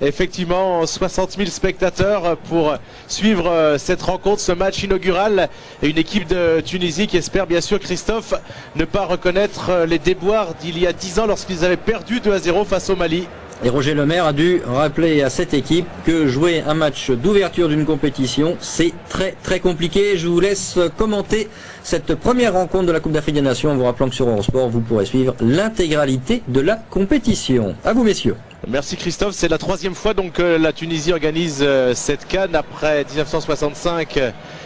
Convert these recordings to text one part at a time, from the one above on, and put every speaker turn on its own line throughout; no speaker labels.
Effectivement, 60 000 spectateurs pour suivre cette rencontre, ce match inaugural. Et une équipe de Tunisie qui espère bien sûr, Christophe, ne pas reconnaître les déboires d'il y a 10 ans lorsqu'ils avaient perdu 2-0 face au Mali.
Et Roger Lemaire a dû rappeler à cette équipe que jouer un match d'ouverture d'une compétition, c'est très compliqué. Je vous laisse commenter cette première rencontre de la Coupe d'Afrique des Nations en vous rappelant que sur Eurosport, vous pourrez suivre l'intégralité de la compétition. À vous, messieurs.
Merci Christophe, c'est la 3e fois donc que la Tunisie organise cette CAN après 1965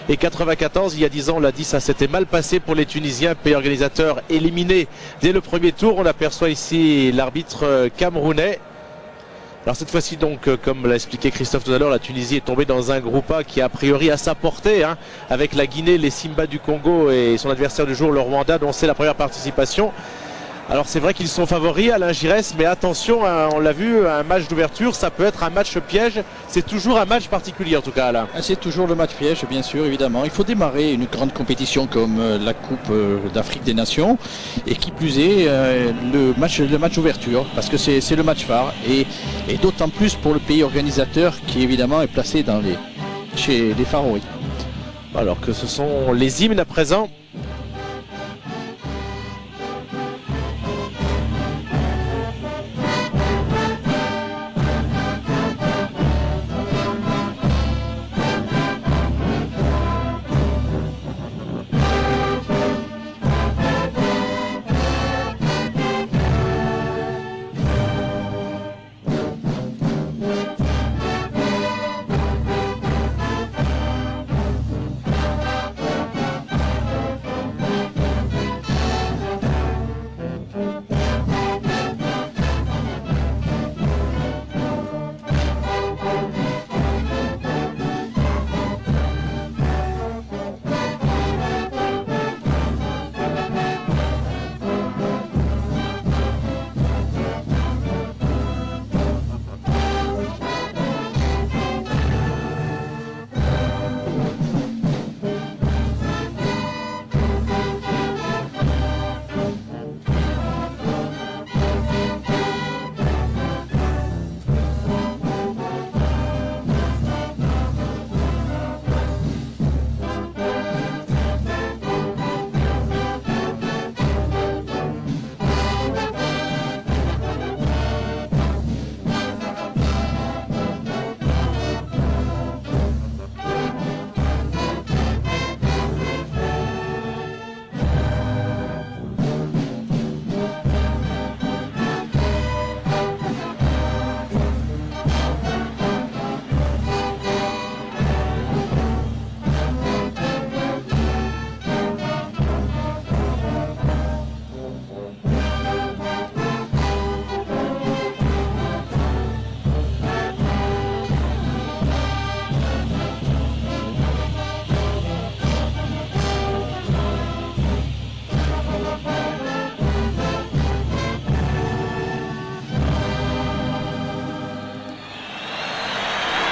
et 94. Il y a 10 ans, on l'a dit, ça s'était mal passé pour les Tunisiens, pays organisateur éliminé dès le premier tour. On aperçoit ici l'arbitre camerounais. Alors cette fois-ci donc, comme l'a expliqué Christophe tout à l'heure, la Tunisie est tombée dans un groupe A qui est a priori à sa portée, avec la Guinée, les Simba du Congo et son adversaire du jour, le Rwanda, dont c'est la première participation. Alors c'est vrai qu'ils sont favoris, Alain Giresse, mais attention, on l'a vu, un match d'ouverture, ça peut être un match piège. C'est toujours un match particulier en tout cas, Alain.
C'est toujours le match piège, bien sûr, évidemment. Il faut démarrer une grande compétition comme la Coupe d'Afrique des Nations. Et qui plus est, le match ouverture, parce que c'est le match phare. Et d'autant plus pour le pays organisateur qui évidemment est placé chez les favoris.
Alors que ce sont les hymnes à présent.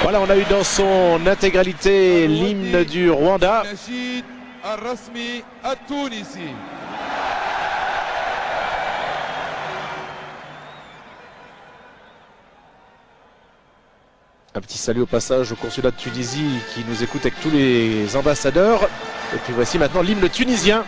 Voilà, on a eu dans son intégralité l'hymne du Rwanda. Un petit salut au passage au consulat de Tunisie qui nous écoute avec tous les ambassadeurs. Et puis voici maintenant l'hymne tunisien.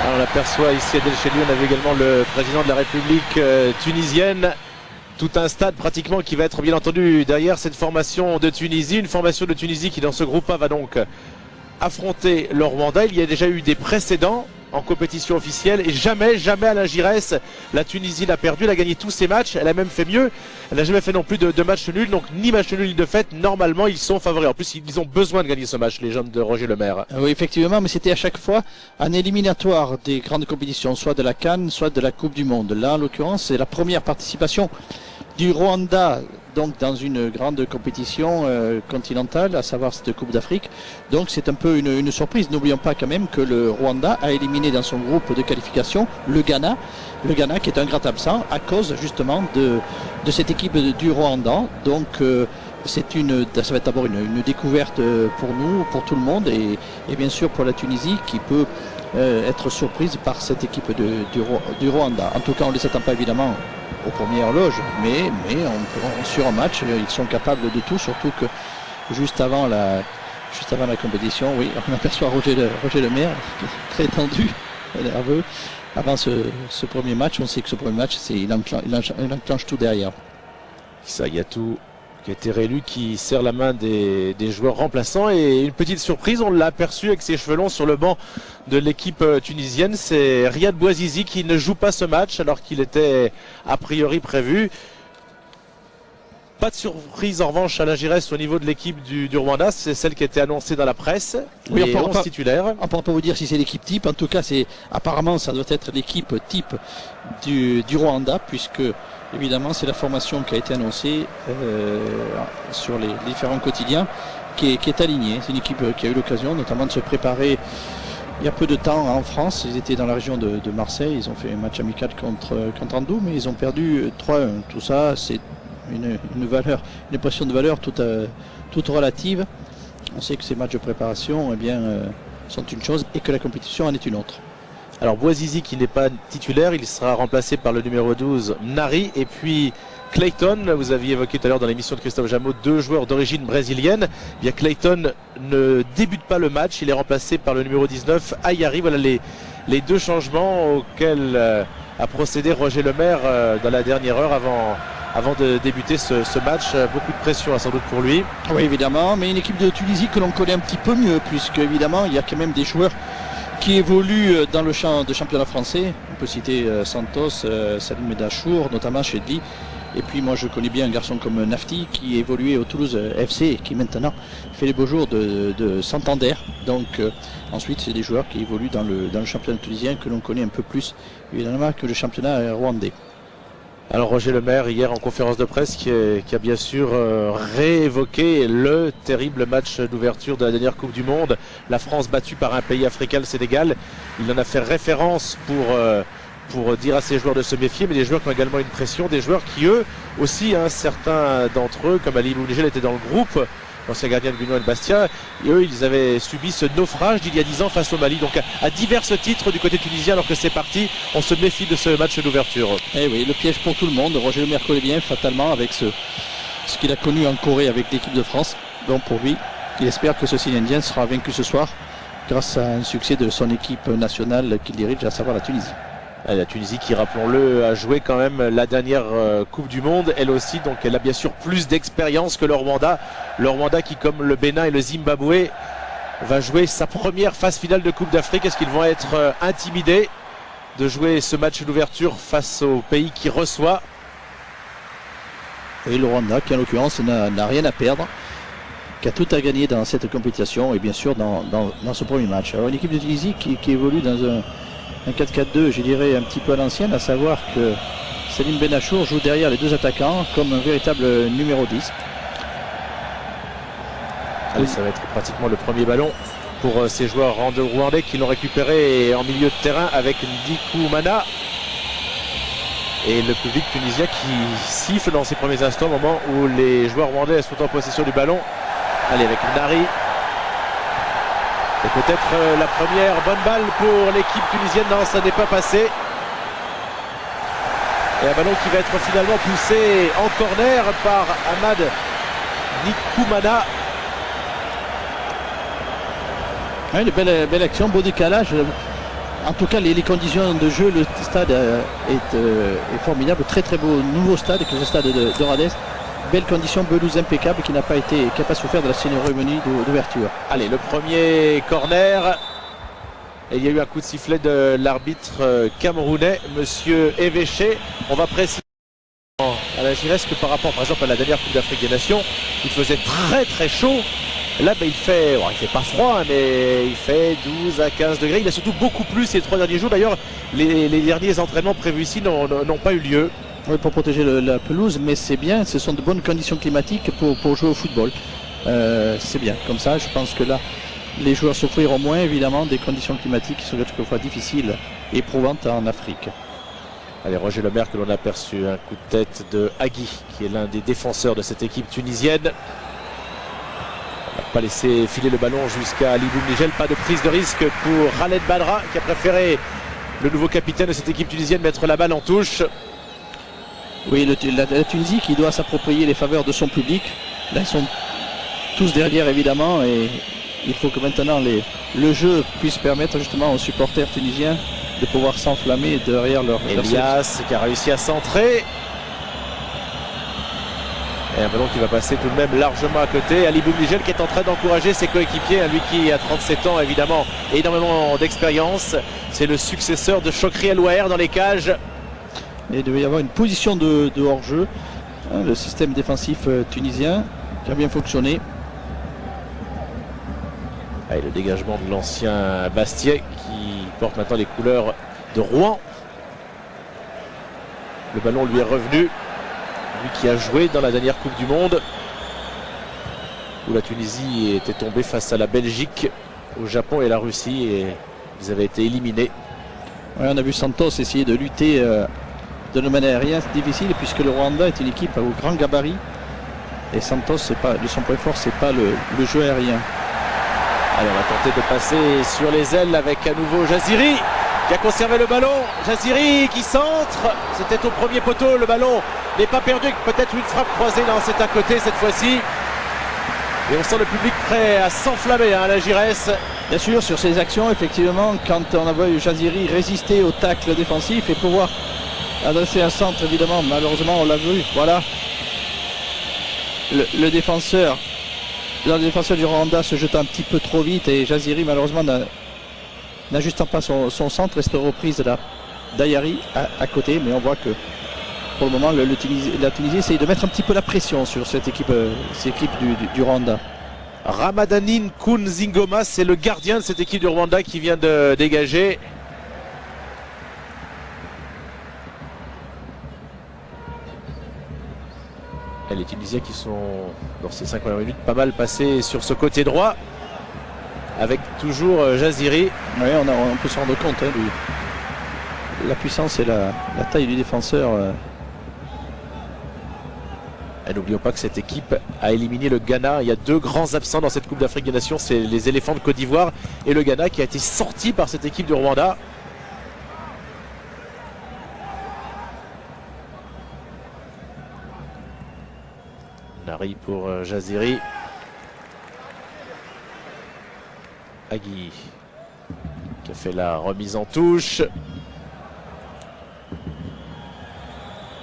On aperçoit ici à Del Chedioui, on avait également le président de la République tunisienne. Tout un stade pratiquement qui va être bien entendu derrière cette formation de Tunisie. Une formation de Tunisie qui dans ce groupe A va donc affronter le Rwanda. Il y a déjà eu des précédents en compétition officielle et jamais Alain Giresse, la Tunisie l'a perdu, elle a gagné tous ses matchs, elle a même fait mieux, elle n'a jamais fait non plus de match nul, donc ni match nul ni de fait, normalement ils sont favoris. En plus ils ont besoin de gagner ce match, les jeunes de Roger Lemaire.
Oui, effectivement, mais c'était à chaque fois un éliminatoire des grandes compétitions, soit de la CAN, soit de la Coupe du Monde. Là, en l'occurrence, c'est la première participation du Rwanda donc dans une grande compétition continentale, à savoir cette Coupe d'Afrique. Donc c'est un peu une surprise. N'oublions pas quand même que le Rwanda a éliminé dans son groupe de qualification le Ghana qui est un grand absent à cause justement de cette équipe du Rwanda. Donc ça va être d'abord une découverte pour nous, pour tout le monde et bien sûr pour la Tunisie qui peut être surprise par cette équipe du Rwanda. En tout cas, on ne les attend pas évidemment aux premières loges, mais sur un match, ils sont capables de tout, surtout que juste avant la compétition, oui, on aperçoit Roger Lemaire, très tendu, nerveux. Avant ce premier match, on sait que ce premier match, il enclenche tout derrière.
Sayatou qui a été réélu, qui serre la main des joueurs remplaçants, et une petite surprise, on l'a aperçu avec ses cheveux longs sur le banc de l'équipe tunisienne, c'est Riyad Bouazizi qui ne joue pas ce match alors qu'il était a priori prévu. Pas de surprise en revanche à la Giresse au niveau de l'équipe du Rwanda, c'est celle qui était annoncée dans la presse.
Oui,
les 11 titulaires.
On ne peut pas vous dire si c'est l'équipe type, en tout cas apparemment ça doit être l'équipe type du Rwanda, puisque évidemment c'est la formation qui a été annoncée sur les différents quotidiens qui est alignée. C'est une équipe qui a eu l'occasion notamment de se préparer il y a peu de temps en France. Ils étaient dans la région de Marseille, ils ont fait un match amical contre Andou, mais ils ont perdu 3-1. Tout ça c'est une impression de valeur toute relative. On sait que ces matchs de préparation sont une chose et que la compétition en est une autre.
Alors Bouazizi qui n'est pas titulaire, il sera remplacé par le numéro 12 Nari, et puis Clayton, vous aviez évoqué tout à l'heure dans l'émission de Christophe Jameau, 2 joueurs d'origine brésilienne. Eh bien Clayton ne débute pas le match, il est remplacé par le numéro 19 Ayari. Voilà les 2 changements auxquels a procédé Roger Lemaire dans la dernière heure avant de débuter ce match. Beaucoup de pression sans doute pour lui.
Oui évidemment, mais une équipe de Tunisie que l'on connaît un petit peu mieux, puisque évidemment il y a quand même des joueurs qui évoluent dans le champ de championnat français. On peut citer Santos, Salim Medachour, notamment chez Dli. Et puis moi je connais bien un garçon comme Nafti qui évoluait au Toulouse FC et qui maintenant fait les beaux jours de Santander. Donc ensuite c'est des joueurs qui évoluent dans le championnat tunisien que l'on connaît un peu plus évidemment que le championnat rwandais.
Alors Roger Lemaire hier en conférence de presse qui a bien sûr réévoqué le terrible match d'ouverture de la dernière Coupe du Monde, la France battue par un pays africain, le Sénégal. Il en a fait référence pour dire à ses joueurs de se méfier, mais des joueurs qui ont également une pression, des joueurs qui eux aussi, certains d'entre eux comme Ali Bounigel était dans le groupe, l'ancien gardien de Guingamp et de Bastia, et eux ils avaient subi ce naufrage d'il y a 10 ans face au Mali, donc à divers titres du côté tunisien. Alors que c'est parti, on se méfie de ce match d'ouverture.
Eh oui, le piège pour tout le monde. Roger Lemaire connaît bien fatalement avec ce qu'il a connu en Corée avec l'équipe de France. Donc pour lui, il espère que ce Céline Indien sera vaincu ce soir grâce à un succès de son équipe nationale qu'il dirige, à savoir la Tunisie.
La Tunisie qui, rappelons-le, a joué quand même la dernière Coupe du Monde, elle aussi, donc elle a bien sûr plus d'expérience que le Rwanda. Le Rwanda qui, comme le Bénin et le Zimbabwe, va jouer sa première phase finale de Coupe d'Afrique. Est-ce qu'ils vont être intimidés de jouer ce match d'ouverture face au pays qui reçoit?
Et le Rwanda qui en l'occurrence n'a rien à perdre, qui a tout à gagner dans cette compétition et bien sûr dans ce premier match. Alors une équipe de Tunisie qui évolue dans un 4-4-2, je dirais un petit peu à l'ancienne, à savoir que Salim Benachour joue derrière les 2 attaquants comme un véritable numéro 10.
Allez, ça va être pratiquement le premier ballon pour ces joueurs rwandais qui l'ont récupéré en milieu de terrain avec Ndikou Mana. Et le public tunisien qui siffle dans ses premiers instants, au moment où les joueurs rwandais sont en possession du ballon. Allez, avec Nari. Et peut-être la première bonne balle pour l'équipe tunisienne. Non, ça n'est pas passé. Et un ballon qui va être finalement poussé en corner par Ahmad Ndikumana.
Oui, une belle action, beau décalage. En tout cas, les conditions de jeu, le stade est formidable. Très très beau nouveau stade, que le stade de Radès. Belle condition, pelouse impeccable qui n'a pas souffert de la cérémonie d'ouverture.
Allez, le premier corner. Et il y a eu un coup de sifflet de l'arbitre camerounais, monsieur Eveché. On va préciser à la Giresse que par rapport par exemple à la dernière Coupe d'Afrique des Nations, il faisait très chaud. Là il fait pas froid, mais il fait 12 à 15 degrés. Il a surtout beaucoup plu ces 3 derniers jours. D'ailleurs les derniers entraînements prévus ici n'ont pas eu lieu.
Oui, pour protéger la pelouse, mais c'est bien, ce sont de bonnes conditions climatiques pour jouer au football. C'est bien, comme ça je pense que là les joueurs souffriront moins évidemment des conditions climatiques qui sont quelquefois difficiles et éprouvantes en Afrique.
Allez, Roger Lemaire que l'on a aperçu, un coup de tête de Hagui qui est l'un des défenseurs de cette équipe tunisienne. On n'a pas laissé filer le ballon jusqu'à Ali Boumnigel, pas de prise de risque pour Khaled Badra qui a préféré, le nouveau capitaine de cette équipe tunisienne, mettre la balle en touche.
Oui, la Tunisie qui doit s'approprier les faveurs de son public. Là ils sont tous derrière évidemment et il faut que maintenant le jeu puisse permettre justement aux supporters tunisiens de pouvoir s'enflammer derrière leur
Elias qui a réussi à centrer. Et un ballon qui va passer tout de même largement à côté. Ali Boumnigel qui est en train d'encourager ses coéquipiers, lui qui a 37 ans évidemment, énormément d'expérience. C'est le successeur de Chokri El Ouaher dans les cages.
Et il devait y avoir une position de hors-jeu. Le système défensif tunisien qui a bien fonctionné.
Allez, le dégagement de l'ancien Bastier qui porte maintenant les couleurs de Rouen. Le ballon lui est revenu. Lui qui a joué dans la dernière Coupe du Monde où la Tunisie était tombée face à la Belgique, au Japon et la Russie et ils avaient été éliminés.
Ouais, on a vu Santos essayer de lutter de domaine aérien, c'est difficile puisque le Rwanda est une équipe au grand gabarit et Santos, son point fort, c'est pas le jeu aérien.
Allez, on va tenter de passer sur les ailes avec à nouveau Jaziri qui a conservé le ballon. Jaziri qui centre. C'était au premier poteau. Le ballon n'est pas perdu. Peut-être une frappe croisée. Non, c'est à côté cette fois-ci. Et on sent le public prêt à s'enflammer à la Giresse.
Bien sûr, sur ces actions, effectivement, quand on a vu Jaziri résister au tacle défensif et pouvoir adresser un centre, évidemment, malheureusement, on l'a vu. Voilà. Le défenseur du Rwanda se jette un petit peu trop vite et Jaziri malheureusement n'ajustant pas son centre, et cette reprise d'Ayari à côté, mais on voit que pour le moment la Tunisie essaye de mettre un petit peu la pression sur cette équipe du Rwanda.
Ramadanine Kunzingoma, c'est le gardien de cette équipe du Rwanda qui vient de dégager. Et les Tunisiens qui sont dans ces 5 premières minutes pas mal passés sur ce côté droit avec toujours Jaziri.
Oui, on peut se rendre compte la puissance et la taille du défenseur.
Et n'oublions pas que cette équipe a éliminé le Ghana. Il y a 2 grands absents dans cette Coupe d'Afrique des Nations, c'est les éléphants de Côte d'Ivoire et le Ghana qui a été sorti par cette équipe du Rwanda. Nari pour Jaziri. Hagui qui a fait la remise en touche.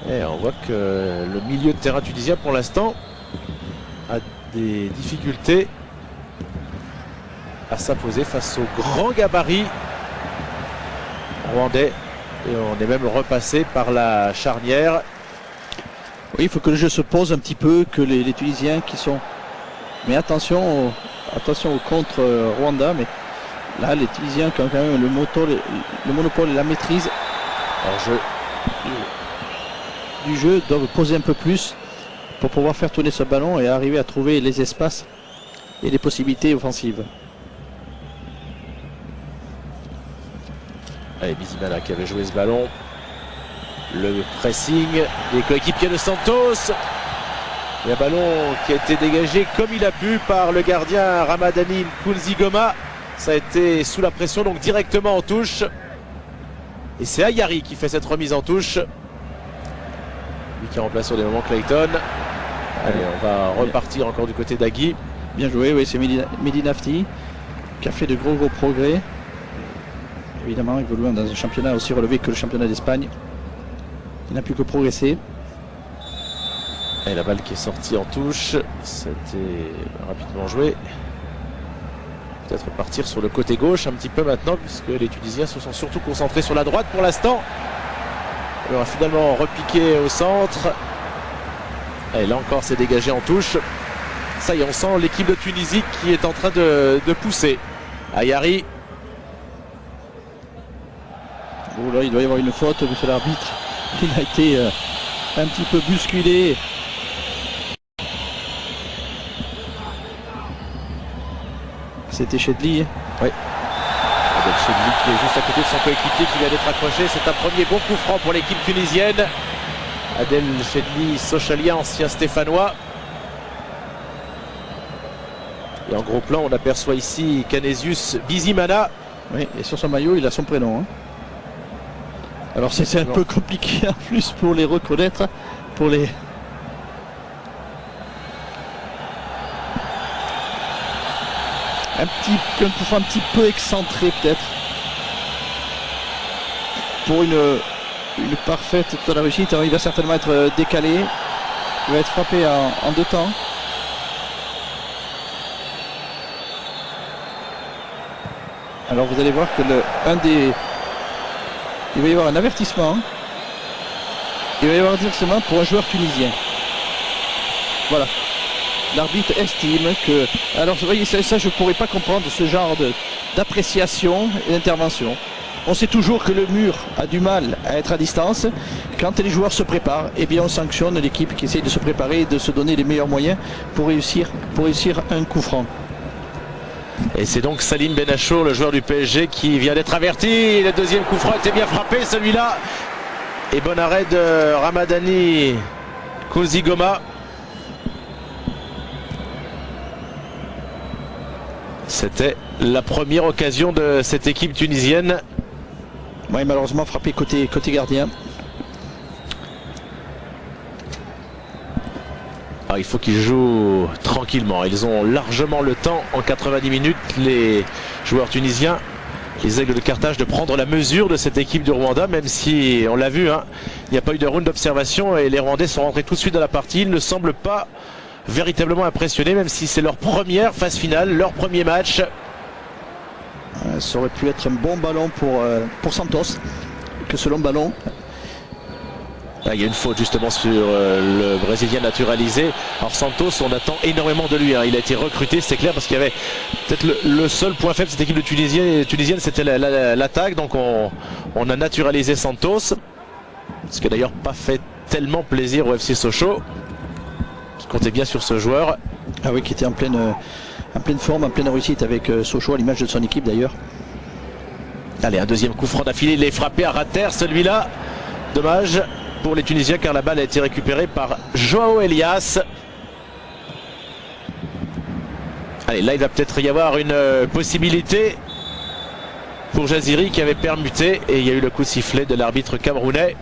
Et on voit que le milieu de terrain tunisien pour l'instant a des difficultés à s'imposer face au grand gabarit rwandais. Et on est même repassé par la charnière.
Oui, il faut que le jeu se pose un petit peu, que les Tunisiens qui sont... Mais attention au contre Rwanda, mais là les Tunisiens qui ont quand même le monopole et la maîtrise du jeu doivent poser un peu plus pour pouvoir faire tourner ce ballon et arriver à trouver les espaces et les possibilités offensives.
Allez, Bizimana qui avait joué ce ballon. Le pressing des coéquipiers de Santos. Il y a un ballon qui a été dégagé comme il a pu par le gardien Ramadanine Kunzingoma. Ça a été sous la pression, donc directement en touche. Et c'est Ayari qui fait cette remise en touche. Lui qui remplace sur des moments Clayton. Allez, on va repartir encore du côté d'Hagui.
Bien joué, oui, c'est Mehdi Nafti qui a fait de gros progrès. Évidemment, évoluant dans un championnat aussi relevé que le championnat d'Espagne. Il n'a plus que progresser.
Et la balle qui est sortie en touche, c'était rapidement joué. peut-être partir sur le côté gauche un petit peu maintenant, puisque les Tunisiens se sont surtout concentrés sur la droite pour l'instant. Il aura finalement repiqué au centre. Et là encore, c'est dégagé en touche. Ça y est, on sent l'équipe de Tunisie qui est en train de pousser. Ayari.
Oh là, il doit y avoir une faute, monsieur l'arbitre. Il a été un petit peu bousculé. C'était Chedli.
Oui. Adel Chedli qui est juste à côté de son coéquipier qui vient d'être accroché. C'est un premier bon coup franc pour l'équipe tunisienne. Adel Chedli, Sochalia, ancien stéphanois. Et en gros plan, on aperçoit ici Canisius Bizimana.
Oui, et sur son maillot, il a son prénom. Hein. Alors c'est un peu compliqué en plus pour les reconnaître, pour les... un petit peu excentré peut-être. Pour une parfaite totale réussite. Alors, il va certainement être décalé. Il va être frappé en deux temps. Alors vous allez voir que il va y avoir un avertissement. Il va y avoir un avertissement pour un joueur tunisien. Voilà. L'arbitre estime que... Alors vous voyez, ça je ne pourrais pas comprendre ce genre d'appréciation et d'intervention. On sait toujours que le mur a du mal à être à distance. Quand les joueurs se préparent, eh bien on sanctionne l'équipe qui essaye de se préparer et de se donner les meilleurs moyens pour réussir un coup franc.
Et c'est donc Salim Benachour, le joueur du PSG, qui vient d'être averti. Le deuxième coup franc était bien frappé, celui-là. Et bon arrêt de Ramadani Kouzigoma. C'était la première occasion de cette équipe tunisienne.
Oui, malheureusement frappé côté gardien.
Alors, il faut qu'ils jouent tranquillement. Ils ont largement le temps en 90 minutes, les joueurs tunisiens, les Aigles de Carthage, de prendre la mesure de cette équipe du Rwanda, même si, on l'a vu, hein, il n'y a pas eu de round d'observation et les Rwandais sont rentrés tout de suite dans la partie. Ils ne semblent pas véritablement impressionnés, même si c'est leur première phase finale, leur premier match.
Ça aurait pu être un bon ballon pour Santos, que ce long ballon.
Ah, il y a une faute justement sur le Brésilien naturalisé. Alors Santos, on attend énormément de lui, hein. Il a été recruté, c'est clair, parce qu'il y avait peut-être le seul point faible de cette équipe de tunisienne, c'était l'attaque. Donc on a naturalisé Santos, ce qui n'a d'ailleurs pas fait tellement plaisir au FC Sochaux, qui comptait bien sur ce joueur.
Ah oui, qui était en pleine forme, en pleine réussite avec Sochaux, à l'image de son équipe d'ailleurs.
Allez, un deuxième coup franc d'affilée, il est frappé à ras de terre, celui-là. Dommage pour les Tunisiens car la balle a été récupérée par Joao Elias. Allez, là il va peut-être y avoir une possibilité pour Jaziri qui avait permuté et il y a eu le coup de sifflet de l'arbitre camerounais.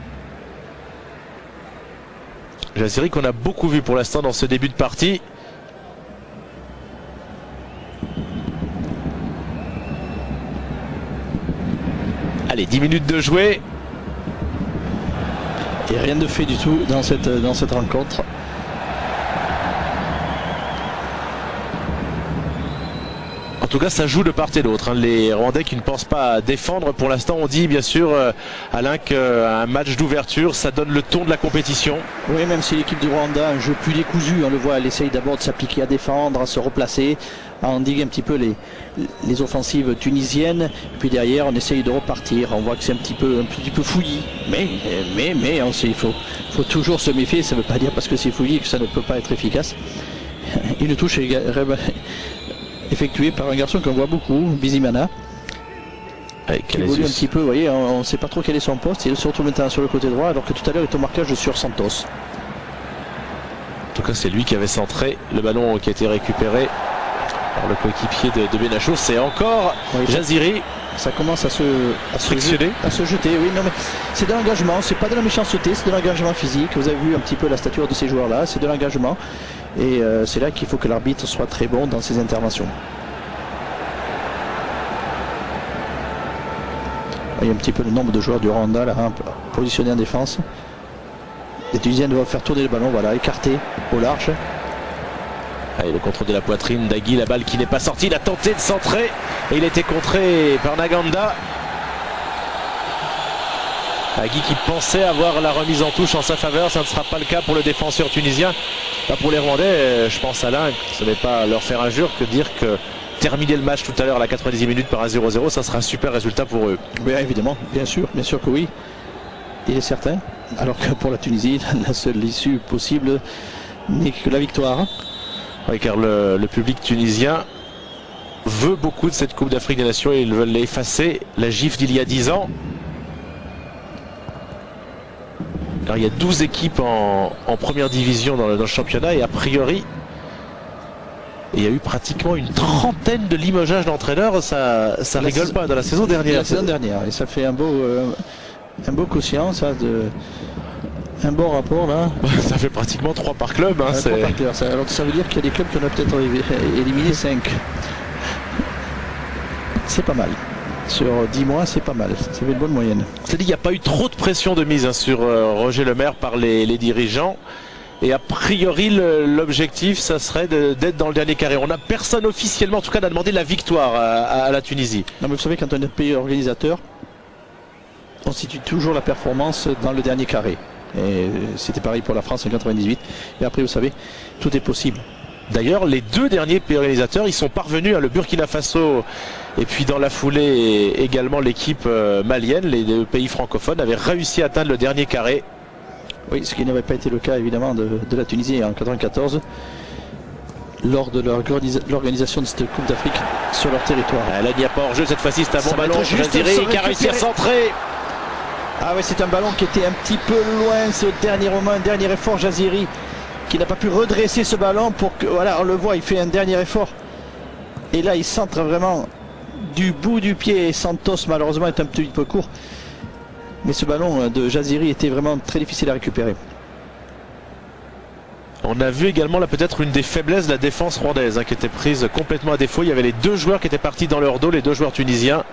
Jaziri qu'on a beaucoup vu pour l'instant dans ce début de partie. Allez, 10 minutes de jouer.
Et rien de fait du tout dans cette rencontre.
En tout cas, ça joue de part et d'autre, hein. Les Rwandais qui ne pensent pas à défendre. Pour l'instant, on dit bien sûr, Alain, qu'un match d'ouverture, ça donne le ton de la compétition.
Oui, même si l'équipe du Rwanda a un jeu plus décousu, on le voit, elle essaye d'abord de s'appliquer à défendre, à se replacer, à endiguer un petit peu les offensives tunisiennes. Puis derrière, on essaye de repartir. On voit que c'est un petit peu fouillis. Mais on sait, il faut toujours se méfier. Ça ne veut pas dire parce que c'est fouillis que ça ne peut pas être efficace. Une touche effectuée par un garçon qu'on voit beaucoup, Bizimana. Qui évolue un petit peu, vous voyez, on ne sait pas trop quel est son poste. Il se retrouve maintenant sur le côté droit, alors que tout à l'heure il est au marquage sur Santos.
En tout cas, c'est lui qui avait centré le ballon qui a été récupéré par le coéquipier de Benachour. C'est encore Jaziri.
Ça commence à se jeter. Oui, non, mais c'est de l'engagement, c'est pas de la méchanceté, c'est de l'engagement physique. Vous avez vu un petit peu la stature de ces joueurs-là, c'est de l'engagement. Et c'est là qu'il faut que l'arbitre soit très bon dans ses interventions. Il y a un petit peu le nombre de joueurs du Rwanda là, hein, positionnés en défense. Les Tunisiens doivent faire tourner le ballon, voilà, écarté au large.
Allez, le contrôle de la poitrine d'Agui, la balle qui n'est pas sortie, il a tenté de centrer et il a été contré par Naganda. Agui qui pensait avoir la remise en touche en sa faveur, ça ne sera pas le cas pour le défenseur tunisien. Pas pour les Rwandais, je pense Alain, ce n'est pas leur faire injure que dire que terminer le match tout à l'heure à la 90e minute par un 0-0, ça sera un super résultat pour eux.
Oui, évidemment, bien sûr que oui. Il est certain. Alors que pour la Tunisie, la seule issue possible n'est que la victoire.
Oui, car le public tunisien veut beaucoup de cette Coupe d'Afrique des Nations et ils veulent l'effacer, la gifle d'il y a 10 ans. Alors, il y a 12 équipes en première division dans le championnat et a priori il y a eu pratiquement une trentaine de limogeages d'entraîneurs, ça rigole pas dans la saison dernière.
La saison dernière, et ça fait un beau quotient, ça, un bon rapport là.
Ça fait pratiquement 3 par club. Hein,
3 par club. Alors ça veut dire qu'il y a des clubs qui en ont peut-être éliminé 5. C'est pas mal. Sur 10 mois, c'est pas mal. Ça fait une bonne moyenne.
C'est-à-dire qu'il n'y a pas eu trop de pression de mise sur Roger Lemaire par les dirigeants. Et a priori, l'objectif, ça serait d'être dans le dernier carré. On n'a personne officiellement, en tout cas, n'a demandé la victoire à la Tunisie.
Non, mais vous savez, quand on est pays organisateur, on situe toujours la performance dans le dernier carré. Et c'était pareil pour la France en 98. Et après, vous savez, tout est possible.
D'ailleurs, les 2 derniers pays organisateurs, ils sont parvenus, le Burkina Faso et puis dans la foulée également l'équipe malienne, les 2 pays francophones, avaient réussi à atteindre le dernier carré.
Oui, ce qui n'avait pas été le cas évidemment de la Tunisie en 94 lors de l'organisation de cette Coupe d'Afrique sur leur territoire.
Là, il n'y a pas hors jeu cette fois-ci, c'est un bon ballon. Jaziri qui a réussi à centrer.
Ah oui, c'est un ballon qui était un petit peu loin, c'est au dernier moment, un dernier effort. Jaziri qui n'a pas pu redresser ce ballon pour que, voilà, on le voit, il fait un dernier effort. Et là, il centre vraiment du bout du pied. Et Santos, malheureusement, est un petit peu court. Mais ce ballon de Jaziri était vraiment très difficile à récupérer.
On a vu également là peut-être une des faiblesses de la défense rwandaise qui était prise complètement à défaut. Il y avait les 2 joueurs qui étaient partis dans leur dos, les 2 joueurs tunisiens.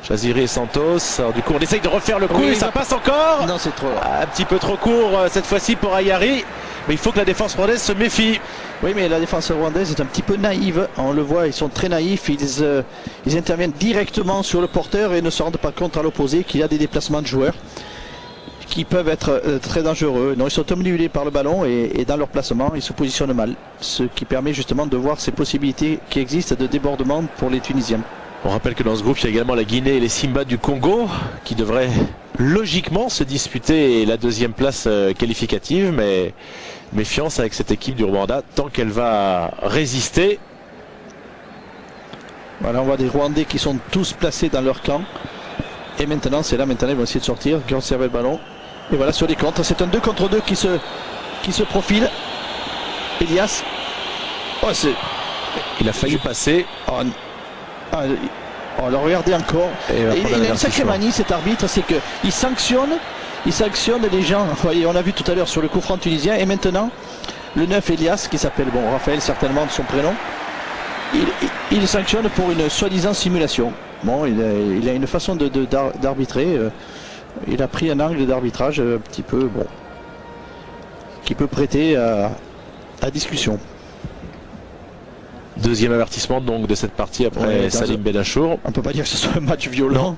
Jaziri et Santos. Alors, du coup, on essaye de refaire le coup et ça passe encore.
Non, c'est trop.
Un petit peu trop court cette fois-ci pour Ayari. Mais il faut que la défense rwandaise se méfie.
Oui, mais la défense rwandaise est un petit peu naïve. On le voit, ils sont très naïfs. Ils interviennent directement sur le porteur et ne se rendent pas compte à l'opposé qu'il y a des déplacements de joueurs qui peuvent être très dangereux. Non, ils sont omnibulés par le ballon et dans leur placement, ils se positionnent mal. Ce qui permet justement de voir ces possibilités qui existent de débordement pour les Tunisiens.
On rappelle que dans ce groupe, il y a également la Guinée et les Simba du Congo qui devraient logiquement se disputer la 2e place qualificative, mais méfiance avec cette équipe du Rwanda tant qu'elle va résister.
Voilà, on voit des Rwandais qui sont tous placés dans leur camp. Et maintenant, c'est là, maintenant ils vont essayer de sortir, conserver le ballon. Et voilà, sur les contre, c'est un 2 contre 2 qui se profile. Elias. Oh,
il a failli passer.
On l'a regardé encore. Il a une sacrée manie cet arbitre, c'est qu'il sanctionne les gens. Voyez, on a vu tout à l'heure sur le coup franc tunisien. Et maintenant, le 9 Elias, qui s'appelle Raphaël certainement de son prénom, il sanctionne pour une soi-disant simulation. Bon, il a une façon d'arbitrer. Il a pris un angle d'arbitrage un petit peu bon, qui peut prêter à discussion.
2e avertissement donc de cette partie après Salim Benachour.
On ne peut pas dire que ce soit un match violent,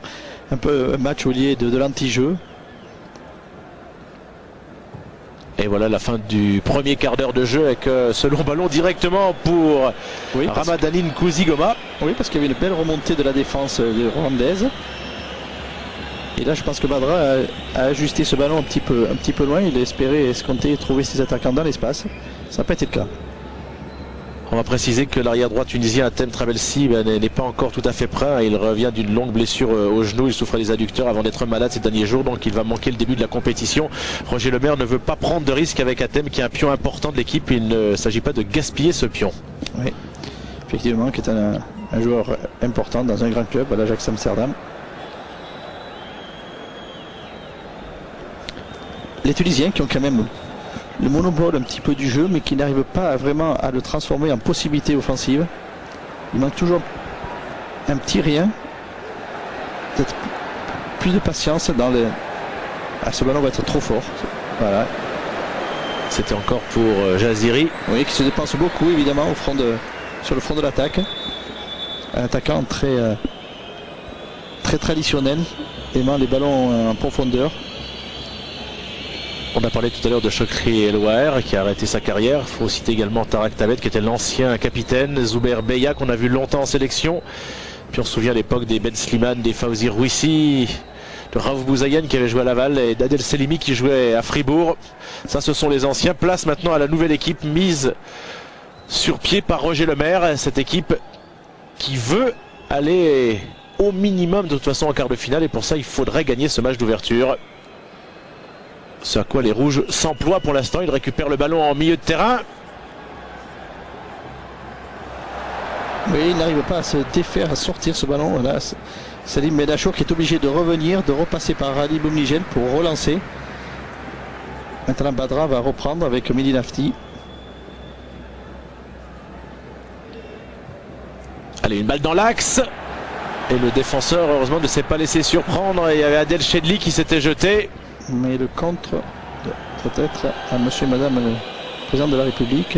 un peu un match au lieu de l'anti-jeu.
Et voilà la fin du premier quart d'heure de jeu avec ce long ballon directement pour Ramadanine Kouzigoma.
Oui, parce qu'il y avait une belle remontée de la défense rwandaise. Et là, je pense que Badra a ajusté ce ballon un petit peu loin. Il a espéré escompter trouver ses attaquants dans l'espace. Ça n'a pas été le cas.
On va préciser que l'arrière droit tunisien Hatem Trabelsi n'est pas encore tout à fait prêt. Il revient d'une longue blessure au genou. Il souffre des adducteurs avant d'être malade ces derniers jours. Donc il va manquer le début de la compétition. Roger Lemaire ne veut pas prendre de risque avec Hatem qui est un pion important de l'équipe. Il ne s'agit pas de gaspiller ce pion.
Oui, effectivement, qui est un joueur important dans un grand club à l'Ajax Amsterdam. Les Tunisiens qui ont quand même le monopole un petit peu du jeu, mais qui n'arrive pas vraiment à le transformer en possibilité offensive. Il manque toujours un petit rien. Peut-être plus de patience dans le... Ah, ce ballon va être trop fort. Voilà.
C'était encore pour Jaziri.
Oui, qui se dépense beaucoup évidemment sur le front de l'attaque. Un attaquant très traditionnel, aimant les ballons en profondeur.
On a parlé tout à l'heure de Chokri Elouaer qui a arrêté sa carrière. Il faut citer également Tarak Taved qui était l'ancien capitaine, Zuber Beya qu'on a vu longtemps en sélection. Puis on se souvient à l'époque des Ben Slimane, des Fawzi Rouissi, de Raouf Bouzaïen qui avait joué à Laval et d'Adel Selimi qui jouait à Fribourg. Ça, ce sont les anciens. Place maintenant à la nouvelle équipe mise sur pied par Roger Lemaire. Cette équipe qui veut aller au minimum de toute façon en quart de finale et pour ça il faudrait gagner ce match d'ouverture. Ce à quoi les Rouges s'emploient pour l'instant. Ils récupèrent le ballon en milieu de terrain.
Oui, il n'arrive pas à se défaire, à sortir ce ballon. Là, Salim Medachour qui est obligé de revenir, de repasser par Ali Boumnigel pour relancer. Maintenant Badra va reprendre avec Mehdi Nafti.
Allez, une balle dans l'axe. Et le défenseur, heureusement, ne s'est pas laissé surprendre. Et il y avait Adel Chedli qui s'était jeté.
Mais le contre, peut-être à monsieur et madame le président de la République.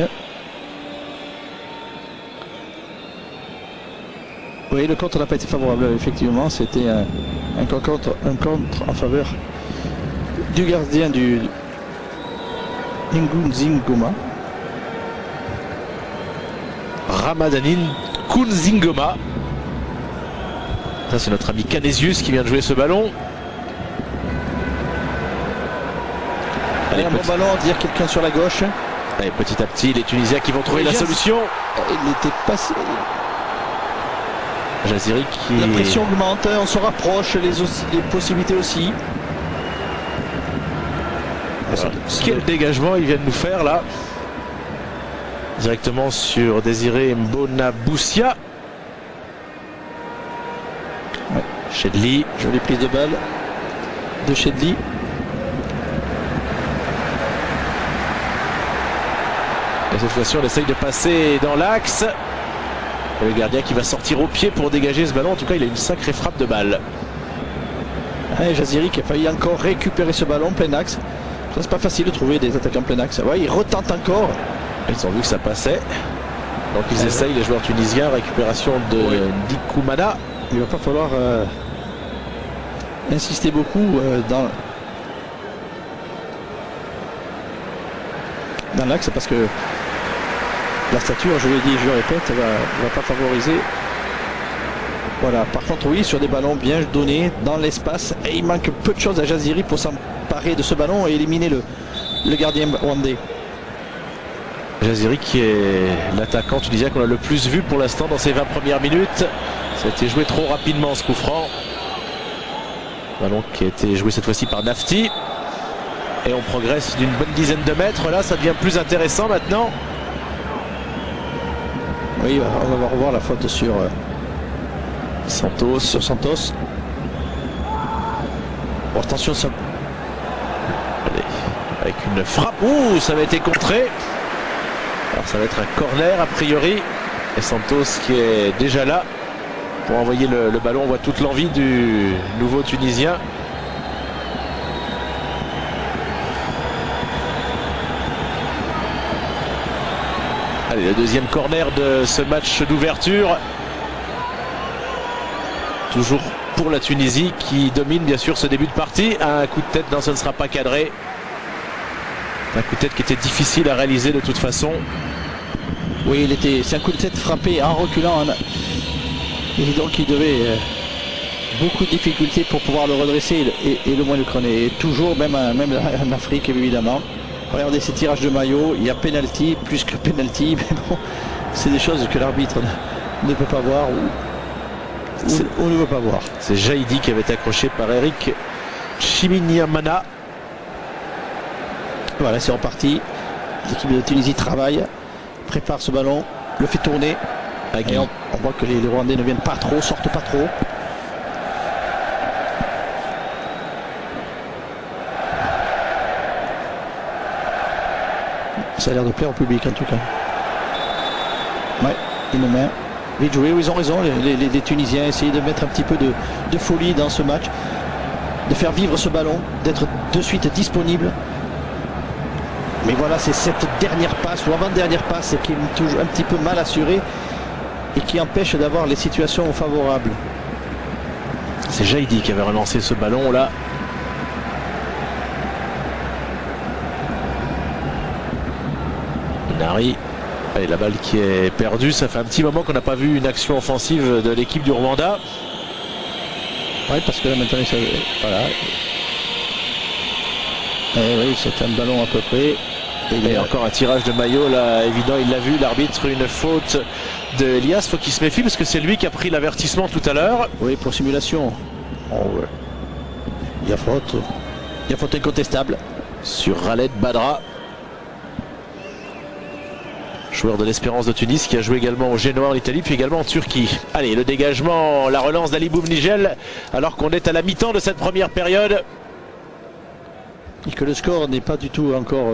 Oui, le contre n'a pas été favorable, effectivement. C'était un contre en faveur du gardien du Ngunzingoma.
Ramadanin Kunzingoma. Ça, c'est notre ami Canesius qui vient de jouer ce ballon.
Allez, un bon ballon, dire quelqu'un sur la gauche.
Allez, petit à petit, les Tunisiens qui vont trouver la solution.
Il n'était pas...
Jaziri qui...
La pression augmente, on se rapproche, les possibilités aussi.
Voilà. Quel dégagement ils viennent nous faire là. Directement sur Désiré Mbonaboussia.
Ouais.
Chedli.
Jolie prise de balle de Chedli.
Et cette fois-ci, on essaye de passer dans l'axe. Et le gardien qui va sortir au pied pour dégager ce ballon. En tout cas, il a une sacrée frappe de balle.
Et Jaziri qui a failli encore récupérer ce ballon plein axe. Ça, c'est pas facile de trouver des attaquants plein axe. Ouais, il retente encore.
Ils ont vu que ça passait. Donc ils essayent, les joueurs tunisiens. Récupération de Dikoumana.
Il va pas falloir insister beaucoup dans l'axe parce que la stature, je l'ai dit, je le répète, va pas favoriser. Voilà, par contre oui, sur des ballons bien donnés dans l'espace, et il manque peu de choses à Jaziri pour s'emparer de ce ballon et éliminer le gardien rwandais.
Jaziri qui est l'attaquant tunisien qu'on a le plus vu pour l'instant dans ces 20 premières minutes. Ça a été joué trop rapidement ce coup franc. Ballon qui a été joué cette fois-ci par Nafti. Et on progresse d'une bonne dizaine de mètres. Là, ça devient plus intéressant maintenant.
Oui, on va revoir la faute sur
Santos.
Bon, attention, ça...
Allez, avec une frappe. Ouh, ça avait été contré. Alors ça va être un corner a priori. Et Santos qui est déjà là pour envoyer le ballon. On voit toute l'envie du nouveau Tunisien. Allez, le deuxième corner de ce match d'ouverture. Toujours pour la Tunisie qui domine bien sûr ce début de partie. Un coup de tête, non, ce ne sera pas cadré. Un coup de tête qui était difficile à réaliser de toute façon.
Oui, c'est un coup de tête frappé en reculant. Et donc il devait beaucoup de difficultés pour pouvoir le redresser et le moins le crâner. Et toujours, même en Afrique évidemment. Regardez ces tirages de maillot, il y a penalty, plus que penalty, mais bon, c'est des choses que l'arbitre ne peut pas voir ou ne veut pas voir.
C'est Jaïdi qui avait été accroché par Eric Chiminyamana.
Voilà, c'est reparti. L'équipe de Tunisie travaille, prépare ce ballon, le fait tourner. Et on voit que les Rwandais ne viennent pas trop, sortent pas trop. Ça a l'air de plaire au public en tout cas. Ouais, une main. Vite joué, ils ont raison, les Tunisiens, essayer de mettre un petit peu de folie dans ce match, de faire vivre ce ballon, d'être de suite disponible. Mais voilà, c'est cette dernière passe ou avant-dernière passe qui est toujours un petit peu mal assurée et qui empêche d'avoir les situations favorables.
C'est Jaidi qui avait relancé ce ballon là. Nari. Allez, la balle qui est perdue. Ça fait un petit moment qu'on n'a pas vu une action offensive de l'équipe du Rwanda.
Oui, parce que là maintenant, voilà. Et oui, c'est un ballon à peu près.
Il y a encore un tirage de maillot là, évident, il l'a vu, l'arbitre, une faute de Elias. Faut qu'il se méfie parce que c'est lui qui a pris l'avertissement tout à l'heure.
Oui, pour simulation. Oh, ouais. Il y a faute. Il y a faute incontestable.
Sur Khaled Badra, joueur de l'Espérance de Tunis, qui a joué également au Genoa en Italie, puis également en Turquie. Allez, le dégagement, la relance d'Ali Boumnigel, alors qu'on est à la mi-temps de cette première période.
Et que le score n'est pas du tout encore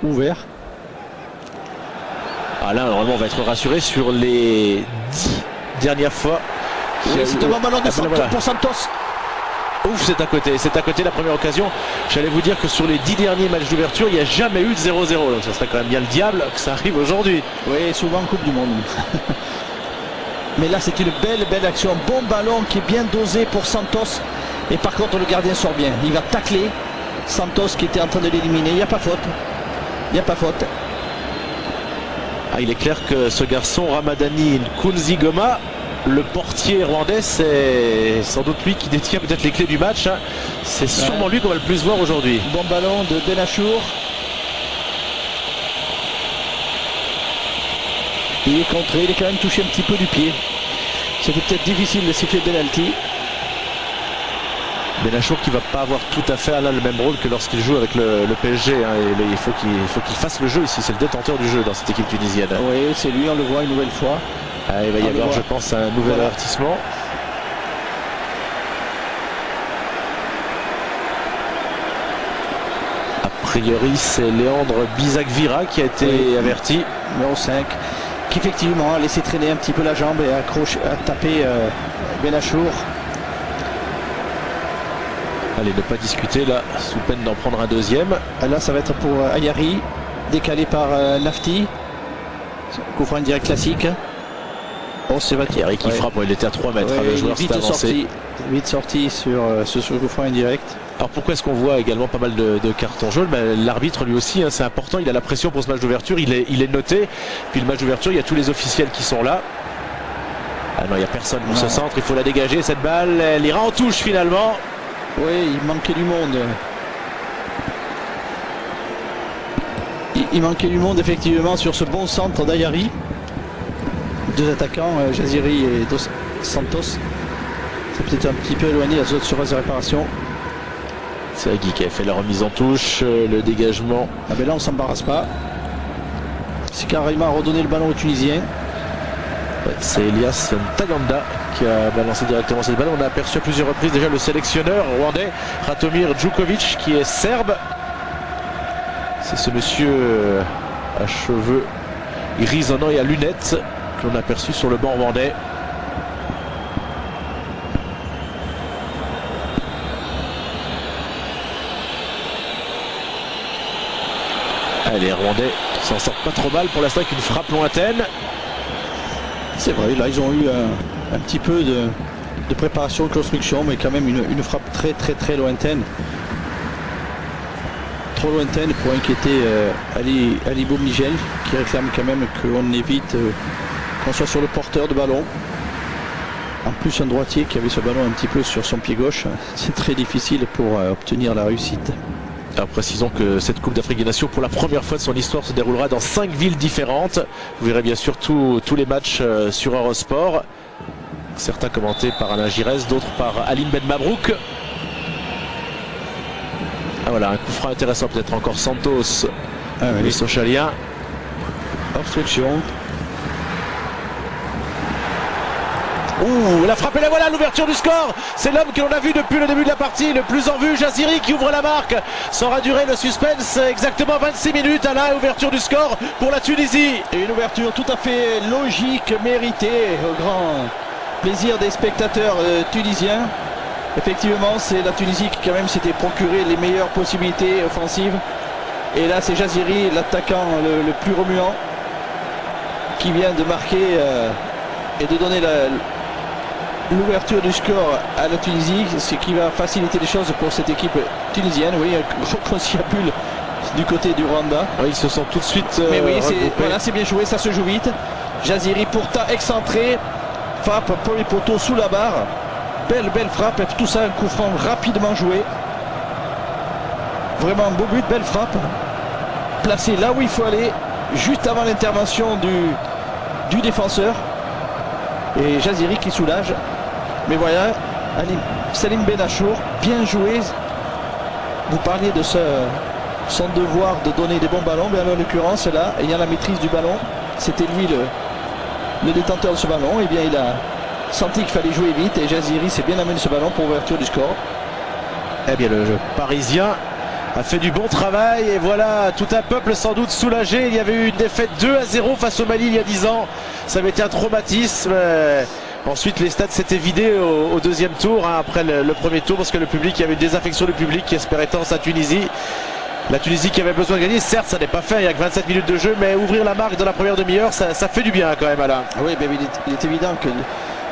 ouvert.
Ah là, normalement, on va être rassuré sur les 10 dernières fois.
Oui, c'est un bon ballon de
voilà.
pour Santos.
Ouf, c'est à côté la première occasion. J'allais vous dire que sur les 10 derniers matchs d'ouverture, il n'y a jamais eu de 0-0. Donc ça serait quand même bien le diable que ça arrive aujourd'hui.
Oui, souvent en Coupe du Monde. Mais là, c'est une belle action. Un bon ballon qui est bien dosé pour Santos. Et par contre, le gardien sort bien. Il va tacler Santos qui était en train de l'éliminer. Il n'y a pas faute. Il n'y a pas faute.
Ah, il est clair que ce garçon, Ramadani Nkunzigoma, le portier rwandais, c'est sans doute lui qui détient peut-être les clés du match. Hein. C'est sûrement lui qu'on va le plus voir aujourd'hui.
Bon ballon de Benachour. Il est contré, il est quand même touché un petit peu du pied. C'était peut-être difficile de siffler penalty.
Benachour qui va pas avoir tout à fait là, le même rôle que lorsqu'il joue avec le PSG. Hein. Et il faut qu'il fasse le jeu ici. C'est le détenteur du jeu dans cette équipe tunisienne.
Oui, c'est lui, on le voit une nouvelle fois.
Ah, il va y avoir, je pense, un nouvel avertissement. A priori, c'est Léandre Bizakvira qui a été averti.
Numéro 5, qui effectivement a laissé traîner un petit peu la jambe et a tapé Benachour.
Allez, ne pas discuter là, sous peine d'en prendre un deuxième.
Là, ça va être pour Ayari, décalé par Nafti. Coup franc direct classique.
Oh, c'est vrai qu'Ayari qui frappe, il était à 3 mètres.
Ouais,
le joueur s'est avancé.
Oui, il manquait du monde. Il manquait du monde effectivement sur ce bon centre d'Ayari. Deux attaquants, Jaziri et Dos Santos. C'est peut-être un petit peu éloigné la zone sur de réparation.
C'est Agui qui a fait la remise en touche, le dégagement.
Ah ben là on s'embarrasse pas. C'est carrément redonné le ballon aux Tunisiens.
Ouais, c'est Elias Ntaganda qui a balancé directement cette balle. On a aperçu à plusieurs reprises déjà le sélectionneur rwandais Ratomir Djukovic qui est serbe. C'est ce monsieur à cheveux grisonnants et à lunettes que l'on a aperçu sur le banc rwandais. Allez, les Rwandais qui s'en sortent pas trop mal pour l'instant avec une frappe lointaine.
C'est vrai, là ils ont eu un petit peu de préparation, de construction, mais quand même une frappe très lointaine. Trop lointaine pour inquiéter Ali Boumnigel, qui réclame quand même qu'on évite qu'on soit sur le porteur de ballon. En plus un droitier qui avait ce ballon un petit peu sur son pied gauche, c'est très difficile pour obtenir la réussite.
Alors précisons que cette Coupe d'Afrique des Nations, pour la première fois de son histoire, se déroulera dans 5 villes différentes. Vous verrez bien sûr tous les matchs sur Eurosport. Certains commentés par Alain Giresse, d'autres par Aline Ben Mabrouk. Ah voilà, un coup franc intéressant peut-être encore Santos, le Sochalien.
Obstruction.
Ouh, la frappe et la voilà, l'ouverture du score. C'est l'homme que l'on a vu depuis le début de la partie, le plus en vue, Jaziri qui ouvre la marque. Ça aura duré le suspense exactement 26 minutes à la ouverture du score pour la Tunisie.
Et une ouverture tout à fait logique, méritée, au grand plaisir des spectateurs tunisiens. Effectivement, c'est la Tunisie qui quand même s'était procuré les meilleures possibilités offensives. Et là c'est Jaziri, l'attaquant le plus remuant, qui vient de marquer et de donner l'ouverture du score à la Tunisie, ce qui va faciliter les choses pour cette équipe tunisienne. Oui, un gros conciliabule du côté du Rwanda.
Oui, ils se sont tout de suite
Mais oui,
regroupés.
voilà, c'est bien joué, ça se joue vite. Jaziri pourtant excentré, frappe pour les poteaux sous la barre. Belle frappe, et tout ça un coup franc rapidement joué. Vraiment un beau but, belle frappe. Placé là où il faut aller, juste avant l'intervention du défenseur. Et Jaziri qui soulage. Mais voilà, Salim Benachour, bien joué. Vous parlez de son devoir de donner des bons ballons, mais en l'occurrence là, ayant la maîtrise du ballon, c'était lui le détenteur de ce ballon. Et bien il a senti qu'il fallait jouer vite et Jaziri s'est bien amené ce ballon pour ouverture du score.
Eh bien le jeu parisien a fait du bon travail et voilà tout un peuple sans doute soulagé. Il y avait eu une défaite 2-0 face au Mali il y a 10 ans. Ça avait été un traumatisme. Ensuite les stades s'étaient vidés au deuxième tour, hein, après le premier tour, parce que le public, il y avait une désaffection du public qui espérait tant sa Tunisie. La Tunisie qui avait besoin de gagner, certes ça n'est pas fait, il n'y a que 27 minutes de jeu, mais ouvrir la marque dans la première demi-heure, ça fait du bien quand même, Alain.
Oui, ben, il est évident que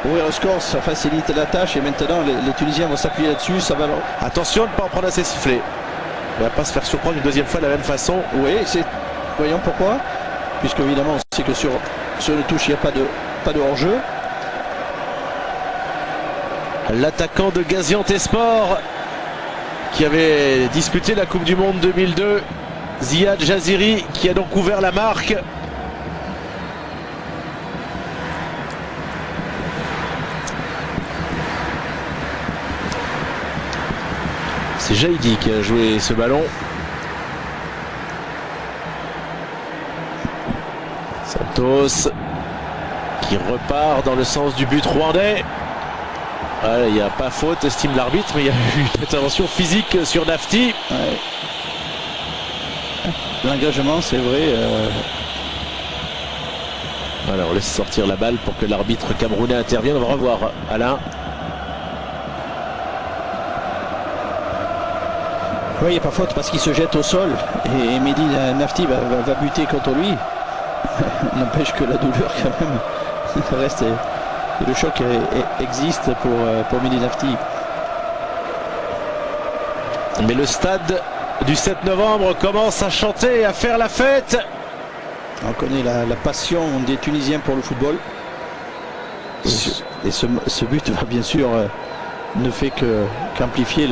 ouvrir le score, ça facilite la tâche et maintenant les Tunisiens vont s'appuyer là-dessus. Ça va...
Attention de ne pas en prendre assez sifflé. Il ne va pas se faire surprendre une deuxième fois de la même façon.
Oui, voyons pourquoi. Puisque évidemment on sait que sur le touche il n'y a pas de hors-jeu.
L'attaquant de Gaziantepspor qui avait disputé la Coupe du Monde 2002, Ziad Jaziri, qui a donc ouvert la marque. C'est Jaïdi qui a joué ce ballon. Santos qui repart dans le sens du but rwandais. Il n'y a pas faute, estime l'arbitre, mais il y a eu une intervention physique sur Nafti.
Ouais. L'engagement, c'est vrai.
Voilà, on laisse sortir la balle pour que l'arbitre camerounais intervienne. On va revoir Alain.
Oui, il n'y a pas faute parce qu'il se jette au sol et Mehdi Nafti va buter contre lui. N'empêche que la douleur quand même reste. Le choc existe pour Mehdi Nafti.
Mais le stade du 7 novembre commence à chanter, à faire la fête.
On connaît la passion des Tunisiens pour le football. Et ce but va bien sûr ne fait qu'amplifier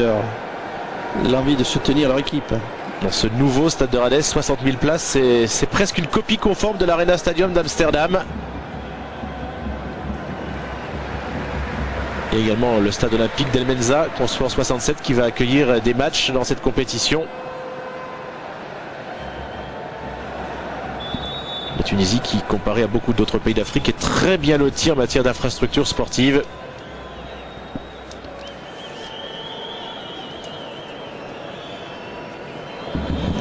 l'envie de soutenir leur équipe.
Dans ce nouveau stade de Rades, 60 000 places, c'est presque une copie conforme de l'Arena Stadium d'Amsterdam. Et également le stade olympique d'El Menza, construit en 67, qui va accueillir des matchs dans cette compétition. La Tunisie qui, comparée à beaucoup d'autres pays d'Afrique, est très bien lotie en matière d'infrastructures sportives.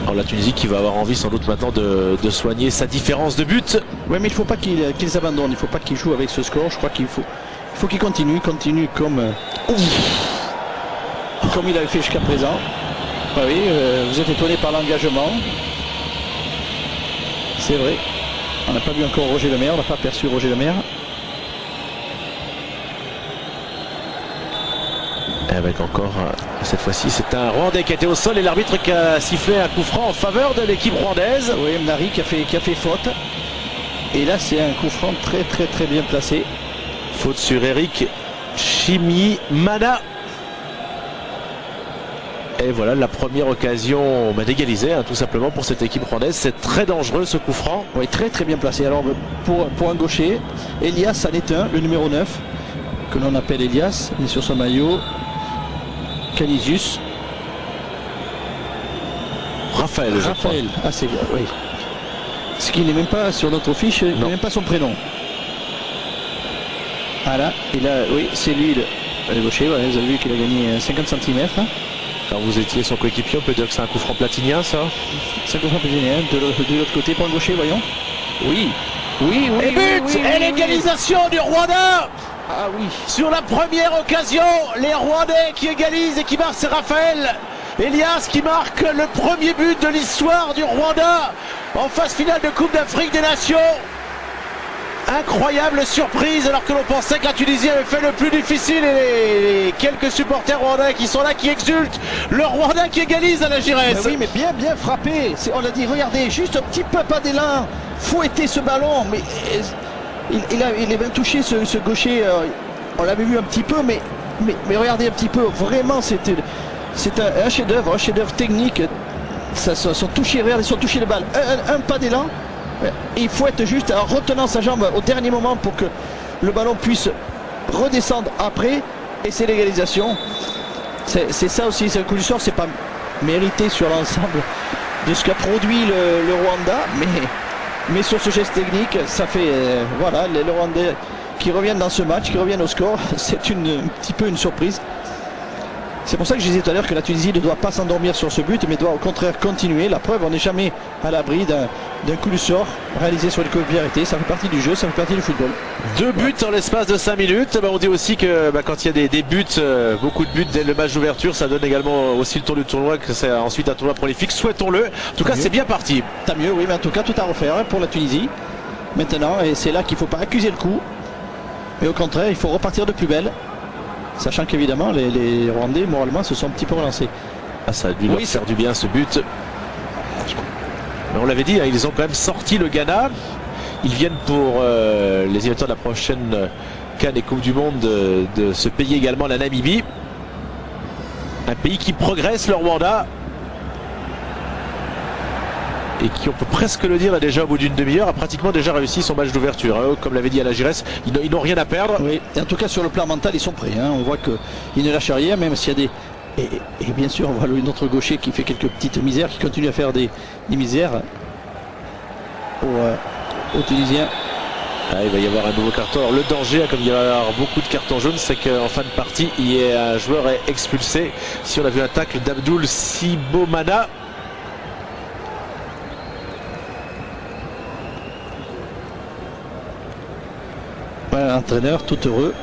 Alors la Tunisie qui va avoir envie sans doute maintenant de soigner sa différence de but.
Oui, mais il ne faut pas qu'ils abandonnent, il ne faut pas qu'ils jouent avec ce score. Je crois qu'il faut qu'il continue comme il avait fait jusqu'à présent. Oui, vous êtes étonné par l'engagement. C'est vrai. On n'a pas vu encore Roger Lemaire, on n'a pas perçu Roger Lemaire.
Avec encore, cette fois-ci, c'est un Rwandais qui était au sol et l'arbitre qui a sifflé un coup franc en faveur de l'équipe rwandaise.
Oui, Mnari qui a fait faute. Et là, c'est un coup franc très bien placé.
Faute sur Eric Chimimana. Et voilà la première occasion d'égaliser, hein, tout simplement pour cette équipe rwandaise. C'est très dangereux ce coup franc.
Oui, très bien placé. Alors pour un gaucher, Elias en est un, le numéro 9, que l'on appelle Elias, il est sur son maillot. Canisius.
Raphaël.
Ah c'est bien, oui. Ce qui n'est même pas sur notre fiche, il n'est même pas son prénom. Voilà, oui, c'est lui le gaucher, voilà, vous avez vu qu'il a gagné 50 cm.
Quand vous étiez son coéquipier, on peut dire que c'est un coup franc platinien, ça.
C'est un coup franc platinien, de l'autre côté, pour un gaucher, voyons. Oui.
Et but et l'égalisation du Rwanda.
Ah oui.
Sur la première occasion, les Rwandais qui égalisent et qui marquent, c'est Raphaël Elias qui marque le premier but de l'histoire du Rwanda en phase finale de Coupe d'Afrique des Nations. Incroyable surprise alors que l'on pensait que la Tunisie avait fait le plus difficile et les quelques supporters rwandais qui sont là, qui exultent. Le Rwanda qui égalise à la Giresse.
Oui, mais bien frappé. On a dit, regardez, juste un petit peu pas d'élan, fouetter ce ballon, mais il est bien touché ce gaucher. On l'avait vu un petit peu, mais regardez un petit peu. Vraiment, c'est un chef-d'œuvre, technique. Sont touchés, regardez, ils sont touchés de balle. Un pas d'élan. Il fouette juste en retenant sa jambe au dernier moment pour que le ballon puisse redescendre après, et c'est l'égalisation. C'est ça aussi, c'est un coup du sort, c'est pas mérité sur l'ensemble de ce qu'a produit le Rwanda, mais sur ce geste technique, ça fait voilà, les Rwandais qui reviennent dans ce match, qui reviennent au score, c'est un petit peu une surprise. C'est pour ça que je disais tout à l'heure que la Tunisie ne doit pas s'endormir sur ce but, mais doit au contraire continuer. La preuve, on n'est jamais à l'abri d'un coup du sort réalisé sur les coéquipiers. Ça fait partie du jeu, ça fait partie du football.
2 buts en l'espace de 5 minutes. On dit aussi que quand il y a des buts, beaucoup de buts dès le match d'ouverture, ça donne également aussi le tour du tournoi, que c'est ensuite un tournoi prolifique. Souhaitons-le. En tout cas, c'est bien parti.
Tant mieux, oui, mais en tout cas, tout à refaire pour la Tunisie. Maintenant, et c'est là qu'il ne faut pas accuser le coup. Mais au contraire, il faut repartir de plus belle. Sachant qu'évidemment, les Rwandais, moralement, se sont un petit peu relancés.
Ah, ça a dû leur faire du bien, ce but. Mais on l'avait dit, hein, ils ont quand même sorti le Ghana. Ils viennent pour les éliminatoires de la prochaine CAN et Coupe du Monde de se payer également la Namibie. Un pays qui progresse, le Rwanda. Et qui, on peut presque le dire, là, déjà au bout d'une demi-heure, a pratiquement déjà réussi son match d'ouverture. Hein. Comme l'avait dit Alain Giresse, ils n'ont rien à perdre.
Oui, et en tout cas sur le plan mental, ils sont prêts. Hein. On voit qu'ils ne lâchent rien, même s'il y a des... Et bien sûr, on voit notre gaucher qui fait quelques petites misères, qui continue à faire des misères aux Tunisiens.
Ah, il va y avoir un nouveau carton. Alors, le danger, comme il va y avoir beaucoup de cartons jaunes, c'est qu'en fin de partie, un joueur est expulsé. Si on a vu un tacle d'Abdoul Sibomana.
Entraîneur tout heureux.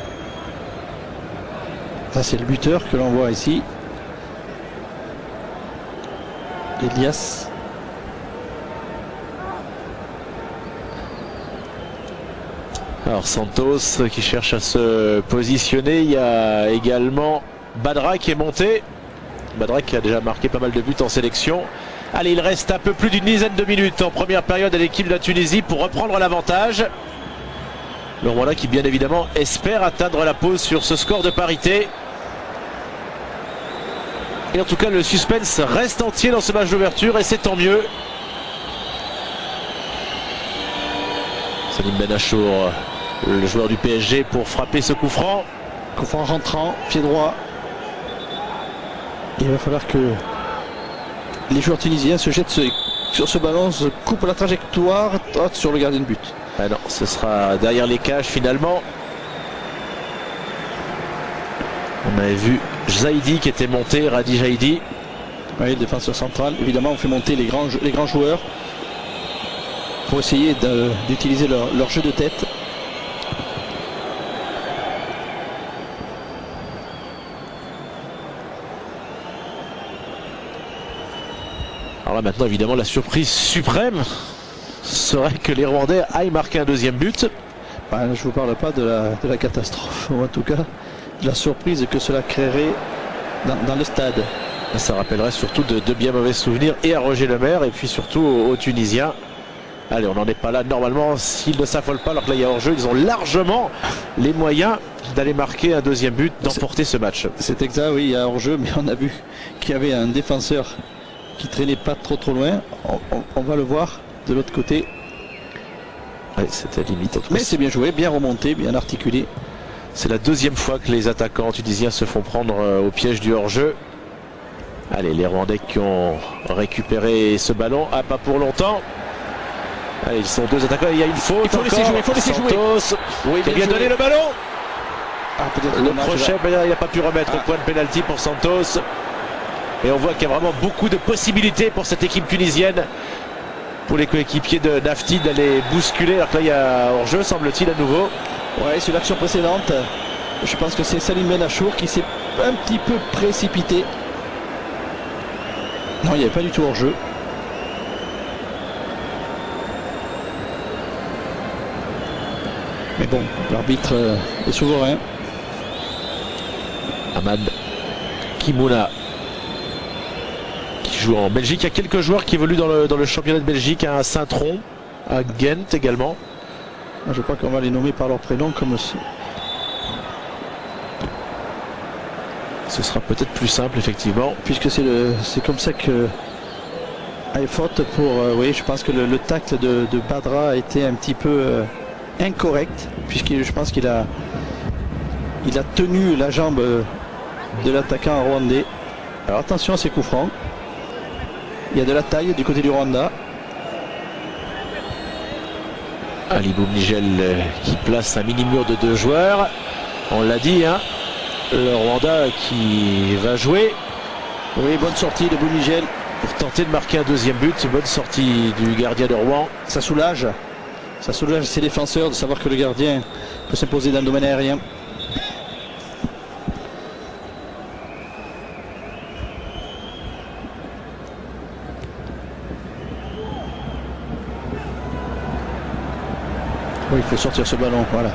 Ça, c'est le buteur que l'on voit ici, Elias.
Alors Santos qui cherche à se positionner. Il y a également Badra qui est monté. Badra qui a déjà marqué pas mal de buts en sélection. Allez, il reste un peu plus d'une dizaine de minutes en première période à l'équipe de la Tunisie pour reprendre l'avantage. Le Rwanda qui bien évidemment espère atteindre la pause sur ce score de parité. Et en tout cas le suspense reste entier dans ce match d'ouverture et c'est tant mieux. Salim Benachour, le joueur du PSG, pour frapper ce coup franc.
Coup franc rentrant, pied droit. Il va falloir que les joueurs tunisiens se jettent sur ce ballon, se coupent la trajectoire sur le gardien de but.
Ah non, ce sera derrière les cages finalement. On avait vu Zaidi qui était monté, Radi Zaidi.
Oui, le défenseur central. Évidemment, on fait monter les grands joueurs pour essayer d'utiliser leur jeu de tête.
Alors là maintenant évidemment la surprise suprême serait que les Rwandais aillent marquer un deuxième but.
Je ne vous parle pas de la catastrophe, ou en tout cas de la surprise que cela créerait dans le stade.
Ça rappellerait surtout de bien mauvais souvenirs et à Roger Lemaire et puis surtout aux Tunisiens. Allez, on n'en est pas là. Normalement, s'ils ne s'affolent pas alors que là il y a hors-jeu, ils ont largement les moyens d'aller marquer un deuxième but, d'emporter ce match.
C'est exact, oui, il y a hors-jeu, mais on a vu qu'il y avait un défenseur qui traînait pas trop loin. On va le voir de l'autre côté.
Ouais, c'était limite.
Mais c'est bien joué, bien remonté, bien articulé.
C'est la deuxième fois que les attaquants tunisiens se font prendre au piège du hors-jeu. Allez, les Rwandais qui ont récupéré ce ballon, pas pour longtemps. Allez, ils sont deux attaquants, il y a une faute.
Il faut laisser jouer, il faut laisser jouer.
Oui, il a bien donné le ballon. Le crochet, il n'a pas pu remettre au point de pénalty pour Santos. Et on voit qu'il y a vraiment beaucoup de possibilités pour cette équipe tunisienne, pour les coéquipiers de Nafti, d'aller bousculer. Alors que là, il y a hors-jeu, semble-t-il, à nouveau.
Ouais, sur l'action précédente, je pense que c'est Salim Benachour qui s'est un petit peu précipité. Non, il n'y avait pas du tout hors-jeu. Mais bon, l'arbitre est souverain.
Ahmad Kimouna qui joue en Belgique. Il y a quelques joueurs qui évoluent dans le championnat de Belgique, à Saint-Tron, à Ghent également.
Je crois qu'on va les nommer par leur prénom comme ça.
Ce sera peut-être plus simple effectivement.
Puisque c'est comme ça que a faute pour. Oui, je pense que le tacle de Badra a été un petit peu incorrect, puisque je pense qu'il a tenu la jambe de l'attaquant rwandais. Alors attention à ces coups francs. Il y a de la taille du côté du Rwanda.
Ali Boumnigel qui place un mini-mur de 2 joueurs. On l'a dit, hein, le Rwanda qui va jouer.
Oui, bonne sortie de Boumnigel
pour tenter de marquer un deuxième but. Bonne sortie du gardien de Rouen.
Ça soulage ses défenseurs de savoir que le gardien peut s'imposer dans le domaine aérien. Oui, il faut sortir ce ballon, voilà.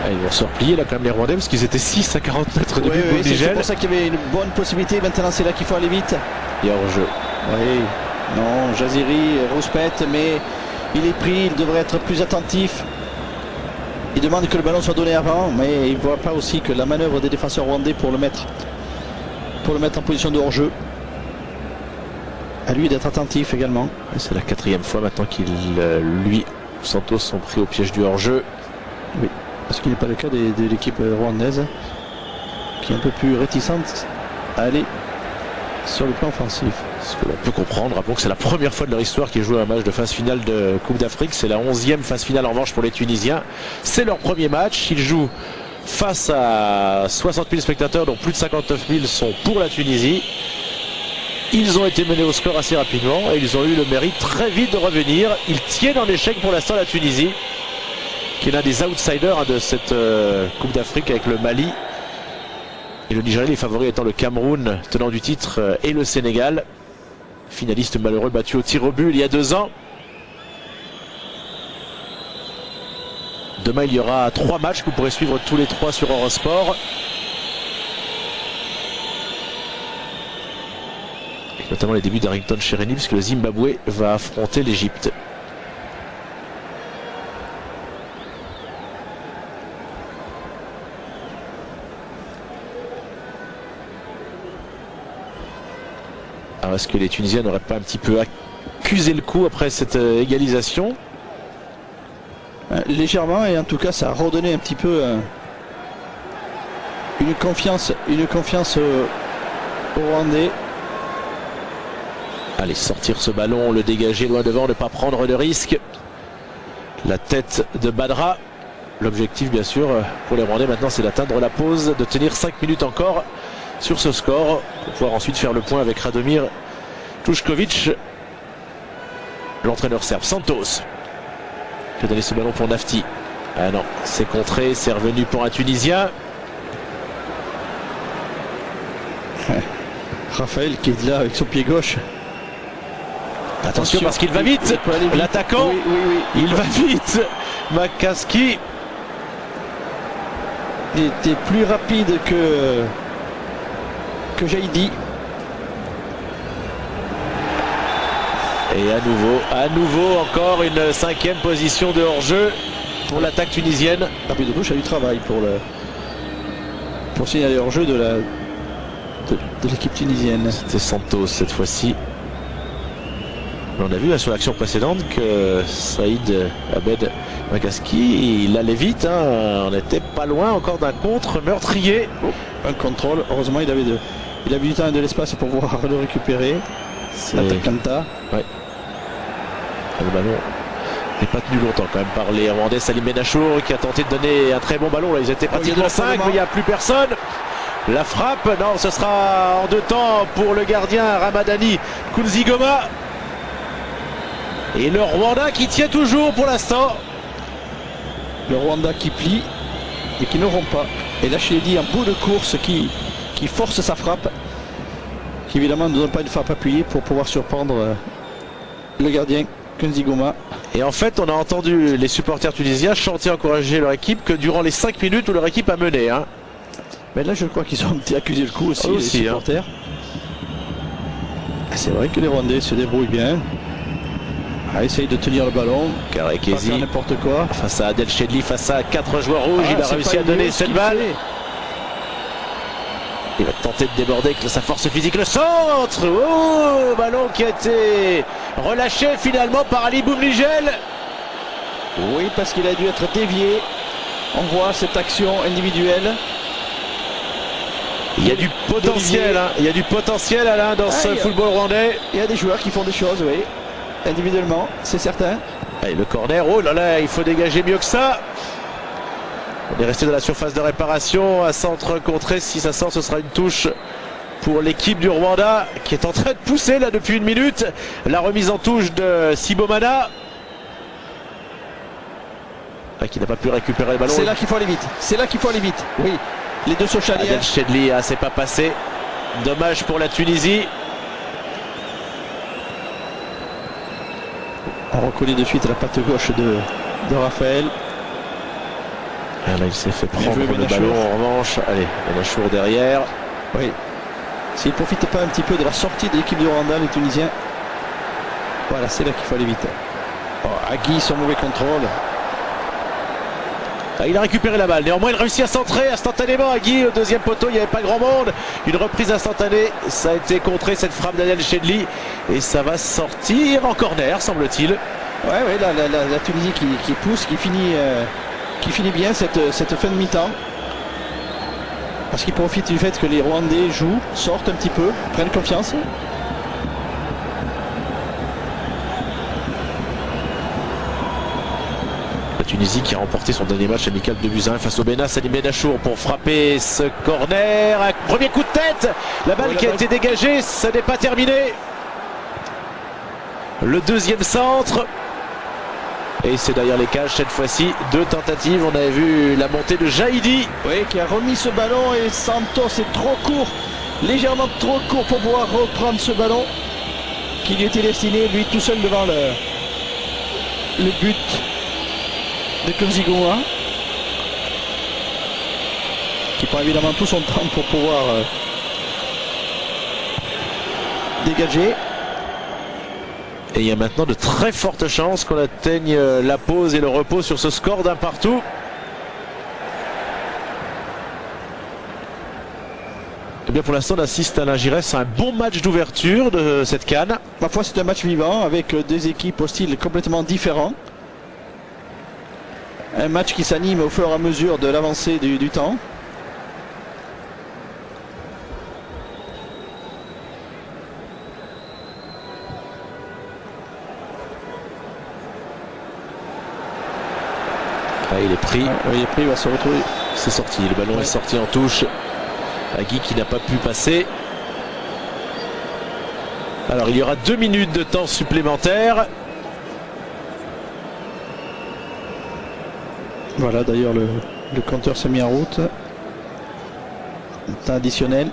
Ils vont se replier là quand même les Rwandais parce qu'ils étaient 6 à 40 mètres de but.
Oui, c'est pour ça qu'il y avait une bonne possibilité. Maintenant c'est là qu'il faut aller vite.
Il y a hors-jeu.
Oui, non, Jaziri rouspète, mais il est pris, il devrait être plus attentif. Il demande que le ballon soit donné avant, mais il ne voit pas aussi que la manœuvre des défenseurs rwandais pour le mettre en position de hors-jeu. À lui d'être attentif également.
C'est la 4e fois maintenant qu'il, lui, Santos sont pris au piège du hors-jeu.
Oui, parce qu'il n'est pas le cas de l'équipe rwandaise, qui est un peu plus réticente à aller sur le plan offensif.
Ce que l'on peut comprendre. Rappelons que c'est la première fois de leur histoire qu'ils jouent un match de phase finale de Coupe d'Afrique. C'est la 11e phase finale en revanche pour les Tunisiens. C'est leur premier match. Ils jouent face à 60 000 spectateurs, dont plus de 59 000 sont pour la Tunisie. Ils ont été menés au score assez rapidement et ils ont eu le mérite très vite de revenir. Ils tiennent en échec pour l'instant la Tunisie, qui est l'un des outsiders de cette Coupe d'Afrique avec le Mali. Et le Nigeria, les favoris étant le Cameroun, tenant du titre, et le Sénégal, finaliste malheureux battu au tir au but il y a 2 ans. Demain, il y aura 3 matchs que vous pourrez suivre tous les 3 sur Eurosport. Notamment les débuts d'Harrington Chereni, puisque le Zimbabwe va affronter l'Égypte. Alors est-ce que les Tunisiens n'auraient pas un petit peu accusé le coup après cette égalisation?
Légèrement, et en tout cas ça a redonné un petit peu une confiance au Rwandais.
Allez, sortir ce ballon, le dégager loin devant, ne pas prendre de risque. La tête de Badra. L'objectif, bien sûr, pour les Rwandais maintenant, c'est d'atteindre la pause, de tenir 5 minutes encore sur ce score, pour pouvoir ensuite faire le point avec Radomir Tushkovic, l'entraîneur serbe. Santos qui a donné ce ballon pour Nafti. Ah non, c'est contré, c'est revenu pour un Tunisien.
Raphaël qui est là avec son pied gauche.
Attention parce qu'il va vite, l'attaquant,
oui.
Il va vite, Makaski.
Il était plus rapide que Jaidi.
Et à nouveau encore une 5e position de hors-jeu pour l'attaque tunisienne.
L'arbitre de touche a du travail pour signaler hors-jeu de l'équipe tunisienne.
C'était Santos cette fois-ci. On a vu sur l'action précédente que Saïd Abed Makaski, il allait vite, hein. On n'était pas loin encore d'un contre meurtrier.
Un contrôle, heureusement il avait du temps et de l'espace pour pouvoir le récupérer. L'attaquanta.
Ouais. Le ballon n'est pas tenu longtemps quand même par les Rwandais. Salim Benachour qui a tenté de donner un très bon ballon. Là, ils étaient pratiquement 5, mais il n'y a plus personne. La frappe, non, ce sera en 2 temps pour le gardien Ramadani Kunzigoma. Et le Rwanda qui tient toujours pour l'instant.
Le Rwanda qui plie et qui ne rompt pas. Et là, je l'ai dit, un bout de course qui qui force sa frappe, qui évidemment ne donne pas une frappe appuyée pour pouvoir surprendre le gardien Kunzigoma.
Et en fait, on a entendu les supporters tunisiens chanter, encourager leur équipe que durant les 5 minutes où leur équipe a mené. Hein.
Mais là, je crois qu'ils ont accusé le coup aussi, les supporters. C'est vrai que les Rwandais se débrouillent bien. Essaye de tenir le ballon.
Karekezi,
n'importe quoi.
Face à Adel Chedli, face à 4 joueurs rouges, il a réussi à donner cette balle. Il va tenter de déborder avec sa force physique. Le centre, oh, ballon qui a été relâché finalement par Ali Boumnigel.
Oui, parce qu'il a dû être dévié. On voit cette action individuelle.
Il y a du potentiel, hein. Il y a du potentiel, Alain, dans ce football rwandais.
Il y a des joueurs qui font des choses, oui, individuellement, c'est certain.
Allez, le corner, oh là là, il faut dégager mieux que ça. On est resté dans la surface de réparation, à centre contré. Si ça sort, ce sera une touche pour l'équipe du Rwanda qui est en train de pousser là depuis 1 minute. La remise en touche de Sibomana, qui n'a pas pu récupérer le ballon.
C'est là qu'il faut aller vite. C'est là qu'il faut aller vite. Oui. Les deux Sochaliens.
Adel Chedli, c'est pas passé. Dommage pour la Tunisie.
On reconnaît de suite la patte gauche de Raphaël.
Ah là, il s'est fait prendre le ballon en revanche. Allez, Benachour derrière.
Oui. S'il ne profite pas un petit peu de la sortie de l'équipe du Rwanda, les Tunisiens. Voilà, c'est là qu'il faut aller vite. Oh, Agui, son mauvais contrôle.
Il a récupéré la balle, néanmoins il réussit à centrer instantanément. Agui au deuxième poteau, il n'y avait pas grand monde. Une reprise instantanée, ça a été contré cette frappe d'Adel Chedli. Et ça va sortir en corner, semble-t-il.
Ouais, la Tunisie qui pousse, qui finit bien cette fin de mi-temps. Parce qu'il profite du fait que les Rwandais jouent, sortent un petit peu, prennent confiance.
Tunisie qui a remporté son dernier match amical 2-1 face au Bénin. Salim Benachour pour frapper ce corner. Un premier coup de tête. La balle qui a été dégagée, ça n'est pas terminé. Le deuxième centre. Et c'est derrière les cages cette fois-ci. 2 tentatives. On avait vu la montée de Jaïdi.
Oui, qui a remis ce ballon et Santos est trop court. Légèrement trop court pour pouvoir reprendre ce ballon qui lui était destiné, lui tout seul devant le but de Kunzigoma, qui prend évidemment tout son temps pour pouvoir dégager.
Et il y a maintenant de très fortes chances qu'on atteigne la pause et le repos sur ce score d'un partout. Et bien pour l'instant on assiste à Alain Giresse à un bon match d'ouverture de cette CAN.
Parfois c'est un match vivant avec des équipes au style complètement différents. Un match qui s'anime au fur et à mesure de l'avancée du temps.
Il est pris.
Il est pris, il va se retrouver.
C'est sorti, le ballon est sorti en touche. Agui qui n'a pas pu passer. Alors il y aura 2 minutes de temps supplémentaire.
Voilà, d'ailleurs le compteur s'est mis en route. Temps additionnel.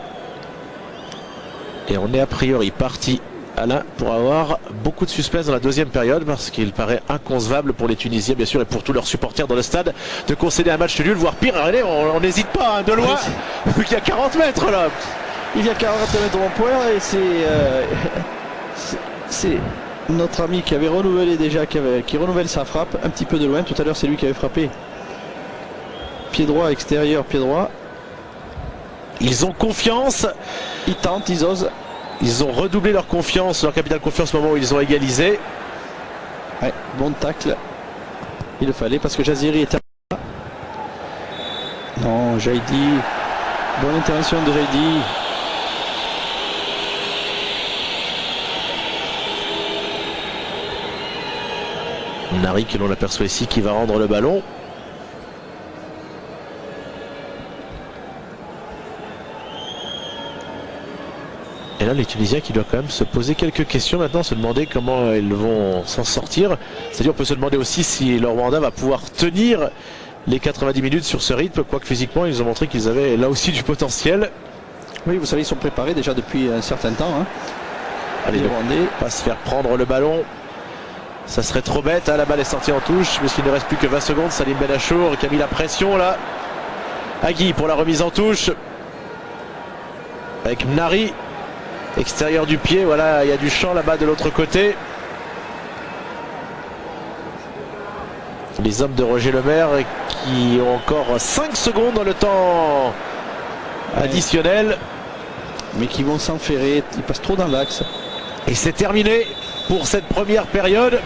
Et on est a priori parti, Alain, pour avoir beaucoup de suspense dans la deuxième période, parce qu'il paraît inconcevable pour les Tunisiens, bien sûr, et pour tous leurs supporters dans le stade, de concéder un match nul, voire pire. Allez, on n'hésite pas, hein, de loin. Il y a 40 mètres là.
Il y a 40 mètres au point et c'est notre ami qui avait renouvelé déjà, qui renouvelle sa frappe un petit peu de loin. Tout à l'heure, c'est lui qui avait frappé. Pied droit, extérieur, pied droit.
Ils ont confiance.
Ils tentent, ils osent.
Ils ont redoublé leur confiance, leur capital confiance au moment où ils ont égalisé.
Ouais, bon tacle. Il le fallait parce que Jaziri était là. Non, Jaïdi. Bonne intervention de Jaïdi.
Nari, que l'on aperçoit ici, qui va rendre le ballon. Et là, les Tunisiens qui doivent quand même se poser quelques questions maintenant, se demander comment ils vont s'en sortir. C'est-à-dire, on peut se demander aussi si le Rwanda va pouvoir tenir les 90 minutes sur ce rythme, quoique physiquement, ils ont montré qu'ils avaient là aussi du potentiel.
Oui, vous savez, ils sont préparés déjà depuis un certain temps. Hein.
Allez,
Les Rwandais.
pas se faire prendre le ballon. Ça serait trop bête, hein. La balle est sortie en touche, mais s'il ne reste plus que 20 secondes, Salim Benachour qui a mis la pression là. Agui pour la remise en touche. Avec Mnari. Extérieur du pied, voilà, il y a du champ là-bas de l'autre côté. Les hommes de Roger Lemaire qui ont encore 5 secondes dans le temps additionnel.
Mais qui vont s'enferrer, ils passent trop dans l'axe.
Et c'est terminé pour cette première période.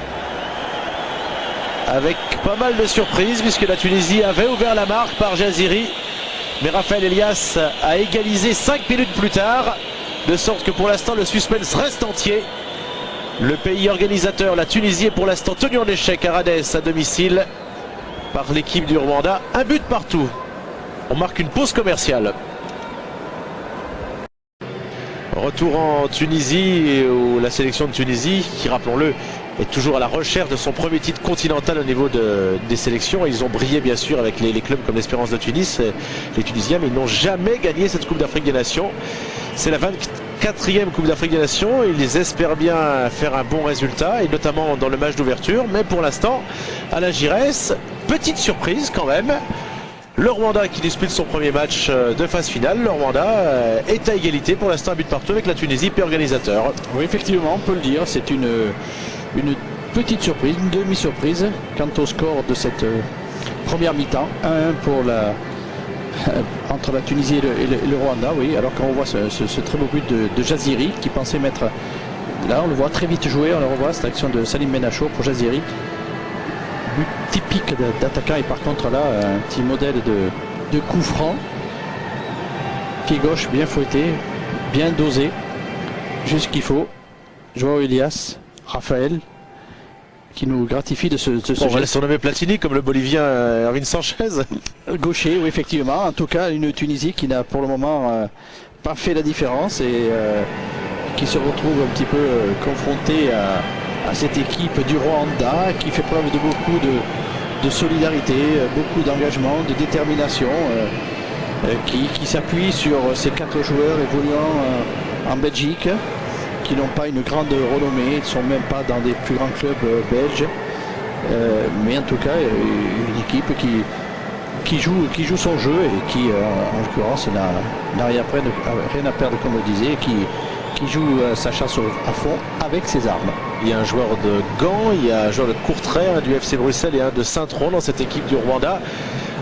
Avec pas mal de surprises puisque la Tunisie avait ouvert la marque par Jaziri. Mais Raphaël Elias a égalisé 5 minutes plus tard. De sorte que pour l'instant le suspense reste entier. Le pays organisateur, la Tunisie, est pour l'instant tenu en échec à Radès à domicile par l'équipe du Rwanda. Un but partout. On marque une pause commerciale. Retour en Tunisie où la sélection de Tunisie, qui rappelons-le, est toujours à la recherche de son premier titre continental au niveau des sélections. Ils ont brillé bien sûr avec les clubs comme l'Espérance de Tunis, les Tunisiens, mais ils n'ont jamais gagné cette Coupe d'Afrique des Nations. C'est la 24e Coupe d'Afrique des Nations. Ils espèrent bien faire un bon résultat, et notamment dans le match d'ouverture. Mais pour l'instant, Alain Giresse, petite surprise quand même. Le Rwanda qui dispute son premier match de phase finale. Le Rwanda est à égalité pour l'instant, un but partout avec la Tunisie, pays organisateur.
Oui, effectivement, on peut le dire. C'est une petite surprise, une demi-surprise quant au score de cette première mi-temps. 1-1 pour entre la Tunisie et le Rwanda, oui, alors qu'on voit ce très beau but de Jaziri qui pensait mettre, là on le voit très vite jouer, on le revoit, cette action de Salim Benachour pour Jaziri, but typique d'attaquant, et par contre là un petit modèle de coup franc, pied gauche bien fouetté, bien dosé, juste ce qu'il faut. Joao Elias, Raphaël qui nous gratifie de ce
On va le
geste.
surnommer Platini comme le Bolivien Erwin Sanchez.
Gaucher, oui, effectivement. En tout cas, une Tunisie qui n'a pour le moment pas fait la différence et qui se retrouve un petit peu confrontée à cette équipe du Rwanda qui fait preuve de beaucoup de solidarité, beaucoup d'engagement, de détermination, qui s'appuie sur ces 4 joueurs évoluant en Belgique, qui n'ont pas une grande renommée, ils ne sont même pas dans des plus grands clubs belges, mais en tout cas une équipe qui joue son jeu et qui en l'occurrence n'a rien à perdre, comme on le disait, qui joue sa chasse à fond avec ses armes.
Il y a un joueur de Gand, il y a un joueur de Courtrai, un du FC Bruxelles et un de Saint-Tron dans cette équipe du Rwanda.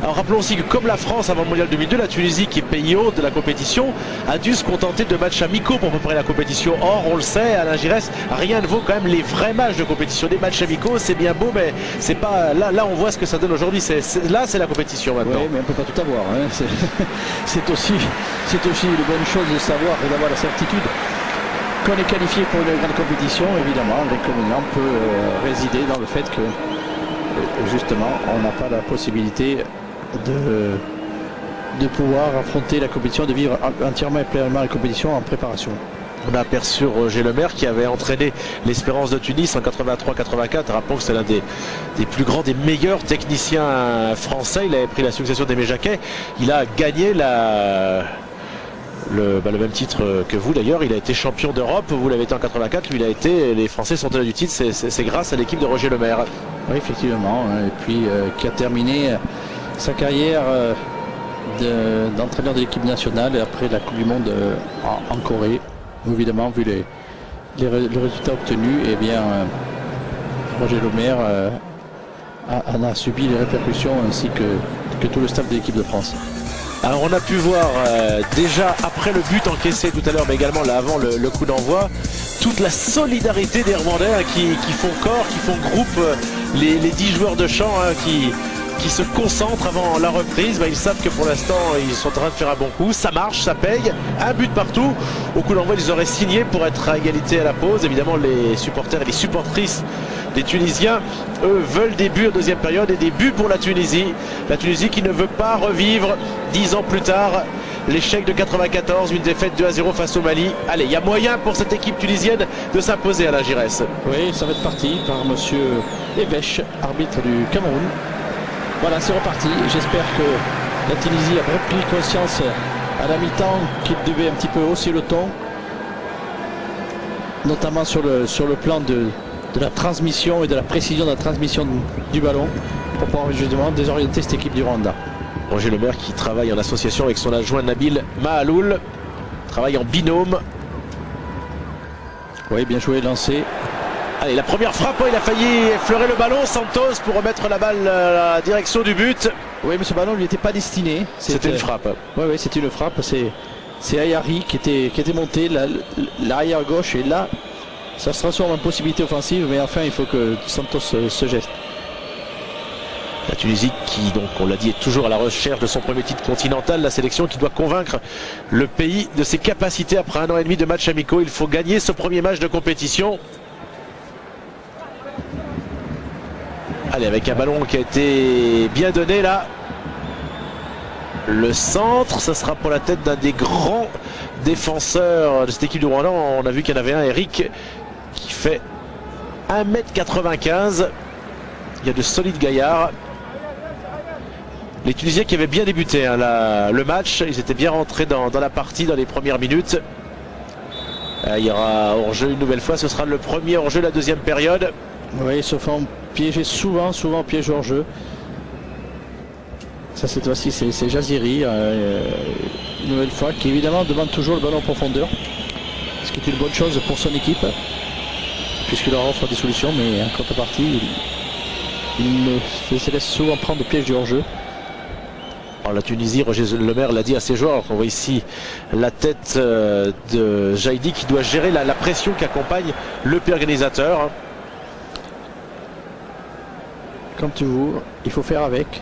Alors rappelons aussi que comme la France avant le mondial 2002, la Tunisie qui est pays hôte de la compétition a dû se contenter de matchs amicaux pour préparer la compétition. Or on le sait, Alain Giresse, rien ne vaut quand même les vrais matchs de compétition. Des matchs amicaux c'est bien beau, mais c'est pas là on voit ce que ça donne aujourd'hui. Là c'est la compétition maintenant.
Oui, mais on peut pas tout avoir, hein. C'est aussi une bonne chose de savoir et d'avoir la certitude qu'on est qualifié pour une grande compétition. Évidemment l'inconvénient peut résider dans le fait que justement on n'a pas la possibilité de pouvoir affronter la compétition, de vivre entièrement et pleinement la compétition en préparation.
On a aperçu Roger Lemaire qui avait entraîné l'Espérance de Tunis en 83-84. Rappelons que c'est l'un des plus grands, des meilleurs techniciens français. Il avait pris la succession d'Aimé Jacquet. Il a gagné le même titre que vous d'ailleurs. Il a été champion d'Europe. Vous l'avez été en 84. Lui, les Français sont tenus du titre. C'est grâce à l'équipe de Roger Lemaire.
Oui, effectivement. Et puis qui a terminé sa carrière d'entraîneur de l'équipe nationale après la Coupe du Monde en Corée. Évidemment, vu les résultats obtenus, eh bien, Roger Lemaire en a subi les répercussions ainsi que tout le staff de l'équipe de France.
Alors on a pu voir déjà après le but encaissé tout à l'heure, mais également là avant le coup d'envoi, toute la solidarité des Rwandais qui font corps, qui font groupe, les 10 joueurs de champ qui se concentrent avant la reprise. Ils savent que pour l'instant ils sont en train de faire un bon coup, ça marche, ça paye, un but partout. Au coup d'envoi ils auraient signé pour être à égalité à la pause. Évidemment les supporters et les supportrices des Tunisiens, eux, veulent des buts en deuxième période et des buts pour la Tunisie. La Tunisie qui ne veut pas revivre 10 ans plus tard l'échec de 94, une défaite 2-0 face au Mali. Allez, il y a moyen pour cette équipe tunisienne de s'imposer à la Giresse.
Oui, ça va être parti par monsieur Evèche, arbitre du Cameroun. Voilà, c'est reparti. J'espère que la Tunisie a pris conscience à la mi-temps qu'il devait un petit peu hausser le ton, notamment sur le plan de la transmission et de la précision de la transmission du ballon pour pouvoir justement désorienter cette équipe du Rwanda.
Roger Lemaire qui travaille en association avec son adjoint Nabil Mahaloul, travaille en binôme.
Oui, bien joué, lancé.
Allez, la première frappe, il a failli effleurer le ballon, Santos, pour remettre la balle à la direction du but.
Oui, mais ce ballon ne lui était pas destiné.
C'était une frappe.
Oui, c'était une frappe. C'est Ayari qui était monté, l'arrière gauche, et là, ça se transforme en possibilité offensive, mais enfin, il faut que Santos se geste.
La Tunisie qui, donc, on l'a dit, est toujours à la recherche de son premier titre continental. La sélection qui doit convaincre le pays de ses capacités après 1 an et demi de matchs amicaux. Il faut gagner ce premier match de compétition. Allez, avec un ballon qui a été bien donné là. Le centre, ça sera pour la tête d'un des grands défenseurs de cette équipe du Rwanda. On a vu qu'il y en avait un, Eric, qui fait 1m95. Il y a de solides gaillards. Les Tunisiens qui avaient bien débuté le match, ils étaient bien rentrés dans la partie dans les premières minutes. Il y aura hors-jeu une nouvelle fois, ce sera le premier hors-jeu de la deuxième période.
Oui, ils se font piéger souvent piège hors-jeu. Ça, cette fois-ci, c'est Jaziri, une nouvelle fois, qui évidemment demande toujours le ballon en profondeur, ce qui est une bonne chose pour son équipe, puisqu'il leur offre des solutions, mais en contrepartie, il se laisse souvent prendre piège du hors-jeu.
Alors, la Tunisie, Roger Lemaire l'a dit à ses joueurs. On voit ici la tête de Jaïdi qui doit gérer la pression qui accompagne le pays organisateur.
Comme toujours, il faut faire avec.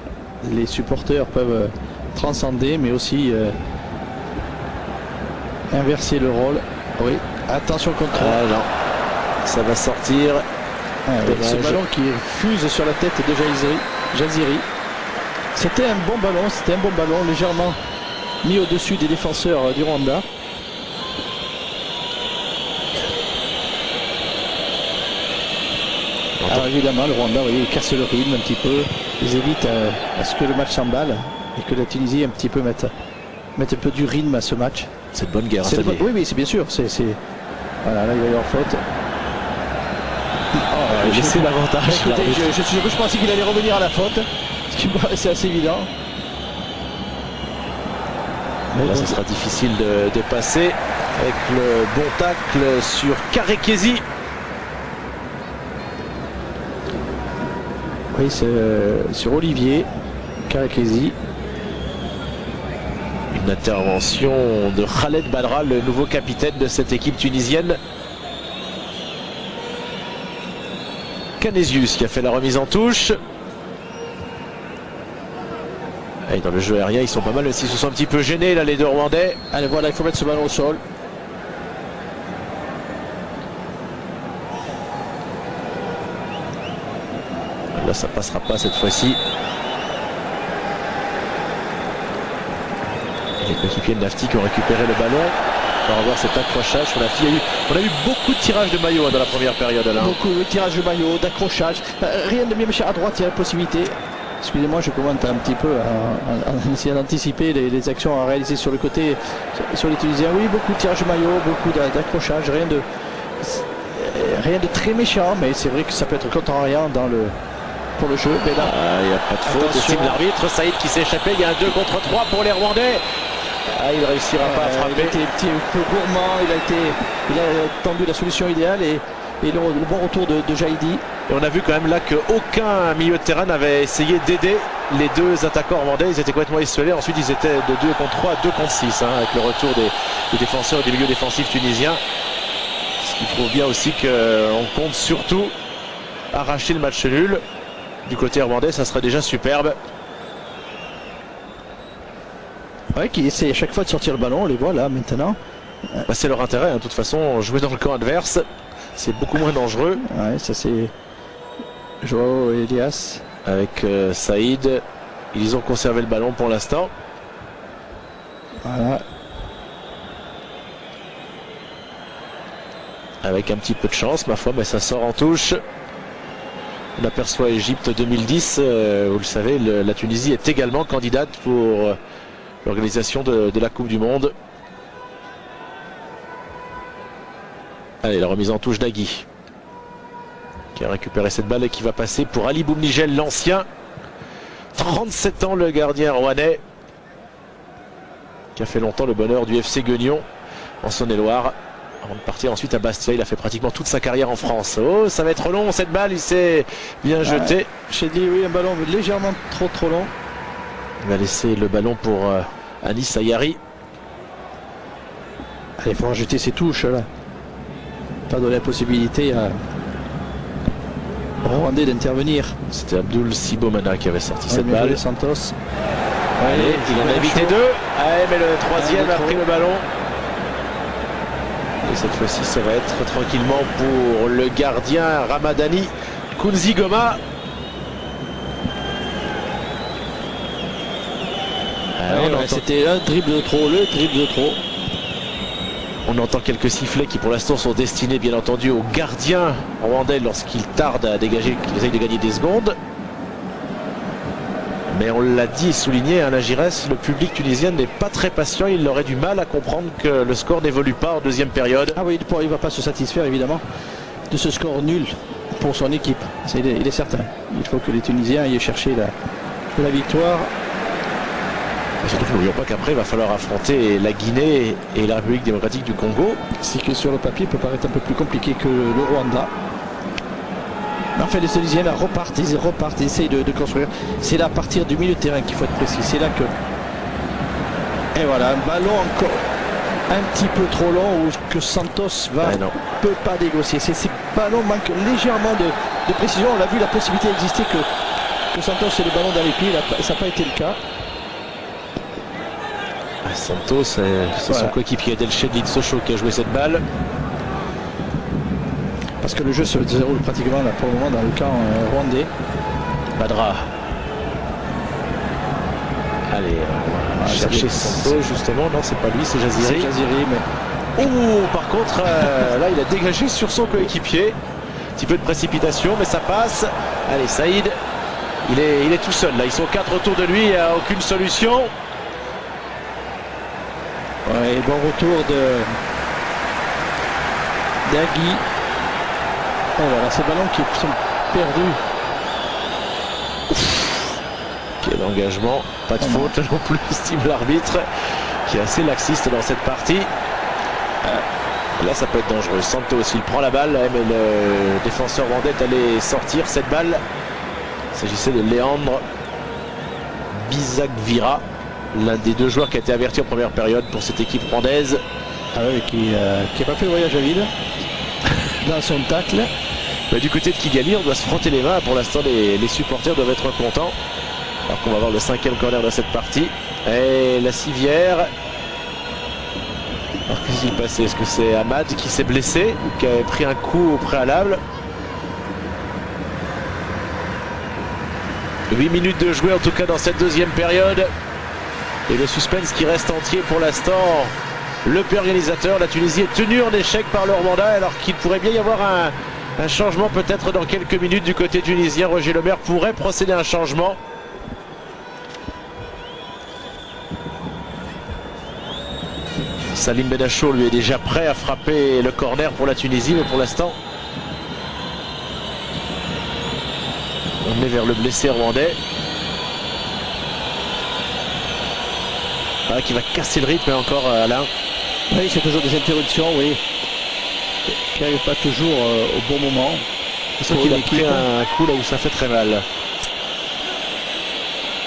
Les supporters peuvent transcender, mais aussi inverser le rôle. Oui, attention au contrôle.
Ah non, ça va sortir.
Ce ballon qui fuse sur la tête de Jaziri. C'était un bon ballon, légèrement mis au-dessus des défenseurs du Rwanda. Alors évidemment, le Rwanda, vous voyez, il casse le rythme un petit peu. Ils évitent à ce que le match s'emballe et que la Tunisie un petit peu mette un peu du rythme à ce match.
C'est de bonne guerre.
Oui, c'est bien sûr. Voilà, là il va y avoir faute.
J'ai laissé l'avantage.
Je pensais qu'il allait revenir à la faute, ce qui me paraissait assez évident.
Mais là, ce sera difficile de passer avec le bon tacle sur Karekezi.
Oui, c'est sur Olivier Karekezi.
Une intervention de Khaled Badra, le nouveau capitaine de cette équipe tunisienne. Canesius qui a fait la remise en touche. Et dans le jeu aérien, ils sont pas mal aussi. Ils se sont un petit peu gênés là, les deux Rwandais.
Allez, voilà, il faut mettre ce ballon au sol.
Là, ça passera pas cette fois-ci. Les coéquipiers de Nafti qui ont récupéré le ballon. On va revoir cet accrochage sur la fille. On a eu beaucoup de tirages de maillot dans la première période. Là.
Beaucoup de tirages de maillot, d'accrochage. Rien de bien méchant. À droite, il y a la possibilité. Excusez-moi, je commente un petit peu en essayant d'anticiper les actions à réaliser sur le côté, sur les Tunisiens. Oui, beaucoup de tirages de maillot, beaucoup d'accrochage. Rien de très méchant, mais c'est vrai que ça peut être contrariant pour le jeu. Mais là,
il n'y a pas de faute. Estime l'arbitre. Saïd qui s'est échappé. Il y a un 2 contre 3 pour les Rwandais. Il ne réussira pas à frapper.
Il a été un petit peu gourmand. Il a tendu la solution idéale et le bon retour de Jaïdi.
Et on a vu quand même là qu'aucun milieu de terrain n'avait essayé d'aider les deux attaquants rwandais. Ils étaient complètement isolés. Ensuite, ils étaient de 2 contre 3 à 2 contre 6 avec le retour des défenseurs et des milieux défensifs tunisiens. Ce qui prouve bien aussi qu'on compte surtout arracher le match nul. Du côté rwandais, ça serait déjà superbe.
Oui, qui essaie à chaque fois de sortir le ballon, on les voit là maintenant.
C'est leur intérêt, de toute façon, jouer dans le camp adverse, c'est beaucoup moins dangereux.
Ouais, ça c'est Joao et Elias.
Avec Saïd, ils ont conservé le ballon pour l'instant.
Voilà.
Avec un petit peu de chance, ma foi, mais ça sort en touche. On aperçoit Égypte 2010, vous le savez, la Tunisie est également candidate pour l'organisation de la Coupe du Monde. Allez, la remise en touche d'Agui, qui a récupéré cette balle et qui va passer pour Ali Boumnigel, l'ancien. 37 ans, le gardien rouennais, qui a fait longtemps le bonheur du FC Guignon en Saône-et-Loire, avant de partir ensuite à Bastia. Il a fait pratiquement toute sa carrière en France. Oh, ça va être long cette balle, il s'est bien jeté.
J'ai dit oui, un ballon légèrement trop long.
Il va laisser le ballon pour Anis Ayari.
Allez, il faut rajouter ses touches là. Pas donner la possibilité à Rwandais d'intervenir.
C'était Abdul Sibomana qui avait sorti cette balle.
Santos.
Allez, il en a évité deux. Allez, mais le troisième a pris le ballon. Et cette fois-ci, ça va être tranquillement pour le gardien Ramadani Kunzigoma.
C'était un dribble de trop, le dribble de trop.
On entend quelques sifflets qui pour l'instant sont destinés bien entendu au gardien rwandais lorsqu'il tarde à dégager, qu'il essaye de gagner des secondes. Mais on l'a dit et souligné, la Giresse, le public tunisien n'est pas très patient. Il aurait du mal à comprendre que le score n'évolue pas en deuxième période.
Ah oui, il ne va pas se satisfaire évidemment de ce score nul pour son équipe. Il est certain. Il faut que les Tunisiens aillent chercher la victoire.
Et surtout, n'oublions pas qu'après, il va falloir affronter la Guinée et la République démocratique du Congo.
C'est que sur le papier, peut paraître un peu plus compliqué que le Rwanda. Mais enfin, les Tunisiens là, repartent, ils essayent de construire. C'est là, à partir du milieu de terrain qu'il faut être précis. C'est là que... Et voilà, un ballon encore un petit peu trop long où que Santos peut pas négocier. Ces ballons manquent légèrement de précision. On l'a vu, la possibilité existait que Santos ait le ballon dans les pieds. Ça n'a pas été le cas.
Santos, c'est son coéquipier Delchedid Sochaux qui a joué cette balle.
Parce que le jeu se déroule pratiquement là, pour le moment dans le camp rwandais.
Badra. Allez, on va chercher Santos justement. Non, c'est pas lui, c'est Jaziri.
C'est Jaziri, mais...
Oh, par contre, là, il a dégagé sur son coéquipier. Un petit peu de précipitation, mais ça passe. Allez, Saïd, il est tout seul. Là, ils sont 4 autour de lui, il n'y a aucune solution.
Ouais, bon retour d'Agui. Oh voilà, ces ballons qui sont perdus.
Quel engagement, pas de faute non plus, estime l'arbitre, qui est assez laxiste dans cette partie. Là, ça peut être dangereux. Santos, il prend la balle, mais le défenseur rwandais est allé sortir cette balle. Il s'agissait de Léandre Bizagvira, l'un des deux joueurs qui a été averti en première période pour cette équipe rwandaise.
Ah oui, qui n'a pas fait le voyage à vide dans son tacle.
Mais du côté de Kigali, on doit se frotter les mains. Pour l'instant, les supporters doivent être contents. Alors qu'on va voir le 5e corner de cette partie. Et la civière. Alors qu'est-ce qui s'est passé? Est-ce que c'est Ahmad qui s'est blessé ou qui a pris un coup au préalable? 8 minutes de jouer en tout cas dans cette deuxième période. Et le suspense qui reste entier pour l'instant. Le peu organisateur, la Tunisie est tenue en échec par le Rwanda, alors qu'il pourrait bien y avoir un changement peut-être dans quelques minutes du côté tunisien. Roger Lemaire pourrait procéder à un changement. Salim Benacho lui est déjà prêt à frapper le corner pour la Tunisie, mais pour l'instant on est vers le blessé rwandais. Qui va casser le rythme encore, Alain.
Oui, c'est toujours des interruptions, oui, qui n'arrivent pas toujours au bon moment.
C'est qu'il a pris un coup là où ça fait très mal.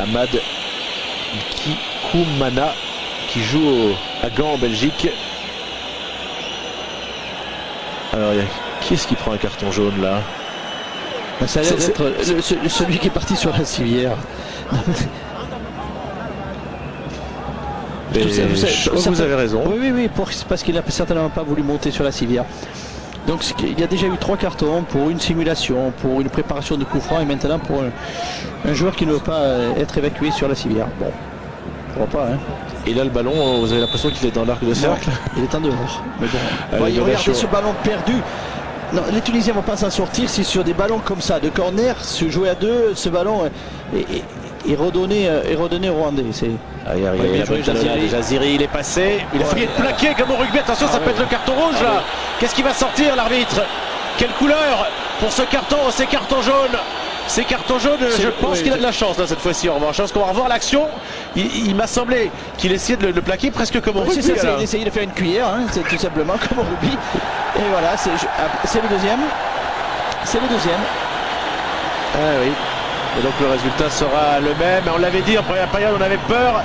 Ahmad Kikoumana qui joue à Gand en Belgique. Alors, qui est-ce qui prend un carton jaune là?
Ça a l'air d'être celui qui est parti sur la civière.
Vous avez raison.
Oui, parce qu'il n'a certainement pas voulu monter sur la civière. Donc il y a déjà eu 3 cartons pour une simulation, pour une préparation de coup franc et maintenant pour un joueur qui ne veut pas être évacué sur la civière. Bon, pourquoi pas, hein.
Et là le ballon, vous avez l'impression qu'il est dans l'arc de cercle?
Il est en dehors. Mais bon, regardez ce ballon perdu. Non, les Tunisiens ne vont pas s'en sortir si sur des ballons comme ça, de corner, se jouer à deux, ce ballon et redonner aux Rwandais.
Bien joué, Jaziri, il est passé. Il a failli être plaqué comme au rugby. Attention, ça peut être le carton rouge là. Qu'est-ce qui va sortir l'arbitre? Quelle couleur pour ce carton? C'est carton jaune. C'est carton jaune, je pense qu'il a de la chance là, cette fois-ci en revanche. Parce qu'on va revoir l'action. Il m'a semblé qu'il essayait de le plaquer presque comme au rugby.
Il essayait de faire une cuillère, hein, c'est tout simplement comme au rugby. Et voilà, c'est le deuxième. C'est le deuxième.
Ah oui. Et donc le résultat sera le même. On l'avait dit en première période, on avait peur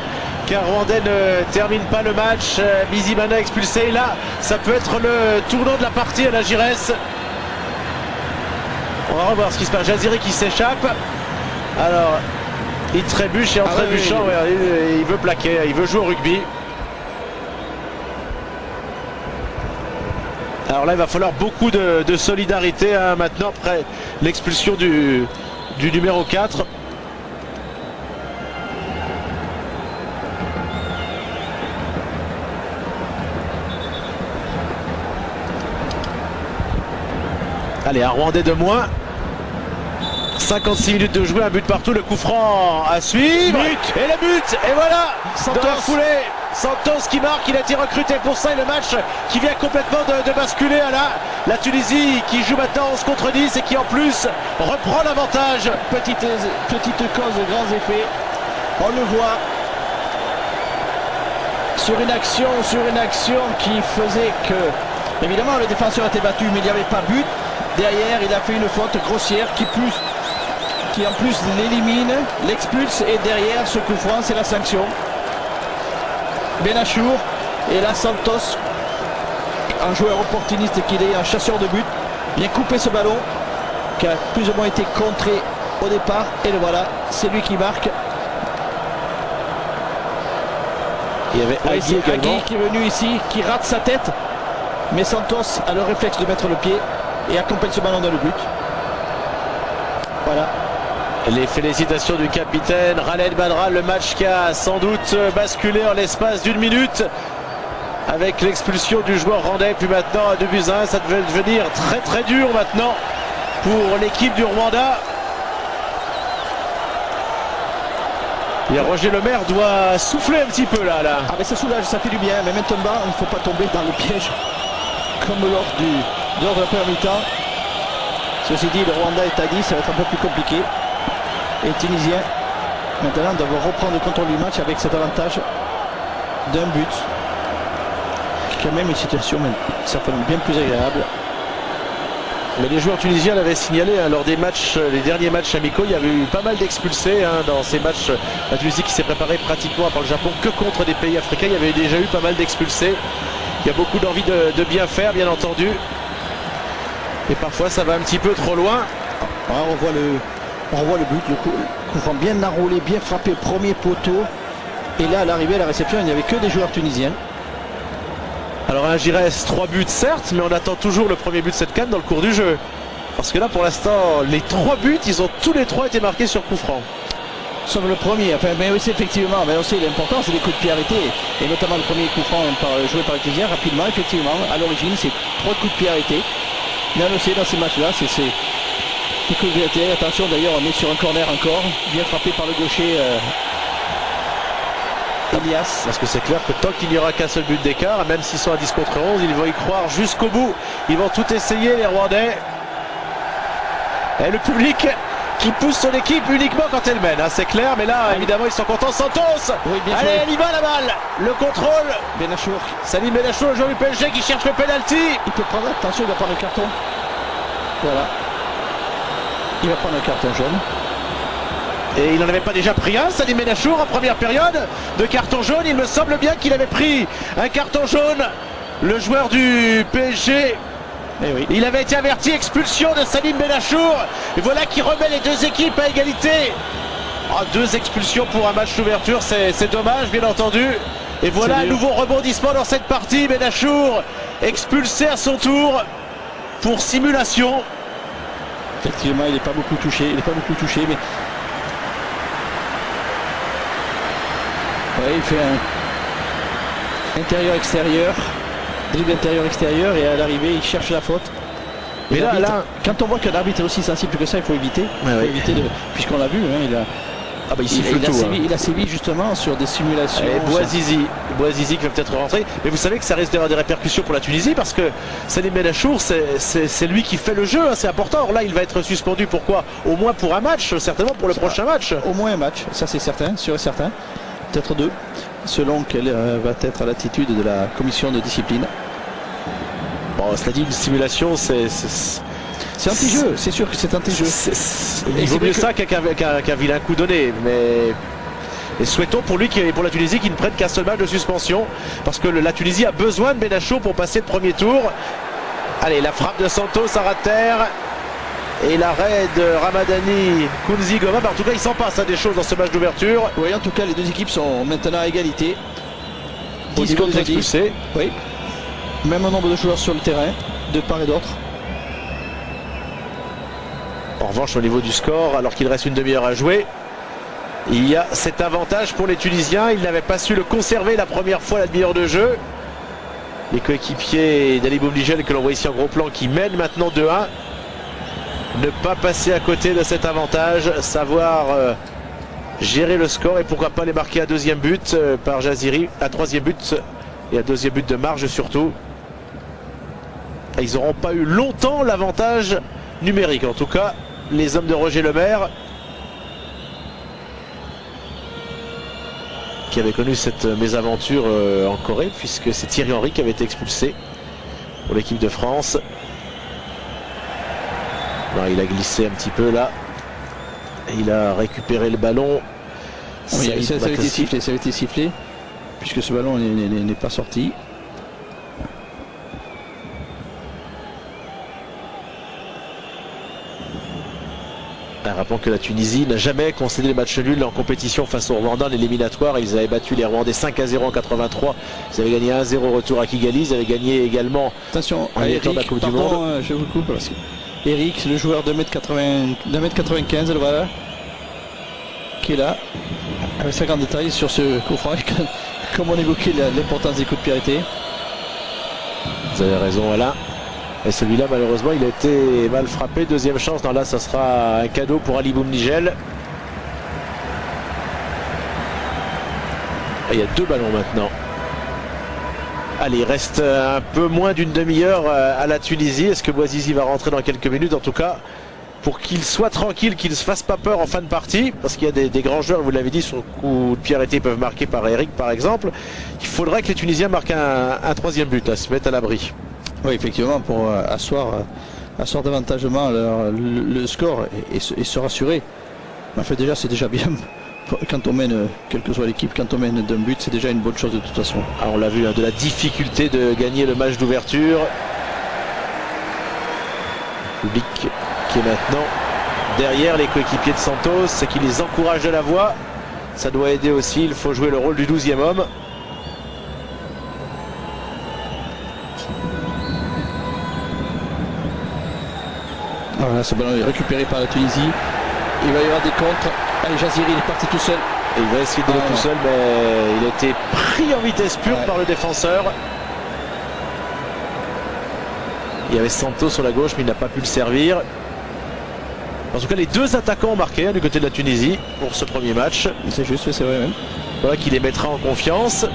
qu'un Rwandais ne termine pas le match. Bizimana expulsé. Et là, ça peut être le tournant de la partie à la Giresse. On va revoir ce qui se passe. Jaziri qui s'échappe. Alors, il trébuche et en trébuchant, il veut plaquer, il veut jouer au rugby. Alors là, il va falloir beaucoup de solidarité hein, maintenant après l'expulsion du numéro 4. Allez, un Rwandais de moins. 56 minutes de jouer, un but partout, le coup franc à suivre. Et le but, et voilà, dans la foulée, Santos qui marque, il a été recruté pour ça et le match qui vient complètement de basculer à la Tunisie qui joue maintenant 11 contre 10 et qui en plus reprend l'avantage.
Petite cause de grands effets, on le voit sur une action qui faisait que, évidemment le défenseur était battu mais il n'y avait pas but. Derrière il a fait une faute grossière qui en plus l'élimine, l'expulse et derrière ce coup franc c'est la sanction. Benachour et là Santos, un joueur opportuniste qu'il est, un chasseur de but, vient couper ce ballon qui a plus ou moins été contré au départ et le voilà, c'est lui qui marque.
Il y avait Agui
qui est venu ici, qui rate sa tête, mais Santos a le réflexe de mettre le pied et accompagne ce ballon dans le but. Voilà.
Les félicitations du capitaine Khaled Badra, le match qui a sans doute basculé en l'espace d'une minute avec l'expulsion du joueur rwandais. Puis maintenant à 2-1, ça devait devenir très très dur maintenant pour l'équipe du Rwanda. Et Roger Lemaire doit souffler un petit peu là.
Ah mais ça soulage, ça fait du bien, mais maintenant il ne faut pas tomber dans le piège comme lors de la première mi-temps. Ceci dit, le Rwanda est à 10, ça va être un peu plus compliqué. Et les Tunisiens maintenant doivent reprendre le contrôle du match avec cet avantage d'un but. Quand même une situation certainement bien plus agréable.
Mais les joueurs tunisiens l'avaient signalé hein, lors des matchs, les derniers matchs amicaux, il y avait eu pas mal d'expulsés hein, dans ces matchs. La Tunisie qui s'est préparée pratiquement par le Japon que contre des pays africains, il y avait déjà eu pas mal d'expulsés. Il y a beaucoup d'envie de bien faire, bien entendu. Et parfois ça va un petit peu trop loin.
Alors, on revoit le but, le coup franc bien enroulé, bien frappé, premier poteau. Et là à l'arrivée à la réception, il n'y avait que des joueurs tunisiens.
Alors un Giresse, 3 buts certes, mais on attend toujours le premier but de cette CAN dans le cours du jeu. Parce que là pour l'instant, les 3 buts, ils ont tous les 3 été marqués sur coup franc.
Sauf le premier, enfin, mais aussi effectivement, mais aussi l'important c'est les coups de pied arrêtés. Et notamment le premier coup franc joué par les Tunisiens rapidement, effectivement. À l'origine, c'est 3 coups de pied arrêtés. Mais on le sait dans ces matchs-là, c'est les coups de pied arrêtés. Attention d'ailleurs, on est sur un corner encore, bien frappé par le gaucher. Elias.
Parce que c'est clair que tant qu'il n'y aura qu'un seul but d'écart, même s'ils sont à 10 contre 11, ils vont y croire jusqu'au bout. Ils vont tout essayer les Rwandais. Et le public qui pousse son équipe uniquement quand elle mène, hein, c'est clair, mais là évidemment ils sont contents. Santos,
oui,
allez elle y va la balle, le contrôle.
Benachour.
Salim Benachour, le joueur du PSG qui cherche le penalty.
Il peut prendre, attention, il va prendre le carton. Voilà. Il va prendre un carton jaune.
Et il n'en avait pas déjà pris un, Salim Benachour, en première période de carton jaune. Il me semble bien qu'il avait pris un carton jaune, le joueur du PSG.
Eh oui.
Il avait été averti, expulsion de Salim Benachour. Et voilà qui remet les deux équipes à égalité. 2 expulsions pour un match d'ouverture, c'est dommage bien entendu. Et voilà un nouveau rebondissement dans cette partie. Benachour expulsé à son tour pour simulation.
Effectivement, il n'est pas beaucoup touché, mais ouais, il fait un intérieur-extérieur, dribble intérieur-extérieur et à l'arrivée il cherche la faute. Mais
là,
quand on voit qu'un arbitre est aussi sensible que ça, il faut éviter.
Ouais,
puisqu'on l'a vu, hein,
Ah bah il siffle tout.
Il a sévi justement sur des simulations.
Et Bouazizi qui va peut-être rentrer. Mais vous savez que ça risque d'avoir des répercussions pour la Tunisie parce que Salim Benachour, c'est lui qui fait le jeu, hein, c'est important. Alors là, il va être suspendu. Pourquoi? Au moins pour un match, certainement pour le prochain match.
Au moins un match, ça c'est certain, sûr et certain. Peut-être deux, selon quelle va être l'attitude de la commission de discipline.
Bon, cela dit, une simulation, c'est
anti-jeu, c'est sûr que c'est anti-jeu.
Il vaut mieux ça qu'un vilain coup donné. Mais et souhaitons pour lui et pour la Tunisie qu'il ne prenne qu'un seul match de suspension. Parce que la Tunisie a besoin de Benachour pour passer le premier tour. Allez, la frappe de Santos à ras de terre. Et l'arrêt de Ramadani Kounzi Goma. En tout cas, il s'en passe des choses dans ce match d'ouverture.
Oui, en tout cas, les deux équipes sont maintenant à égalité.
10 contre 10.
Oui. Même nombre de joueurs sur le terrain, de part et d'autre.
En revanche, au niveau du score, alors qu'il reste une demi-heure à jouer, il y a cet avantage pour les Tunisiens. Ils n'avaient pas su le conserver la première fois la demi-heure de jeu. Les coéquipiers d'Ali Boumdigel, que l'on voit ici en gros plan, qui mènent maintenant 2-1. Ne pas passer à côté de cet avantage, savoir gérer le score et pourquoi pas les marquer à deuxième but par Jaziri, à troisième but et à deuxième but de marge surtout. Et ils n'auront pas eu longtemps l'avantage numérique, en tout cas les hommes de Roger Lemaire, qui avait connu cette mésaventure en Corée, puisque c'est Thierry Henry qui avait été expulsé pour l'équipe de France. Non, il a glissé un petit peu là. Il a récupéré le ballon.
Oui, ça avait été sifflé, puisque ce ballon n'est pas sorti.
Rappelons que la Tunisie n'a jamais concédé les matchs nuls en compétition face aux Rwandais en éliminatoire. Ils avaient battu les Rwandais 5-0 en 83. Ils avaient gagné 1-0 au retour à Kigali. Ils avaient gagné également
en
éliminatoire de la Coupe du Monde.
Je vous coupe parce que Eric, le joueur de 1m95, voilà, qui est là, avec 50 détails sur ce coup franc, comme on évoquait l'importance des coups de pied arrêtés.
Vous avez raison, Alain. Et celui-là, malheureusement, il a été mal frappé. Deuxième chance. Non, là, ça sera un cadeau pour Ali Boumdigel. Il y a deux ballons maintenant. Allez, il reste un peu moins d'une demi-heure à la Tunisie. Est-ce que Bouazizi va rentrer dans quelques minutes? En tout cas, pour qu'il soit tranquille, qu'il ne se fasse pas peur en fin de partie, parce qu'il y a des grands joueurs, vous l'avez dit, sur le coup de pied arrêté, peuvent marquer par Eric, par exemple. Il faudrait que les Tunisiens marquent un troisième but, à se mettre à l'abri.
Oui, effectivement, pour asseoir davantage le score et se rassurer. Mais en fait, déjà, c'est déjà bien. Quand on mène, quelle que soit l'équipe, quand on mène d'un but, c'est déjà une bonne chose de toute façon. Alors, on l'a vu, de la difficulté de gagner le match d'ouverture. Le public qui est maintenant derrière les coéquipiers de Santos, qui les encourage de la voix. Ça doit aider aussi, il faut jouer le rôle du 12e homme. Voilà, ce ballon est récupéré par la Tunisie. Il va y avoir des contres. Allez, Jaziri, il est parti tout seul.
Et il va essayer d'aller tout seul, mais il a été pris en vitesse pure par le défenseur. Il y avait Santos sur la gauche, mais il n'a pas pu le servir. En tout cas, les deux attaquants ont marqué du côté de la Tunisie pour ce premier match.
C'est juste, c'est vrai même.
Voilà qui les mettra en confiance.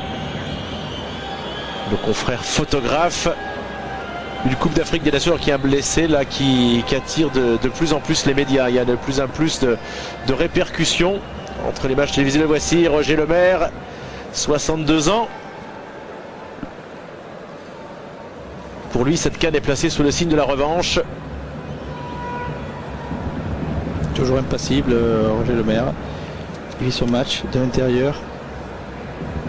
Nos confrères photographes. Une Coupe d'Afrique des Nations qui est un blessé là, qui attire de plus en plus les médias. Il y a de plus en plus de répercussions entre les matchs télévisés. Le voici, Roger Lemaire, 62 ans. Pour lui, cette CAN est placée sous le signe de la revanche.
Toujours impassible, Roger Lemaire. Il vit son match de l'intérieur.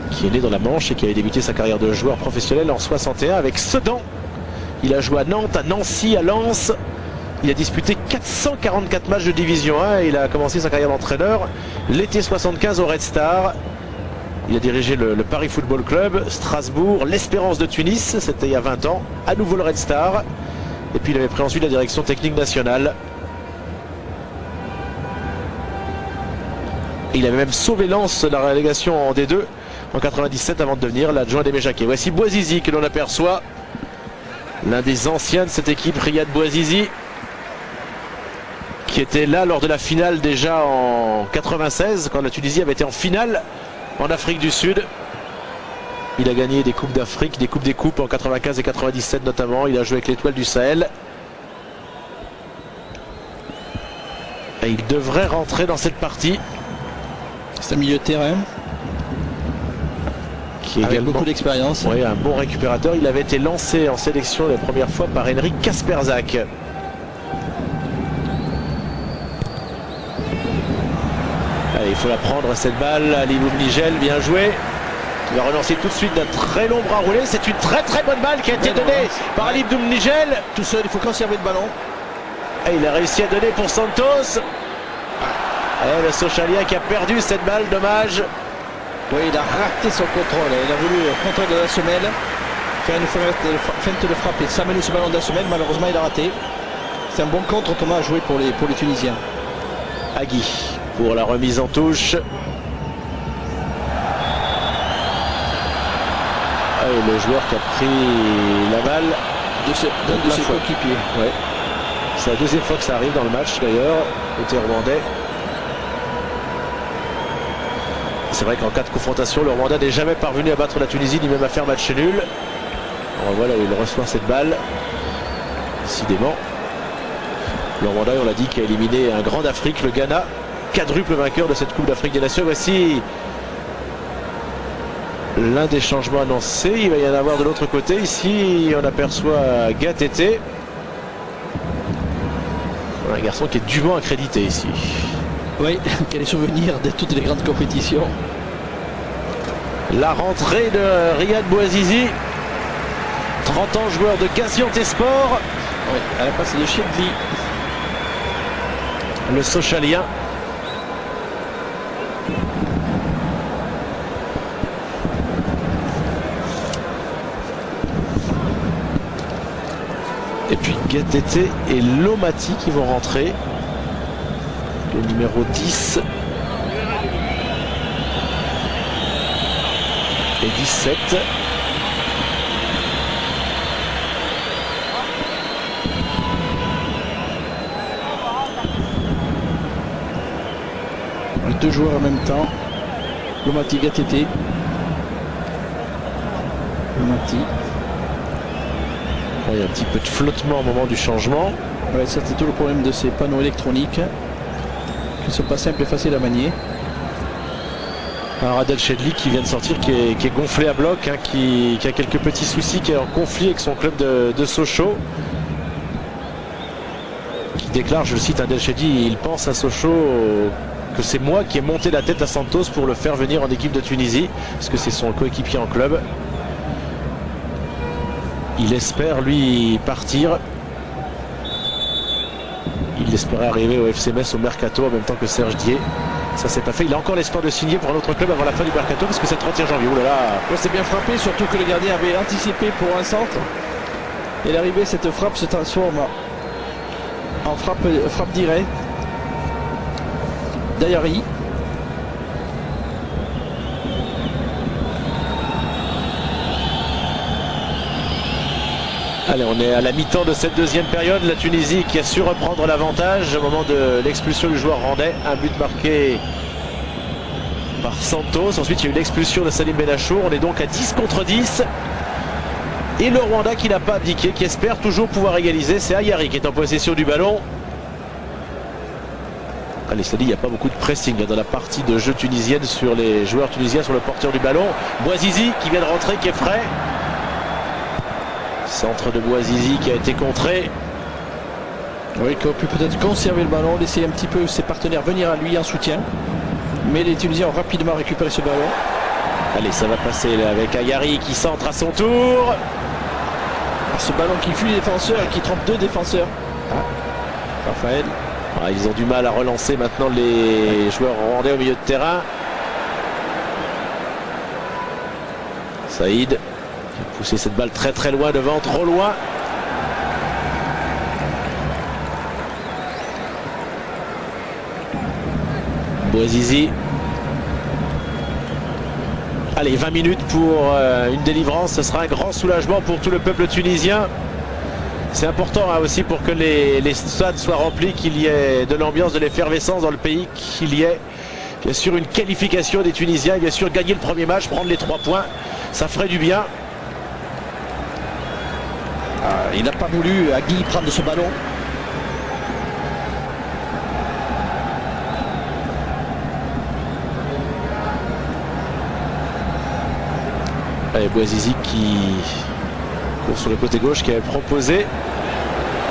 Qui est né dans la Manche et qui avait débuté sa carrière de joueur professionnel en 61 avec Sedan. Il a joué à Nantes, à Nancy, à Lens. Il a disputé 444 matchs de Division 1 et il a commencé sa carrière d'entraîneur l'été 75 au Red Star. Il a dirigé le Paris Football Club, Strasbourg, l'Espérance de Tunis, c'était il y a 20 ans, à nouveau le Red Star. Et puis il avait pris ensuite la direction technique nationale. Et il avait même sauvé Lens de la relégation en D2 en 97 avant de devenir l'adjoint d'Aimé Jacquet. Voici Bouazizi que l'on aperçoit. L'un des anciens de cette équipe, Riyad Bouazizi, qui était là lors de la finale déjà en 96, quand la Tunisie avait été en finale en Afrique du Sud. Il a gagné des Coupes d'Afrique, des Coupes des Coupes en 95 et 97 notamment. Il a joué avec l'Étoile du Sahel. Et il devrait rentrer dans cette partie.
C'est un milieu de terrain
Qui est
avec
également
beaucoup d'expérience.
oui, un bon récupérateur. Il avait été lancé en sélection la première fois par Henrik Kasperzak. Allez, il faut la prendre cette balle. Ali Boumnigel, bien joué. Il va relancer tout de suite d'un très long bras roulé. C'est une très très bonne balle qui a été donnée par Ali Boumnigel.
Tout seul, il faut conserver le ballon.
Et il a réussi à donner pour Santos. Et le Sochalien qui a perdu cette balle, dommage.
Oui, il a raté son contrôle. Il a voulu contrôler de la semelle, faire une feinte de frappe et s'amener ce ballon de la semelle. Malheureusement, il a raté. C'est un bon contre Thomas à jouer pour les Tunisiens.
Agui pour la remise en touche. Et le joueur qui a pris la balle
D'un de ses coéquipiers.
Ouais. C'est la deuxième fois que ça arrive dans le match d'ailleurs, côté rwandais. C'est vrai qu'en cas de confrontation, le Rwanda n'est jamais parvenu à battre la Tunisie, ni même à faire match nul. On voit là où il reçoit cette balle. Décidément. Le Rwanda, on l'a dit, qui a éliminé un grand d'Afrique, le Ghana, quadruple vainqueur de cette Coupe d'Afrique des Nations. Voici l'un des changements annoncés. Il va y en avoir de l'autre côté. Ici, on aperçoit Gatete. Un garçon qui est dûment accrédité ici.
Oui, quel est souvenirs de toutes les grandes compétitions.
La rentrée de Riyad Bouazizi, 30 ans, joueur de Gaziantepspor.
Oui, à la passe de Chedli.
Le Sochalien. Et puis Gatete et Lomati qui vont rentrer. Le numéro 10 et 17.
Deux joueurs en même temps. Lomati, Gatete. Lomati.
Il y a un petit peu de flottement au moment du changement.
Ouais, ça c'est tout le problème de ces panneaux électroniques qui ne sont pas simples et faciles à manier.
Alors Adel Chedli qui vient de sortir, qui est gonflé à bloc, hein, qui a quelques petits soucis, qui est en conflit avec son club de Sochaux. Qui déclare, je le cite, Adel Chedli, il pense à Sochaux que c'est moi qui ai monté la tête à Santos pour le faire venir en équipe de Tunisie, parce que c'est son coéquipier en club. Il espère lui partir. Il espérait arriver au FC Metz au Mercato en même temps que Serge Dié. Ça c'est pas fait. Il a encore l'espoir de signer pour un autre club avant la fin du Mercato parce que c'est le 31 janvier. Ouh là là.
Ouais, c'est bien frappé, surtout que le gardien avait anticipé pour un centre. Et l'arrivée, cette frappe se transforme en frappe directe. Dayari.
Allez, on est à la mi-temps de cette deuxième période. La Tunisie qui a su reprendre l'avantage au moment de l'expulsion du joueur rwandais. Un but marqué par Santos. Ensuite, il y a eu l'expulsion de Salim Benachour. On est donc à 10 contre 10. Et le Rwanda qui n'a pas abdiqué, qui espère toujours pouvoir égaliser. C'est Ayari qui est en possession du ballon. Allez, cela dit, il n'y a pas beaucoup de pressing dans la partie de jeu tunisienne sur les joueurs tunisiens, sur le porteur du ballon. Bouazizi qui vient de rentrer, qui est frais. Centre de Bouazizi qui a été contré.
Oui, qui aurait pu peut-être conserver le ballon, laisser un petit peu ses partenaires venir à lui en soutien. Mais les Tunisiens ont rapidement récupéré ce ballon.
Allez, ça va passer là avec Ayari qui centre à son tour.
Ce ballon qui fuit les défenseurs et qui trompe deux défenseurs. Raphaël.
Ils ont du mal à relancer maintenant les joueurs rwandais au milieu de terrain. Saïd qui a poussé cette balle très très loin devant, trop loin. Bouazizi. Allez, 20 minutes pour une délivrance, ce sera un grand soulagement pour tout le peuple tunisien. C'est important aussi pour que les stades soient remplis, qu'il y ait de l'ambiance, de l'effervescence dans le pays, qu'il y ait bien sûr une qualification des Tunisiens, et bien sûr gagner le premier match, prendre les 3 points, ça ferait du bien.
Il n'a pas voulu Agui prendre ce ballon.
Et Bouazizi qui court sur le côté gauche, qui avait proposé.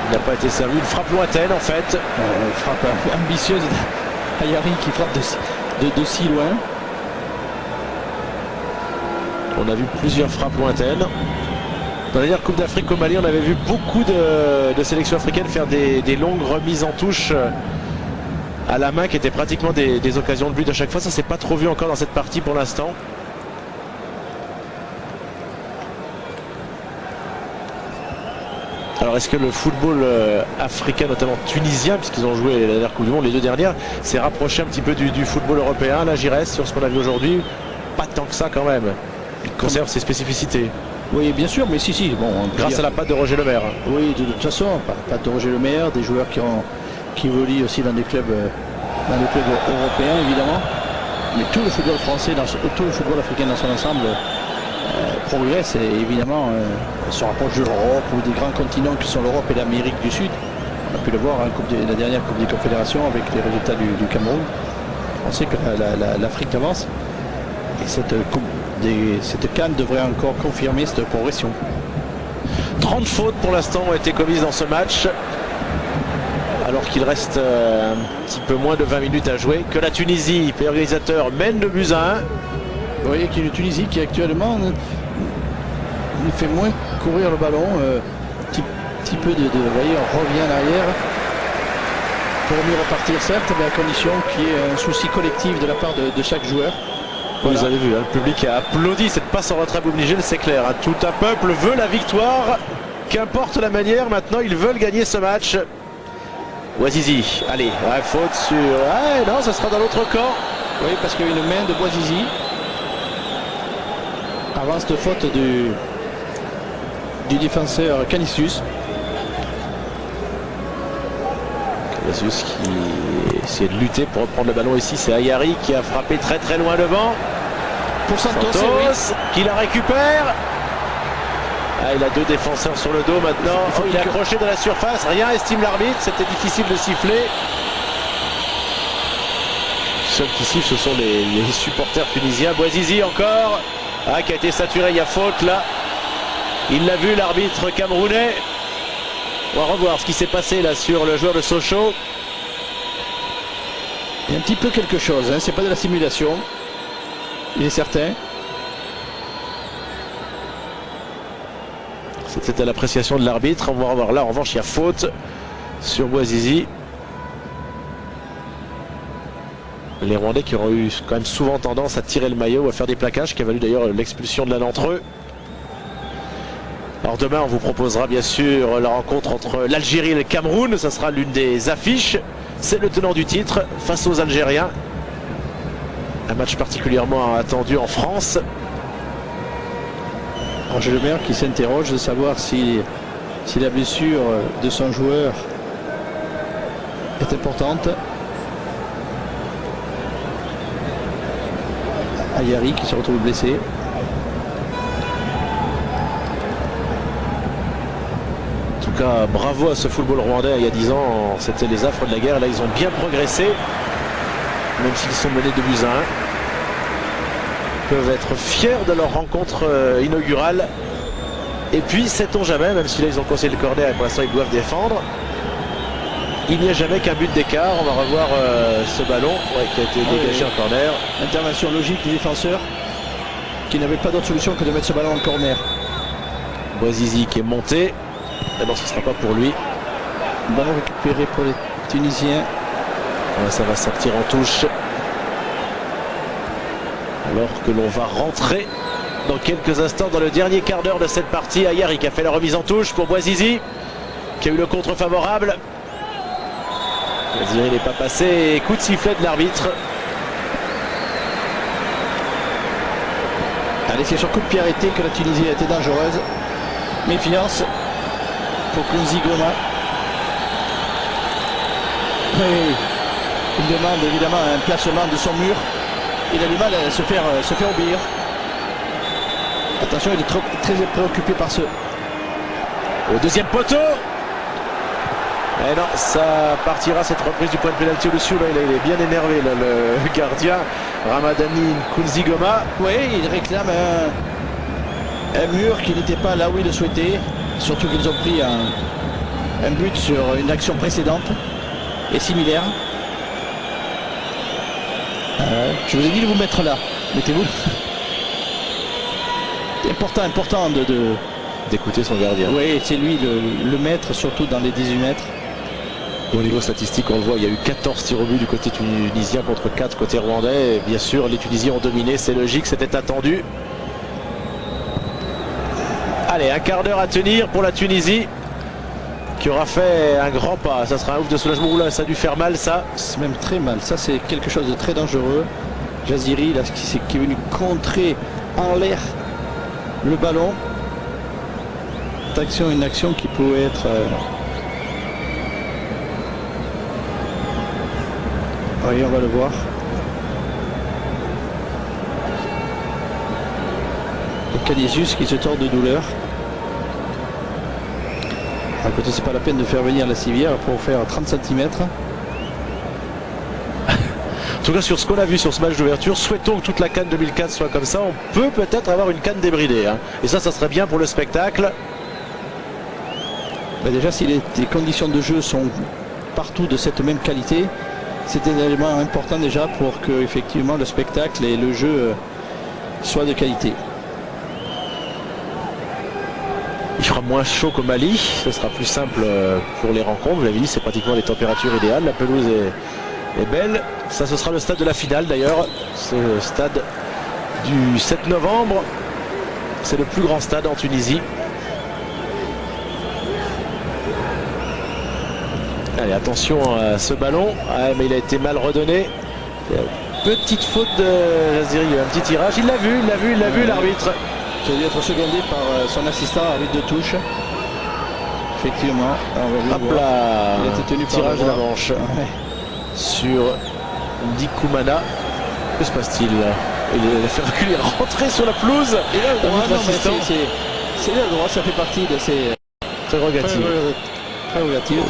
Il n'a pas été servi. Une frappe lointaine en fait.
Une frappe ambitieuse d'Ayari qui frappe de si loin.
On a vu plusieurs frappes lointaines. Dans la dernière Coupe d'Afrique au Mali, on avait vu beaucoup de sélections africaines faire des longues remises en touche à la main qui étaient pratiquement des occasions de but à chaque fois. Ça s'est pas trop vu encore dans cette partie pour l'instant. Alors est-ce que le football africain, notamment tunisien, puisqu'ils ont joué la dernière Coupe du Monde, les 2 dernières, s'est rapproché un petit peu du football européen? Là j'y reste sur ce qu'on a vu aujourd'hui. Pas tant que ça quand même. Il conserve ses spécificités.
Oui, bien sûr, mais si. Bon,
grâce à la patte de Roger Lemaire.
Oui, de toute façon, patte de Roger Lemaire, des joueurs qui évoluent aussi dans des clubs européens, évidemment. Mais tout le football français, tout le football africain dans son ensemble progresse et évidemment se rapproche de l'Europe ou des grands continents qui sont l'Europe et l'Amérique du Sud. On a pu le voir la dernière Coupe des Confédérations avec les résultats du Cameroun. On sait que l'Afrique avance et cette CAN devrait encore confirmer cette progression.
30 fautes pour l'instant ont été commises dans ce match, alors qu'il reste un petit peu moins de 20 minutes à jouer, que la Tunisie, pays organisateur, mène le but à 1.
Vous voyez qu'il y a une Tunisie qui actuellement il fait moins courir le ballon, petit peu vous voyez, on revient en arrière pour mieux repartir certes, mais à condition qu'il y ait un souci collectif de la part de chaque joueur.
Voilà. Vous avez vu, le public a applaudi cette passe en retrait obligée, c'est clair. Tout un peuple veut la victoire, qu'importe la manière, maintenant ils veulent gagner ce match. Bouazizi, allez, faute sur... non, ça sera dans l'autre camp.
Oui, parce qu'il y a une main de Bouazizi. Avant cette faute du défenseur Canisius.
Canisius qui essaie de lutter pour reprendre le ballon ici. C'est Ayari qui a frappé très très loin devant.
Pour Santos
qui la récupère. Il a 2 défenseurs sur le dos maintenant. Il est accroché dans la surface. Rien estime l'arbitre. C'était difficile de siffler. Ceux qui sifflent, ce sont les supporters tunisiens. Bouazizi encore. Qui a été saturé, il y a faute là. Il l'a vu l'arbitre camerounais. On va revoir ce qui s'est passé là sur le joueur de Sochaux.
Il y a un petit peu quelque chose, c'est pas de la simulation. Il est certain.
C'était à l'appréciation de l'arbitre. On va revoir là, en revanche, il y a faute sur Bouazizi. Les Rwandais qui auront eu quand même souvent tendance à tirer le maillot ou à faire des plaquages, qui a valu d'ailleurs l'expulsion de l'un d'entre eux. Alors demain on vous proposera bien sûr la rencontre entre l'Algérie et le Cameroun. Ça sera l'une des affiches. C'est le tenant du titre face aux Algériens. Un match particulièrement attendu en France.
Roger Lemaire qui s'interroge de savoir si la blessure de son joueur est importante. Ayari qui se retrouve blessé.
En tout cas, bravo à ce football rwandais. Il y a 10 ans, c'était les affres de la guerre. Là, ils ont bien progressé, même s'ils sont menés 2-1. Ils peuvent être fiers de leur rencontre inaugurale. Et puis, sait-on jamais, même si là, ils ont conseillé le corner et pour l'instant, ils doivent défendre. Il n'y a jamais qu'un but d'écart. On va revoir ce ballon qui a été dégagé en corner.
Intervention logique du défenseur qui n'avait pas d'autre solution que de mettre ce ballon en corner.
Bouazizi qui est monté. Mais non, ce ne sera pas pour lui.
Ballon récupéré pour les Tunisiens.
Ça va sortir en touche. Alors que l'on va rentrer dans quelques instants dans le dernier quart d'heure de cette partie. Ayari qui a fait la remise en touche pour Bouazizi, qui a eu le contre favorable. Il n'est pas passé. Coup de sifflet de l'arbitre.
Allez, c'est sur coup de pied arrêté que la Tunisie a été dangereuse. Méfiance pour Kunzi Goma. Oui, il demande évidemment un placement de son mur. Il a du mal à se faire obéir. Attention, il est très préoccupé par ce...
Au deuxième poteau. Et non, ça partira cette reprise du point de pénalty au-dessus. Là, il est bien énervé, là, le gardien Ramadani Kunzi Goma.
Oui, il réclame un mur qui n'était pas là où il le souhaitait. Surtout qu'ils ont pris un but sur une action précédente et similaire. Je vous ai dit de vous mettre là. Mettez-vous. C'est important
d'écouter son gardien.
Oui, c'est lui le maître, surtout dans les 18 mètres.
Au niveau statistique, on le voit, il y a eu 14 tirs au but du côté tunisien contre 4 côté rwandais. Et bien sûr, les Tunisiens ont dominé, c'est logique, c'était attendu. Allez, un quart d'heure à tenir pour la Tunisie, qui aura fait un grand pas. Ça sera un ouf de soulagement. Oula, ça a dû faire mal, ça.
C'est même très mal. Ça, c'est quelque chose de très dangereux. Jaziri, là, qui est venu contrer en l'air le ballon. Une action qui pouvait être... Oui, on va le voir. Et Canisius qui se tord de douleur. À côté, c'est pas la peine de faire venir la civière pour faire 30 cm.
En tout cas, sur ce qu'on a vu sur ce match d'ouverture, souhaitons que toute la CAN 2004 soit comme ça. On peut peut-être avoir une CAN débridée. Hein. Et ça serait bien pour le spectacle.
Ben déjà, si les conditions de jeu sont partout de cette même qualité, c'est un élément important déjà pour que effectivement le spectacle et le jeu soient de qualité.
Il fera moins chaud qu'au Mali, ce sera plus simple pour les rencontres. Vous l'avez dit, c'est pratiquement les températures idéales. La pelouse est belle. Ça, ce sera le stade de la finale d'ailleurs. C'est le stade du 7 novembre. C'est le plus grand stade en Tunisie. Allez, attention à ce ballon. Ah, mais il a été mal redonné. Petite faute de Jaziri, un petit tirage. Il l'a vu, l'arbitre.
Il a dû être secondé par son assistant, arbitre de touche. Effectivement.
Hop là,
il a été tenu par
tirage de la manche sur Dikumana. Que se passe-t-il? Il a fait reculer, rentrer sur la pelouse.
Et là, le droit, c'est le droit, ça fait partie de ses
prérogatives.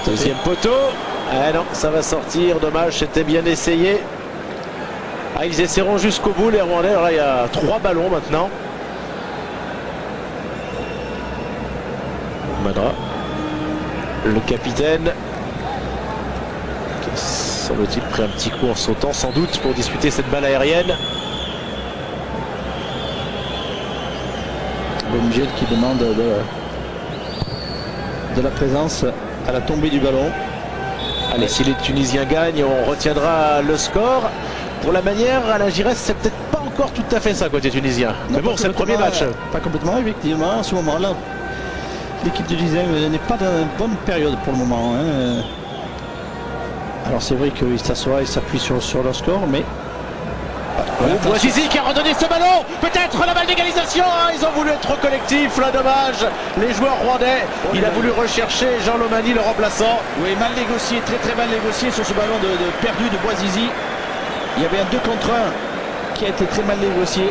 Deuxième poteau. Ah non, ça va sortir. Dommage, c'était bien essayé. Ah, ils essaieront jusqu'au bout les Rwandais. Alors là, il y a 3 ballons maintenant. Madra, le capitaine, qui semble-t-il pris un petit coup en sautant, sans doute pour disputer cette balle aérienne.
Bomgel qui demande de la présence à la tombée du ballon.
Allez, si les Tunisiens gagnent, on retiendra le score. Pour la manière, Alain Giresse, c'est peut-être pas encore tout à fait ça côté tunisien.
Non,
mais bon, c'est le premier match.
Pas complètement, effectivement. À ce moment-là, l'équipe tunisienne n'est pas dans une bonne période pour le moment. Hein. Alors c'est vrai qu'ils s'assoient et s'appuient sur leur score, mais...
Bouazizi qui a redonné ce ballon, peut-être la balle d'égalisation, hein, ils ont voulu être collectifs, là dommage, les joueurs rwandais, il a voulu rechercher Jean Lomani, le remplaçant.
Oui, mal négocié, très mal négocié sur ce ballon de perdu de Bouazizi. Il y avait un 2 contre 1 qui a été très mal négocié.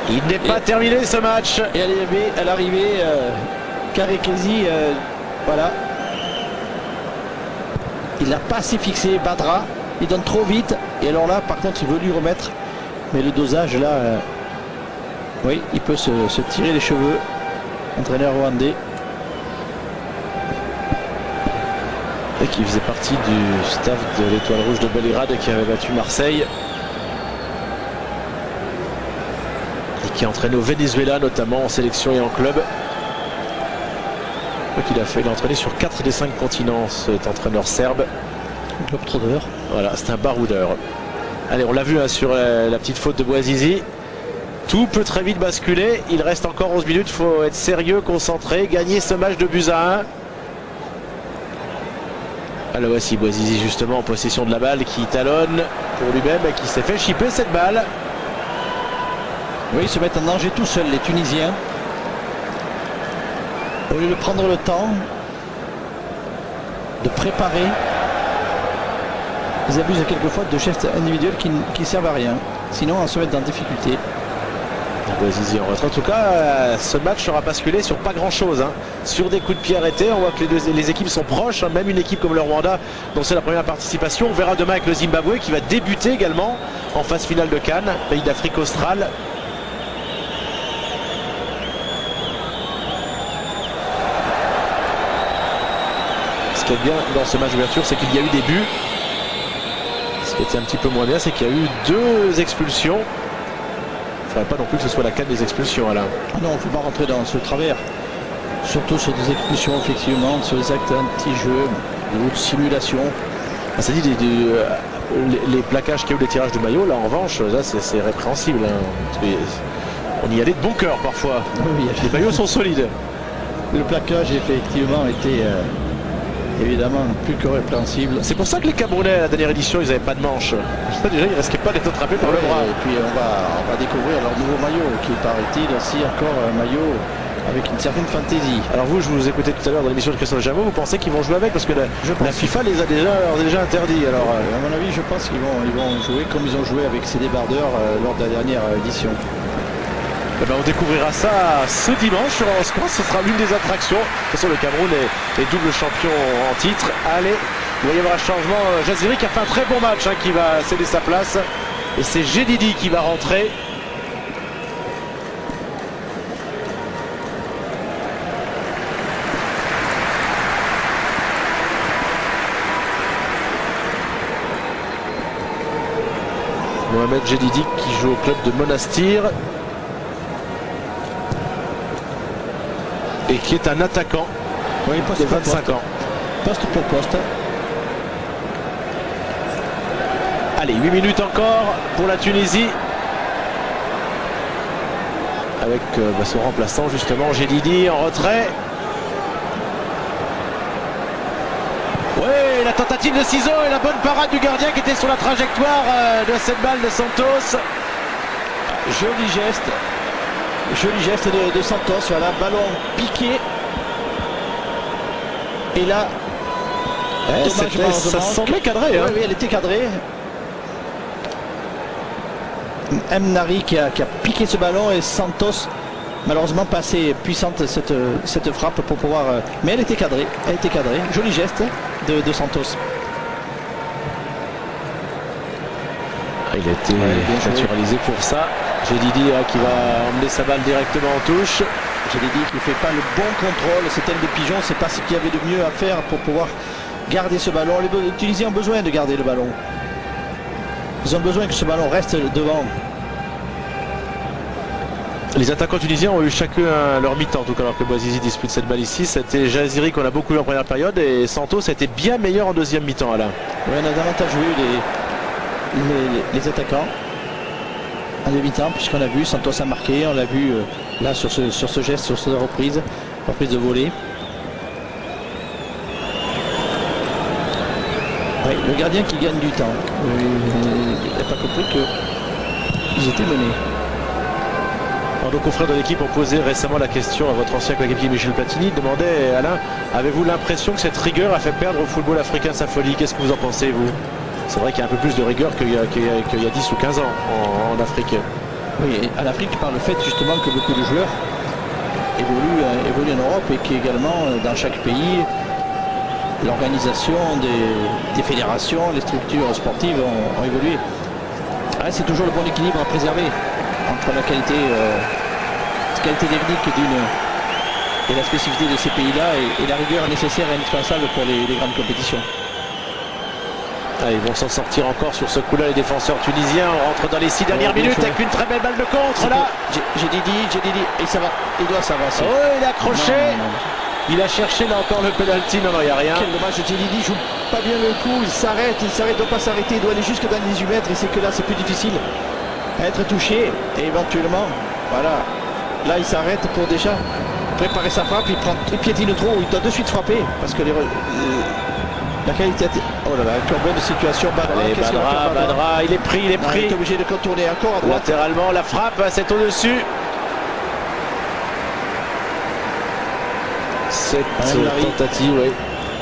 Il n'est pas terminé ce match.
Et à l'arrivée, Karekezi, voilà. Il n'a pas assez fixé Badra. Il donne trop vite. Et alors là, par contre, il veut lui remettre. Mais le dosage, là, oui, il peut se tirer les cheveux. Entraîneur rwandais.
Et qui faisait partie du staff de l'Étoile Rouge de Belgrade qui avait battu Marseille. Et qui a entraîné au Venezuela, notamment en sélection et en club. Il a entraîné sur 4 des 5 continents, cet entraîneur serbe.
Globetrotter.
Voilà, c'est un baroudeur. Allez, on l'a vu hein, sur la petite faute de Bouazizi. Tout peut très vite basculer. Il reste encore 11 minutes. Il faut être sérieux, concentré, gagner ce match de buts à 1. Alors voici Bouazizi justement en possession de la balle qui talonne pour lui-même et qui s'est fait chipper cette balle.
Oui, ils se mettent en danger tout seuls, les Tunisiens. Au lieu de prendre le temps de préparer, ils abusent quelquefois de gestes individuels qui servent à rien. Sinon, on se met dans difficulté.
Bouazizi en retrait. En tout cas, ce match sera basculé sur pas grand chose. Sur des coups de pied arrêtés, on voit que les équipes sont proches. Même une équipe comme le Rwanda, dont c'est la première participation. On verra demain avec le Zimbabwe qui va débuter également en phase finale de CAN, pays d'Afrique australe. Ce qui est bien dans ce match d'ouverture, c'est qu'il y a eu des buts. Ce qui était un petit peu moins bien, c'est qu'il y a eu 2 expulsions. Il ne faudrait pas non plus que ce soit la CAN des expulsions, Alain.
Non, il ne faut pas rentrer dans ce travers. Surtout sur des expulsions, effectivement, sur des actes anti-jeu, de simulation.
Ça dit les plaquages qu'il y a eu, les tirages de maillot, là en revanche, là c'est répréhensible. On y allait de bon cœur parfois.
Oui,
les maillots sont solides.
Le plaquage, effectivement, était évidemment plus que répréhensible.
C'est pour ça que les Camerounais, à la dernière édition, ils n'avaient pas de manche. Déjà, ils ne risquaient pas d'être attrapés par le bras.
Et puis on va découvrir leur nouveau maillot, qui paraît-il aussi encore un maillot avec une certaine fantaisie.
Alors vous, je vous écoutais tout à l'heure dans l'émission de Christophe Jameau, vous pensez qu'ils vont jouer avec? Parce que la FIFA les a déjà interdits. Alors,
à mon avis, je pense qu'ils vont jouer comme ils ont joué avec ces débardeurs lors de la dernière édition.
Eh ben, on découvrira ça ce dimanche sur Eurosport. Je pense que ce sera l'une des attractions. De toute façon, le Cameroun est double champion en titre. Allez, il va y avoir un changement. Jaziri qui a fait un très bon match, qui va céder sa place. Et c'est Jedidi qui va rentrer. Mohamed Jedidi qui joue au club de Monastir. Et qui est un attaquant de 25 ans.
Poste pour poste.
Allez, 8 minutes encore pour la Tunisie. Avec son remplaçant justement, Jedidi en retrait. Oui, la tentative de ciseau et la bonne parade du gardien qui était sur la trajectoire de cette balle de Santos.
Joli geste de Santos, voilà, ballon piqué. Et là,
ça semblait cadré.
Oui, elle était cadrée. Mnari qui a piqué ce ballon et Santos, malheureusement pas assez puissante cette frappe pour pouvoir... mais elle était cadrée. Joli geste de Santos.
Il a été naturalisé pour ça. Jedidi qui va emmener sa balle directement en touche.
Jedidi qui ne fait pas le bon contrôle. C'est elle des pigeons. C'est pas ce qu'il y avait de mieux à faire pour pouvoir garder ce ballon. Les Tunisiens ont besoin de garder le ballon. Ils ont besoin que ce ballon reste devant.
Les attaquants tunisiens ont eu chacun leur mi-temps, en tout cas, alors que Bouazizi dispute cette balle ici. C'était Jaziri qu'on a beaucoup vu en première période et Santos a été bien meilleur en deuxième mi-temps, Alain.
Oui, on a davantage vu les attaquants en demi-temps, puisqu'on a vu Santos a marqué, on l'a vu là sur ce geste, sur cette reprise de volée. Oui, le gardien qui gagne du temps. Il n'a pas compris qu'ils étaient menés.
Alors, nos confrères de l'équipe ont posé récemment la question à votre ancien coéquipier Michel Platini. Il demandait, Alain, avez-vous l'impression que cette rigueur a fait perdre au football africain sa folie? Qu'est-ce que vous en pensez, vous? C'est vrai qu'il y a un peu plus de rigueur qu'il y a 10 ou 15 ans en Afrique.
Oui, en Afrique, par le fait justement que beaucoup de joueurs évoluent en Europe et qu'également dans chaque pays, l'organisation des fédérations, les structures sportives ont évolué. C'est toujours le bon équilibre à préserver entre la qualité technique et la spécificité de ces pays-là et la rigueur nécessaire et indispensable pour les grandes compétitions.
Ils vont s'en sortir encore sur ce coup-là, les défenseurs tunisiens. On rentre dans les 6 dernières minutes avec une très belle balle de contre là.
Jedidi, et ça va, il doit s'avancer.
Oh, il a accroché. Non. Il a cherché là encore le penalty. Non, il n'y a rien.
Quel dommage, Jedidi joue pas bien le coup. Il s'arrête, il doit pas s'arrêter. Il doit aller jusque dans les 18 mètres. Et c'est que là, c'est plus difficile à être touché. Et éventuellement, voilà. Là, il s'arrête pour déjà préparer sa frappe. Il piétine trop. Il doit de suite frapper parce que la qualité. Oh là là, encore bonne situation.
Badra, il est pris.
Il est obligé de contourner encore à droite.
Latéralement, la frappe, c'est au-dessus. cette
Mlari.
tentative, oui.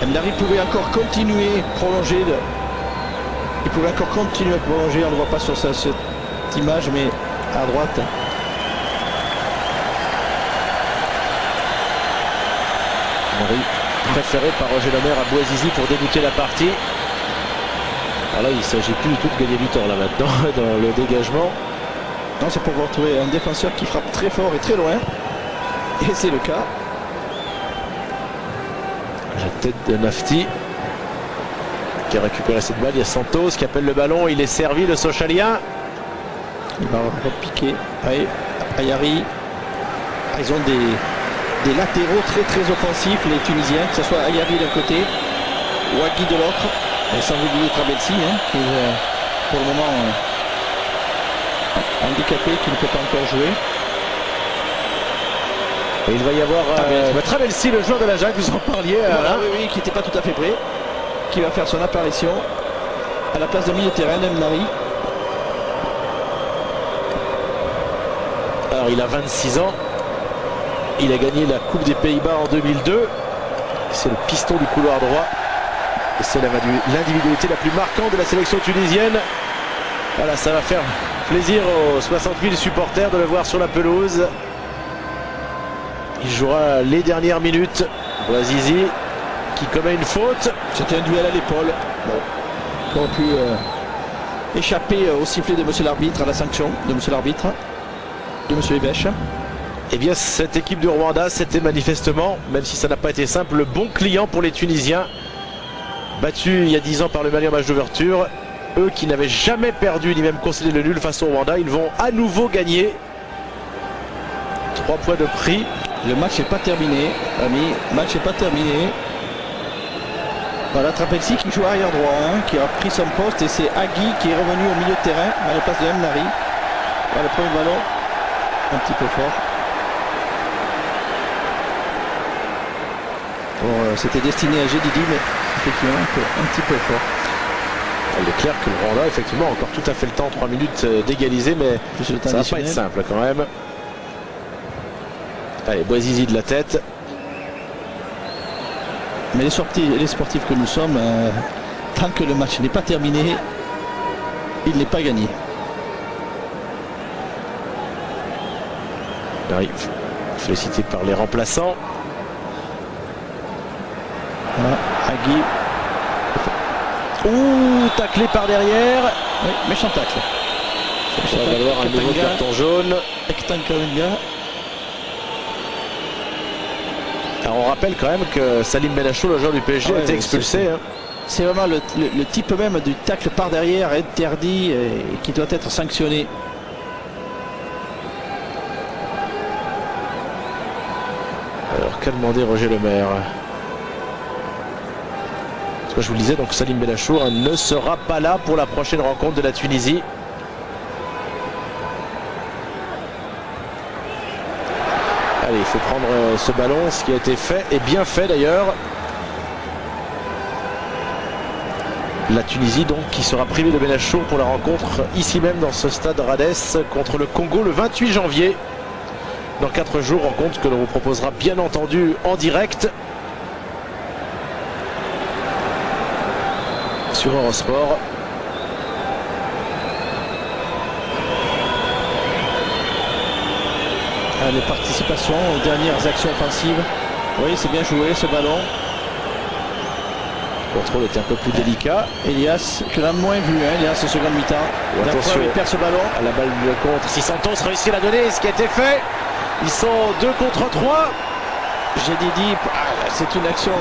Mlari pouvait encore continuer, prolonger. Il pouvait encore continuer à prolonger. On ne le voit pas sur cette image, mais à droite.
Henry, préféré par Roger Lemaire à Boisizy pour débuter la partie. Alors là, il ne s'agit plus du tout de gagner du temps là maintenant dans le dégagement.
Non, c'est pour pouvoir trouver un défenseur qui frappe très fort et très loin. Et c'est le cas.
La tête de Nafti qui a récupéré cette balle. Il y a Santos qui appelle le ballon. Il est servi, le Sochalien.
Il va repiquer. Ayari. Ils ont des latéraux très très offensifs, les Tunisiens, que ce soit Ayari d'un côté ou Agui de l'autre. Et sans oublier Trabelsi, qui est pour le moment handicapé, qui ne peut pas encore jouer.
Et il va y avoir Trabelsi, le joueur de l'Ajax, vous en parliez.
Voilà, oui, qui n'était pas tout à fait prêt, qui va faire son apparition à la place de milieu de terrain d'Mlari.
Alors il a 26 ans. Il a gagné la Coupe des Pays-Bas en 2002. C'est le piston du couloir droit. Et c'est l'individualité la plus marquante de la sélection tunisienne. Voilà, ça va faire plaisir aux 60 000 supporters de le voir sur la pelouse. Il jouera les dernières minutes. Boisizy qui commet une faute.
C'était un duel à l'épaule. Bon. Qui aurait pu échapper au sifflet de monsieur l'arbitre, à la sanction de monsieur l'arbitre, de monsieur Ebèche.
Eh bien, cette équipe du Rwanda, c'était manifestement, même si ça n'a pas été simple, le bon client pour les Tunisiens. Battus il y a 10 ans par le Mali en match d'ouverture. Eux qui n'avaient jamais perdu ni même concédé le nul face au Rwanda, ils vont à nouveau gagner. 3 points de prix.
Le match n'est pas terminé, ami. Le match n'est pas terminé. Voilà, Trapelsi qui joue arrière droit, qui a pris son poste, et c'est Agui qui est revenu au milieu de terrain à la place de Mlari. Voilà, le premier ballon, un petit peu fort. Bon, c'était destiné à Gedidi, mais effectivement un petit peu fort.
Il est clair que le Rwanda, effectivement, a encore tout à fait le temps, 3 minutes d'égaliser, mais ça va pas être simple quand même. Allez, Boisizy de la tête.
Mais les sportifs que nous sommes, tant que le match n'est pas terminé, il n'est pas gagné.
Arrive, félicité par les remplaçants.
Voilà, Agui.
Ouh, taclé par derrière.
Oui, méchant tacle.
Ça va valoir un nouveau carton jaune. Alors on rappelle quand même que Salim Benachou, le joueur du PSG, a été expulsé.
C'est vraiment le type même du tacle par derrière interdit et qui doit être sanctionné.
Alors qu'a demandé Roger Lemaire? Je vous le disais, donc Salim Benachou ne sera pas là pour la prochaine rencontre de la Tunisie. Allez, il faut prendre ce ballon, ce qui a été fait, et bien fait d'ailleurs. La Tunisie donc qui sera privée de Benachou pour la rencontre ici même dans ce stade Radès contre le Congo le 28 janvier. Dans 4 jours, rencontre que l'on vous proposera bien entendu en direct sur Eurosport.
Les participations aux dernières actions offensives. Oui, c'est bien joué ce ballon.
Le contrôle était un peu plus délicat.
Elias, que l'on a moins vu, Elias, ce second mi-temps.
Attention,
il perd ce ballon.
À la balle de contre. Si Santos réussit à la donner, ce qui a été fait. Ils sont 2 contre 3.
J'ai dit, c'est une action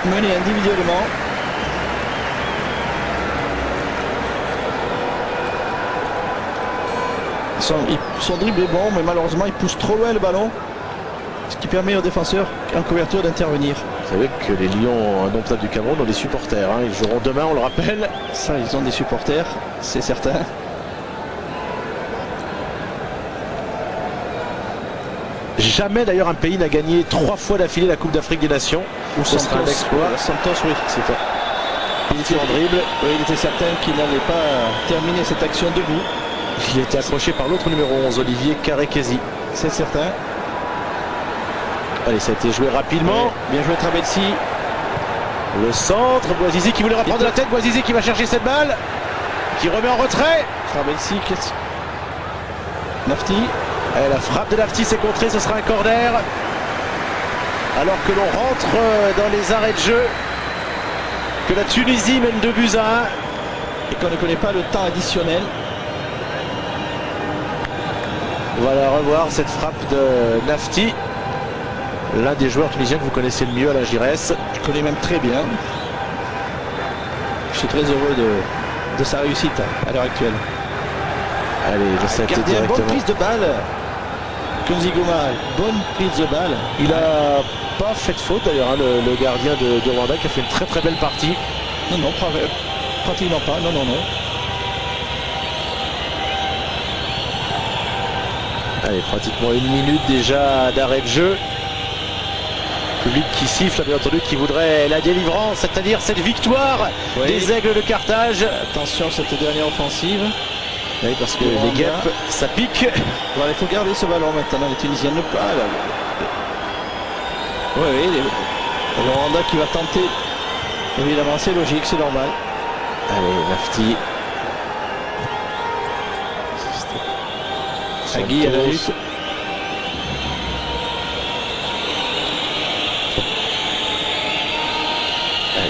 menée individuellement. Son dribble est bon, mais malheureusement il pousse trop loin le ballon, ce qui permet aux défenseurs en couverture d'intervenir.
Vous savez que les Lions indomptables du Cameroun ont des supporters, Ils joueront demain, on le rappelle.
Ça, ils ont des supporters, c'est certain.
Jamais d'ailleurs un pays n'a gagné 3 fois d'affilée la Coupe d'Afrique des Nations.
Ce sera un exploit. Santos, oui.
Il était en dribble.
Oui, il était certain qu'il n'allait pas terminer cette action debout.
Il a été accroché par l'autre numéro 11, Olivier Karekesi.
C'est certain.
Allez, ça a été joué rapidement.
Ouais, bien joué Trabelsi.
Le centre, Bouazizi qui voulait reprendre de la tête, Bouazizi qui va chercher cette balle, qui remet en retrait.
Trabelsi, Nafti.
Et la frappe de Nafti s'est contrée, ce sera un corner. Alors que l'on rentre dans les arrêts de jeu, que la Tunisie mène 2-1.
Et qu'on ne connaît pas le temps additionnel.
On va la revoir, cette frappe de Nafti. L'un des joueurs tunisiens que vous connaissez le mieux, Alain Giresse.
Je connais même très bien. Je suis très heureux de sa réussite à l'heure actuelle.
Allez, j'essaie de
Gardien,
directement.
bonne prise de balle. Kunzi Gouma, bonne prise de balle.
Il a pas fait de faute d'ailleurs, hein, le gardien de Rwanda qui a fait une très très belle partie.
Non, non, pratiquement pas. Non, non, non.
Allez, pratiquement 1 minute déjà d'arrêt de jeu. Public qui siffle, bien entendu, qui voudrait la délivrance, c'est-à-dire cette victoire des Aigles de Carthage.
Attention cette dernière offensive.
Oui, parce que les guêpes, ça pique.
Voilà, il faut garder ce ballon maintenant. Les Tunisiens ne pas. Oui, oui. Le Rwanda qui va tenter. Évidemment, c'est logique, c'est normal.
Allez, Nafti.
Agui à la lutte.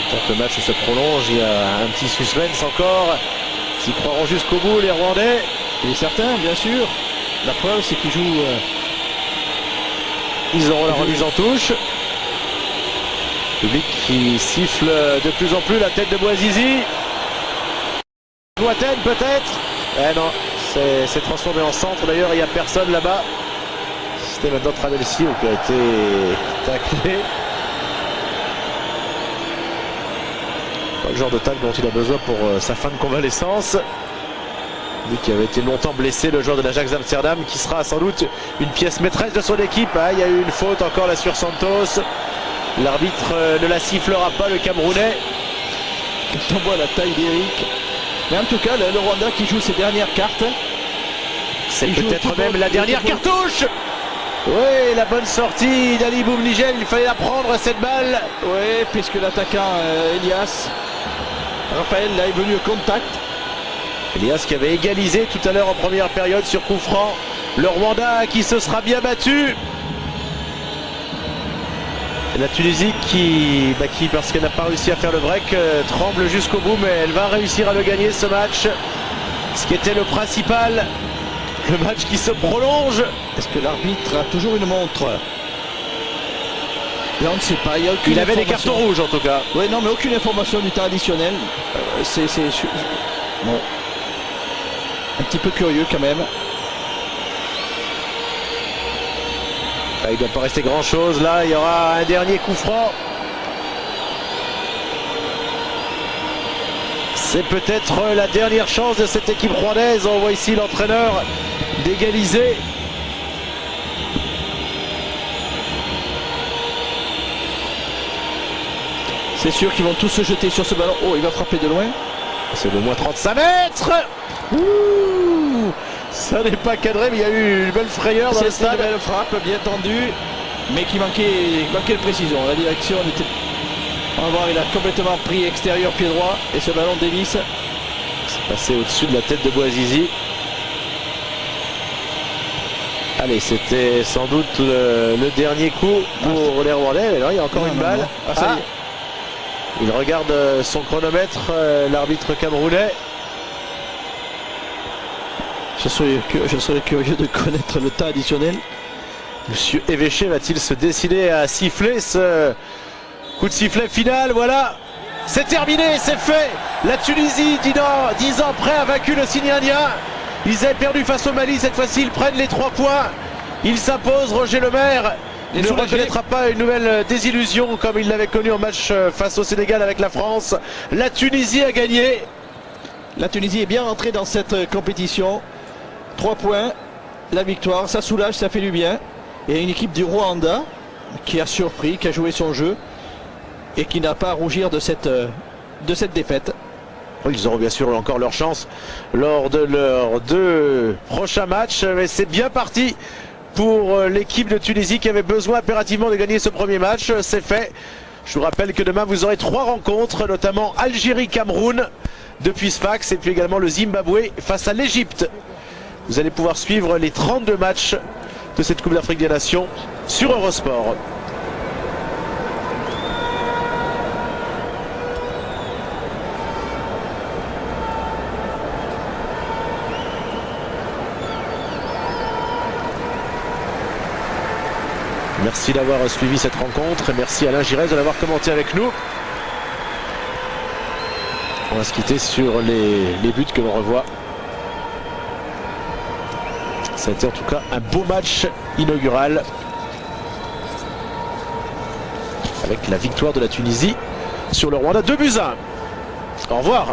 Tant que le match se prolonge, il y a un petit suspense encore. S'ils croiront jusqu'au bout, les Rwandais.
Il est certain, bien sûr. La preuve, c'est qu'ils jouent.
Ils auront la remise en touche. Public qui siffle de plus en plus la tête de Bouazizi. Boitène peut-être. Eh non, c'est transformé en centre. D'ailleurs, il n'y a personne là-bas. C'était maintenant Trabelsi qui a été taclé. Pas le genre de tacle dont il a besoin pour sa fin de convalescence. Lui qui avait été longtemps blessé, le joueur de l'Ajax d'Amsterdam, qui sera sans doute une pièce maîtresse de son équipe. Ah, il y a eu une faute encore là sur Santos. L'arbitre ne la sifflera pas, le Camerounais.
Quand on voit la taille d'Eric. Mais en tout cas, le Rwanda qui joue ses dernières cartes.
C'est peut-être même la dernière cartouche. Oui, la bonne sortie d'Ali Boumnigel, il fallait la prendre cette balle.
Oui, puisque l'attaquant Elias Raphaël là est venu au contact.
Elias qui avait égalisé tout à l'heure en première période sur coup franc. Le Rwanda qui se sera bien battu. Et la Tunisie qui parce qu'elle n'a pas réussi à faire le break, tremble jusqu'au bout, mais elle va réussir à le gagner ce match. Ce qui était le principal. Le match qui se prolonge.
Est-ce que l'arbitre a toujours une montre? Là, on ne sait pas.
Il avait des cartons rouges en tout cas.
Oui, non, mais aucune information du temps additionnel. Bon. Un petit peu curieux quand même.
Il ne doit pas rester grand chose là. Il y aura un dernier coup franc. C'est peut-être la dernière chance de cette équipe rwandaise. On voit ici l'entraîneur d'égaliser.
C'est sûr qu'ils vont tous se jeter sur ce ballon. Oh, il va frapper de loin.
C'est de moins 35 mètres. Ouh, ça n'est pas cadré, mais il y a eu une belle frayeur dans le stade.
Une belle frappe, bien tendue, mais qui manquait de précision. La direction était... On va voir, il a complètement pris extérieur pied droit et ce ballon dévisse.
C'est passé au-dessus de la tête de Bouazizi. Allez, c'était sans doute le dernier coup pour les Rwandais. Mais là, il y a encore une balle.
Ça y est.
Il regarde son chronomètre, l'arbitre camerounais.
Je serais curieux de connaître le temps additionnel.
Monsieur Évéché va-t-il se décider à siffler ce coup de sifflet final? Voilà, c'est terminé, c'est fait. La Tunisie, 10 ans après, a vaincu le signe indien. Ils avaient perdu face au Mali, cette fois-ci ils prennent les 3 points. Ils s'imposent. Roger Lemaire ne reconnaîtra pas une nouvelle désillusion comme il l'avait connu en match face au Sénégal avec la France. La Tunisie a gagné.
La Tunisie est bien rentrée dans cette compétition. 3 points, la victoire, ça soulage, ça fait du bien. Et une équipe du Rwanda qui a surpris, qui a joué son jeu et qui n'a pas à rougir de cette défaite.
Ils auront bien sûr encore leur chance lors de leurs 2 prochains matchs, mais c'est bien parti pour l'équipe de Tunisie qui avait besoin impérativement de gagner ce premier match. C'est fait. Je vous rappelle que demain vous aurez 3 rencontres, notamment Algérie-Cameroun depuis Sfax et puis également le Zimbabwe face à l'Égypte. Vous allez pouvoir suivre les 32 matchs de cette Coupe d'Afrique des Nations sur Eurosport. Merci d'avoir suivi cette rencontre et merci à Alain Giresse de l'avoir commenté avec nous. On va se quitter sur les buts que l'on revoit. Ça a été en tout cas un beau match inaugural avec la victoire de la Tunisie sur le Rwanda 2-1. Au revoir.